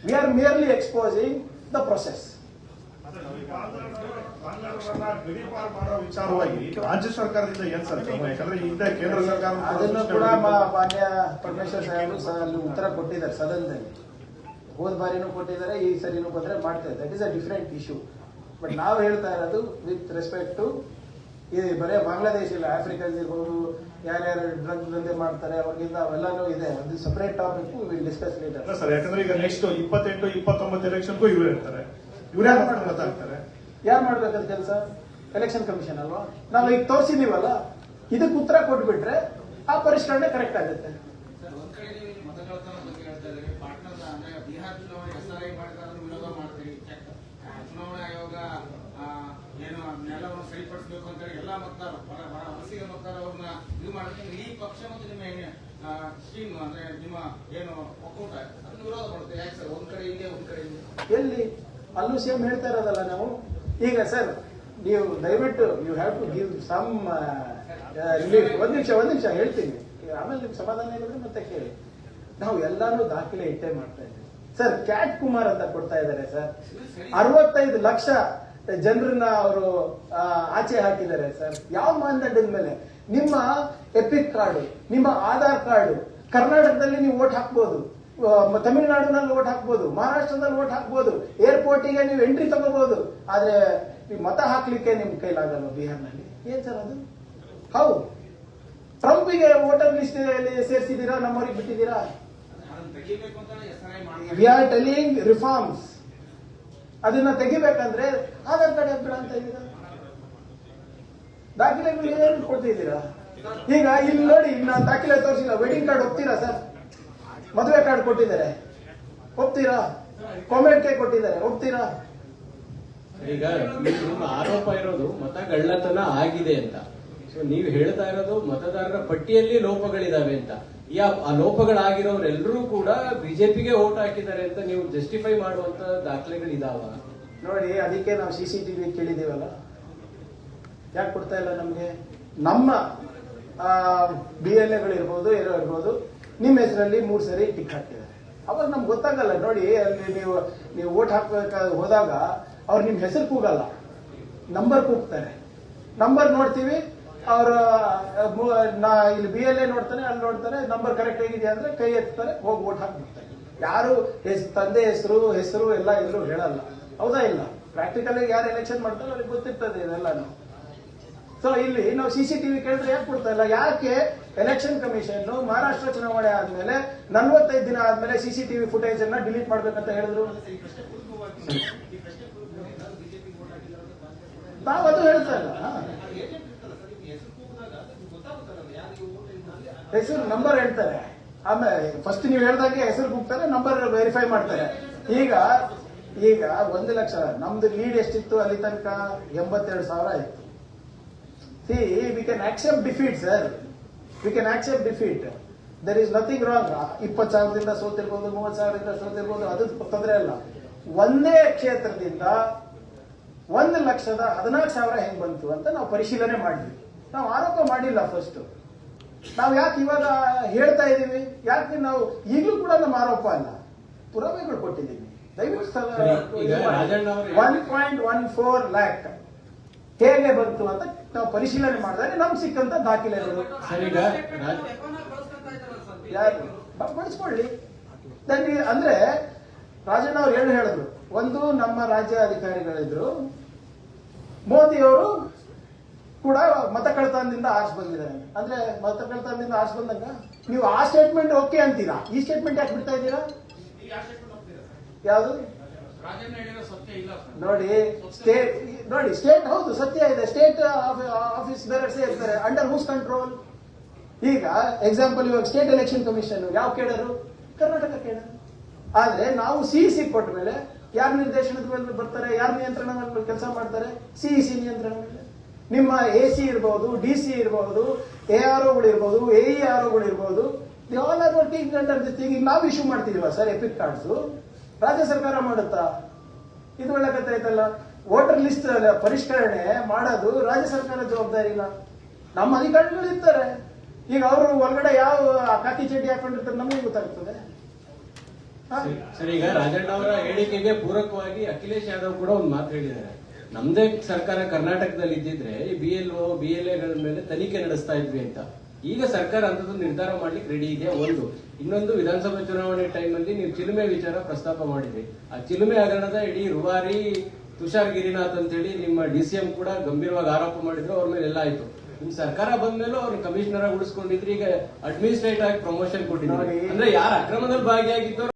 We are merely exposing the process. ಗಡೀಪಾರು ಮಾಡೋ ವಿಚಾರವಾಗಿ ರಾಜ್ಯ ಸರ್ಕಾರದಿಂದ ಏನ್ sir ಕ್ರಮ? ಯಾಕಂದ್ರೆ ಹಿಂದೆ ಕೇಂದ್ರ ಸರ್ಕಾರ ಅದನ್ನು ಕೂಡ ಮಾನ್ಯ ಪರಮೇಶ್ವರ್ ಸಾಹೇಬರು ಅಲ್ಲಿ ಉತ್ತರ ಕೊಟ್ಟಿದ್ದಾರೆ ಸದನದಲ್ಲಿ. ಹೋದ ಬಾರಿನೂ ಕೊಟ್ಟಿದ್ದಾರೆ, ಈ ಸರಿನೂ ಬಂದ್ರೆ ಮಾಡ್ತಾ ಇದ್ದಾರೆ. That is a different issue. But ನಾವು ಹೇಳ್ತಾ ಇರೋದು ವಿತ್ ರೆಸ್ಪೆಕ್ಟ್ ಟು, ಇದು ಬರೇ ಬಾಂಗ್ಲಾದೇಶ ಇಲ್ಲ, ಆಫ್ರಿಕನ್ಸ್ ಇರ್ಬೋದು, ಯಾರ್ಯಾರು ಡ್ರಗ್ ದಂಧೆ ಮಾಡ್ತಾರೆ ಅವ್ರಿಗಿಂತ ಅವೆಲ್ಲಾನು ಇದೆ. ಒಂದು separate topic will discuss later sir. ಯಾಕಂದ್ರೆ ಈಗ ನೆಕ್ಸ್ಟ್ 28, 29 ಎಲೆಕ್ಷನ್ಗೂ ಇವ್ರು ಇರ್ತಾರೆ. ಇವ್ರು ಯಾರು ಮಾತಾಡ್ತಾರೆ? ಯಾರು ಮಾಡ್ಬೇಕಂತ ಕೆಲಸ? ಎಲೆಕ್ಷನ್ ಕಮಿಷನ್ ಅಲ್ವಾ? ನಾವು ಈಗ ತೋರಿಸಿದೀವಲ್ಲ, ಇದಕ್ಕೆ ಉತ್ತರ ಕೊಟ್ಬಿಟ್ರೆ ಆ ಪರಿಷ್ಕರಣೆ ಕರೆಕ್ಟ್ ಆಗುತ್ತೆ. ಸರ್, ಒಂದ್ ಕಡೆ ನೀವು ಮತಗಳ್ತನ ಬಗ್ಗೆ ಹೇಳ್ತಾ ಇದ್ದೀರಿ. ಪಾಟ್ನಾದ ಅಂದ್ರೆ ಬಿಹಾರ್ ಚುನಾವಣೆ SRI ಮಾಡಿದ್ರೆ ವಿರೋಧ ಮಾಡ್ತೀರಿ. ಚುನಾವಣಾ ಆಯೋಗ ಏನು ಅದನ್ನೆಲ್ಲವನ್ನು ಸರಿಪಡಿಸಬೇಕು ಅಂತ ಹೇಳಿ ಎಲ್ಲಾ ಮತದಾರ ವಲಸಿಗ ಮತದಾರ ಅವ್ರನ್ನ ಇದು ಮಾಡ್ತೀನಿ. ಈ ಪಕ್ಷ ಮತ್ತು ನಿಮ್ಮ ಸ್ಕೀಮ್ ಅಂದ್ರೆ ನಿಮ್ಮ ಏನು ಒಕ್ಕೂಟ ಅದನ್ನ ವಿರೋಧ ಮಾಡುತ್ತೆ. ಯಾಕೆ ಸರ್? ಒಂದ್ ಕಡೆ ಹಿಂಗೆ ಒಂದ್ ಕಡೆ ಹಿಂಗೆ ಎಲ್ಲಿ ಅಲ್ಲೂ ಸೇಮ್ ಹೇಳ್ತಾ ಇರೋದಲ್ಲ ನಾವು. ಈಗ ಸರ್, ನೀವು ದಯವಿಟ್ಟು you have to give some relief. ಒಂದ್ ನಿಮಿಷ ಹೇಳ್ತೀನಿ, ಆಮೇಲೆ ನಿಮ್ಗೆ ಸಮಾಧಾನ ಇಲ್ಲದ್ರೆ ಮತ್ತೆ ಕೇಳಿ. ನಾವು ಎಲ್ಲಾನು ದಾಖಲೆ ಇಟ್ಟೇ ಮಾಡ್ತಾ ಇದ್ದೀವಿ ಸರ್. ಕ್ಯಾಟ್ ಕುಮಾರ್ ಅಂತ ಕೊಡ್ತಾ ಇದ್ದಾರೆ ಸರ್. 65 ಲಕ್ಷ ಜನರನ್ನ ಅವರು ಆಚೆ ಹಾಕಿದ್ದಾರೆ ಸರ್. ಯಾವ ಮಾನದಂಡದ ಮೇಲೆ? ನಿಮ್ಮ ಎಪಿಕ್ ಕಾರ್ಡು, ನಿಮ್ಮ ಆಧಾರ್ ಕಾರ್ಡು, ಕರ್ನಾಟಕದಲ್ಲಿ ನೀವು ವೋಟ್ ಹಾಕ್ಬೋದು, ತಮಿಳುನಾಡಿನಲ್ಲಿ ವೋಟ್ ಹಾಕ್ಬೋದು, ಮಹಾರಾಷ್ಟ್ರದಲ್ಲಿ ವೋಟ್ ಹಾಕ್ಬೋದು, ಏರ್ಪೋರ್ಟಿಗೆ ನೀವು ಎಂಟ್ರಿ ತಗೋಬಹುದು. ಆದ್ರೆ ನೀವು ಮತ ಹಾಕ್ಲಿಕ್ಕೆ ನಿಮ್ ಕೈಲಾಗಲ್ಲ ಬಿಹಾರ್ನಲ್ಲಿ. ಏನ್ ಸರ್ ಅದು? ಹೌ ಟ್ರಂಪ್ಗೆ ವೋಟರ್ ಲಿಸ್ಟ್ ಸೇರಿಸಿದೀರಾ, ನಮ್ಮವ್ರಿಗೆ ಬಿಟ್ಟಿದ್ದೀರಾ? ಅದನ್ನ ತೆಗಿಬೇಕು ಅಂತ SRI ಮಾಡಿ ವಿ ಆರ್ ಟೆಲಿಂಗ್ ರಿಫಾರ್ಮ್ಸ್. ಅದನ್ನ ತೆಗಿಬೇಕಂದ್ರೆ ಆಧಾರ್ ಕಾರ್ಡ್ ಹಾಕ್ಬೇಡ ಅಂತ ಇದ್ದೀರಾ, ದಾಖಲೆಗಳು ಏನು ಕೊಡ್ತಿದ್ದೀರಾ? ಈಗ ಇಲ್ಲಿ ನೋಡಿ, ಇನ್ನ ದಾಖಲೆ ತೋರಿಸಿಲ್ಲ. ವೆಡ್ಡಿಂಗ್ ಕಾರ್ಡ್ ಒಪ್ತೀರಾ ಸರ್? ಮದುವೆ ಕಾರ್ಡ್ ಕೊಟ್ಟಿದ್ದಾರೆ, ಒಪ್ತೀರಾ? ಕಾಮೆಂಟ್ ಕೊಟ್ಟಿದ್ದಾರೆ, ಒಪ್ತೀರಾ? ಈಗ ನಿಮ್ಮ ಆರೋಪ ಇರೋದು ಮತಗಳ್ಳತನ ಆಗಿದೆ ಅಂತ. ಸೊ ನೀವು ಹೇಳ್ತಾ ಇರೋದು ಮತದಾರರ ಪಟ್ಟಿಯಲ್ಲಿ ಲೋಪಗಳಿದಾವೆ ಅಂತ. ಆ ಲೋಪಗಳಾಗಿರೋರೆಲ್ಲರೂ ಕೂಡ ಬಿಜೆಪಿಗೆ ವೋಟ್ ಹಾಕಿದ್ದಾರೆ ಅಂತ ನೀವು ಜಸ್ಟಿಫೈ ಮಾಡುವಂತ ದಾಖಲೆಗಳಿದಾವ? ನೋಡಿ, ಅದಕ್ಕೆ ನಾವು CCTV ಕೇಳಿದೀವಲ್ಲ. ಯಾಕೆ ಕೊಡ್ತಾ ಇಲ್ಲ ನಮ್ಗೆ? ನಮ್ಮ BLAಗಳಿರ್ಬೋದು, ಏನೋ ಇರ್ಬೋದು, ನಿಮ್ಮ ಹೆಸರಲ್ಲಿ 3 ಸರಿ ಟಿಕ್ ಹಾಕಿದ್ದಾರೆ. ಅವಾಗ ನಮ್ಗೆ ಗೊತ್ತಾಗಲ್ಲ. ನೋಡಿ, ಅಲ್ಲಿ ನೀವು ವೋಟ್ ಹಾಕ್ಬೇಕಾಗ ಹೋದಾಗ ಅವ್ರು ನಿಮ್ ಹೆಸರು ಕೂಗಲ್ಲ, ನಂಬರ್ ಕೂಗ್ತಾರೆ. ನಂಬರ್ ನೋಡ್ತೀವಿ, ಅವರು ಇಲ್ಲಿ BLA ನೋಡ್ತಾನೆ, ಅಲ್ಲಿ ನೋಡ್ತಾರೆ, ನಂಬರ್ ಕರೆಕ್ಟ್ ಆಗಿದೆಯಾ ಅಂದ್ರೆ ಕೈ ಎತ್ತಾರೆ, ಹೋಗಿ ವೋಟ್ ಹಾಕ್ಬಿಡ್ತಾರೆ. ಯಾರು ತಂದೆ ಹೆಸರು ಎಲ್ಲ ಇದ್ರು ಹೇಳಲ್ಲ. ಹೌದಾ ಇಲ್ಲ? ಪ್ರಾಕ್ಟಿಕಲ್ ಆಗಿ ಯಾರು ಎಲೆಕ್ಷನ್ ಮಾಡ್ತಾರೆ ಅವ್ರಿಗೆ ಗೊತ್ತಿರ್ತದೆ ಇದೆಲ್ಲಾನು. ಸೊ ಇಲ್ಲಿ ನಾವು CCTV ಕೇಳಿದ್ರೆ ಯಾಕೆ ಕೊಡ್ತಾ ಇಲ್ಲ? ಯಾಕೆ ಎಲೆಕ್ಷನ್ ಕಮಿಷನ್ ಮಹಾರಾಷ್ಟ್ರ ಚುನಾವಣೆ ಆದ್ಮೇಲೆ 45 ದಿನ ಆದ್ಮೇಲೆ CCTV ಫುಟೇಜ್ ಅನ್ನ ಡಿಲೀಟ್ ಮಾಡ್ಬೇಕಂತ ಹೇಳಿದ್ರು? ನಾವು ಅದು ಹೇಳ್ತಾ ಇಲ್ಲ. ಹೆಸರು ನಂಬರ್ ಹೇಳ್ತಾರೆ, ಆಮೇಲೆ ಫಸ್ಟ್ ನೀವು ಹೇಳ್ದಾಗೆ ಹೆಸರು ಕೂಗ್ತಾರೆ, ನಂಬರ್ ವೆರಿಫೈ ಮಾಡ್ತಾರೆ. ಈಗ 1 ಲಕ್ಷ ನಮ್ದು ಲೀಡ್ ಎಷ್ಟಿತ್ತು ಅಲ್ಲಿ ತನಕ? 82,000 ಇತ್ತು. See, we can accept defeat sir, we can accept defeat. There is nothing wrong. 20,000ದಿಂದ ಸೋತಿರ್ಬೋದು, 30,000ದಿಂದ ಸೋತಿರ್ಬೋದು, ಅದು ತೊಂದರೆ ಅಲ್ಲ. ಒಂದೇ ಕ್ಷೇತ್ರದಿಂದ 1,14,000 ಹೆಂಗ್ ಬಂತು ಅಂತ ನಾವು ಪರಿಶೀಲನೆ ಮಾಡಿದ್ವಿ. ನಾವು ಆರೋಪ ಮಾಡಿಲ್ಲ. ಫಸ್ಟ್ ನಾವು ಯಾಕೆ ಇವಾಗ ಹೇಳ್ತಾ ಇದೀವಿ? ಯಾಕೆ ನಾವು ಈಗಲೂ ಕೂಡ ನಮ್ಮ ಆರೋಪ ಅಲ್ಲ, ಪುರಾವೆಗಳು ಕೊಟ್ಟಿದ್ದೀವಿ. ದಯವಿಟ್ಟು ಈಗ ರಾಜಣ್ಣ ಅವರು 1.14 ಲ್ಯಾಕ್ ಹೇಗೆ ಬಂತು ಅಂತ ನಾವು ಪರಿಶೀಲನೆ ಮಾಡಿದಾಗ ನಮ್ಗೆ ಸಿಕ್ಕಂತ ದಾಖಲೆಗಳು. ಸರ್, ಈಗ ಯಾರು ಬಳಸ್ಕೊಳ್ಳಿ. ಅಂದ್ರೆ ರಾಜಣ್ಣ ಅವ್ರು ಹೇಳಿದ್ರು, ಒಂದು ನಮ್ಮ ರಾಜ್ಯ ಅಧಿಕಾರಿಗಳಿದ್ರು, ಮೋದಿ ಅವರು ಕೂಡ ಮತ ಕಳ್ತನದಿಂದ ಆರ್ಸ್ ಬಂದಿದ್ದಾರೆ. ಅಂದ್ರೆ ಮತ ಕಳ್ತನದಿಂದ ಆರ್ಸ್ ಬಂದಂಗ ನೀವು ಆ ಸ್ಟೇಟ್ಮೆಂಟ್ ಓಕೆ ಅಂತೀರಾ, ಈ ಸ್ಟೇಟ್ಮೆಂಟ್ ಯಾಕೆ ಬಿಡ್ತಾ ಇದ್ದೀರಾ? ಯಾವುದು? ರಾಜಣ್ಣ ಹೇಳಿರೋ ಸತ್ಯ ಇಲ್ಲ ಸರ್. ನೋಡಿ ಸ್ಟೇಟ್ ಹೌದು ಸತ್ಯ ಇದೆ. ಸ್ಟೇಟ್ ಆಫೀಸ್ ಬೇರೆರ್ಸೇ ಇರ್ತಾರೆ. Under whose control? ಈಗ ಎಕ್ಸಾಂಪಲ್, ಇವಾಗ ಸ್ಟೇಟ್ ಎಲೆಕ್ಷನ್ ಕಮಿಷನ್ ಯಾವ ಕೇಳರು? ಕರ್ನಾಟಕ ಕೇಳರು. ಆದ್ರೆ ನಾವು CEC ಕೊಟ್ಟ ಮೇಲೆ ಯಾರ ನಿರ್ದೇಶನದ ಮೇಲೆ ಬರ್ತಾರೆ, ಯಾರ ನಿಯಂತ್ರಣ ಮೇಲೆ ಕೆಲಸ ಮಾಡ್ತಾರೆ? CEC ನಿಯಂತ್ರಣ ಮೇಲೆ. ನಿಮ್ಮ AC ಇರಬಹುದು, DC ಇರಬಹುದು, AROಗಳು ಇರಬಹುದು, AEROಗಳು ಇರಬಹುದು, the all are working under the thing. ನಾವು ಇಶ್ಯೂ ಮಾಡ್ತಿದೀವ ಸರ್ ಎಪಿಕ್ ಕಾರ್ಡ್ಸ್? ರಾಜ್ಯ ಸರ್ಕಾರ ಮಾಡುತ್ತಾ? ಇದು ಒಳ್ಳೆ ಕಥೆ ಆಯ್ತಲ್ಲ. ವೋಟರ್ ಲಿಸ್ಟ್ ಪರಿಷ್ಕರಣೆ ಮಾಡೋದು ರಾಜ್ಯ ಸರ್ಕಾರ ಜವಾಬ್ದಾರಿನ. ನಮ್ಮ ಅಧಿಕಾರಿಗಳು ಇರ್ತಾರೆ. ಈಗ ಅವರು ಹೊರಗಡೆ ಯಾವ ಕಾಕಿ ಚಡ್ಡಿ ಹಾಕೊಂಡಿರ್ತಾರೆ ನಮಗೆ ಗೊತ್ತಾಗ್ತದೆ. ಸರ್, ಈಗ ರಾಜಣ್ಣ ಅವರ ಹೇಳಿಕೆಗೆ ಪೂರಕವಾಗಿ ಅಖಿಲೇಶ್ ಯಾದವ್ ಕೂಡ ಒಂದು ಮಾತು ಹೇಳಿದ್ದಾರೆ. ನಮ್ದೇ ಸರ್ಕಾರ ಕರ್ನಾಟಕದಲ್ಲಿ ಇದ್ದಿದ್ರೆ ಈ BLO BLAಗಳ ಮೇಲೆ ತನಿಖೆ ನಡೆಸ್ತಾ ಇದ್ವಿ ಅಂತ. ಈಗ ಸರ್ಕಾರ ಅಂತದ್ದು ನಿರ್ಧಾರ ಮಾಡ್ಲಿಕ್ಕೆ ರೆಡಿ ಇದೆ. ಇನ್ನೊಂದು ವಿಧಾನಸಭಾ ಚುನಾವಣೆ ಟೈಮ್ ಅಲ್ಲಿ ನೀವು ಚಿಲುಮೆ ವಿಚಾರ ಪ್ರಸ್ತಾಪ ಮಾಡಿದ್ರಿ. ಆ ಚಿಲುಮೆ ಹಗರಣದ ಇಡೀ ರೂವಾರಿ ತುಷಾರ್ ಗಿರಿನಾಥ್ ಅಂತ ಹೇಳಿ ನಿಮ್ಮ DCM ಕೂಡ ಗಂಭೀರವಾಗಿ ಆರೋಪ ಮಾಡಿದ್ರು. ಅವ್ರ ಮೇಲೆ ಎಲ್ಲ ಆಯ್ತು. ನಿಮ್ ಸರ್ಕಾರ ಬಂದ ಮೇಲೂ ಅವ್ರು ಕಮಿಷನರ್ ಆಗಿ ಉಳಿಸ್ಕೊಂಡಿದ್ರಿ. ಈಗ ಅಡ್ಮಿನಿಸ್ಟ್ರೇಟಿವ್ ಆಗಿ ಪ್ರಮೋಷನ್ ಕೊಟ್ಟಿದ್ದಾರೆ. ಅಂದ್ರೆ ಯಾರು ಅಕ್ರಮದಲ್ಲಿ ಭಾಗಿಯಾಗಿದ್ದೋ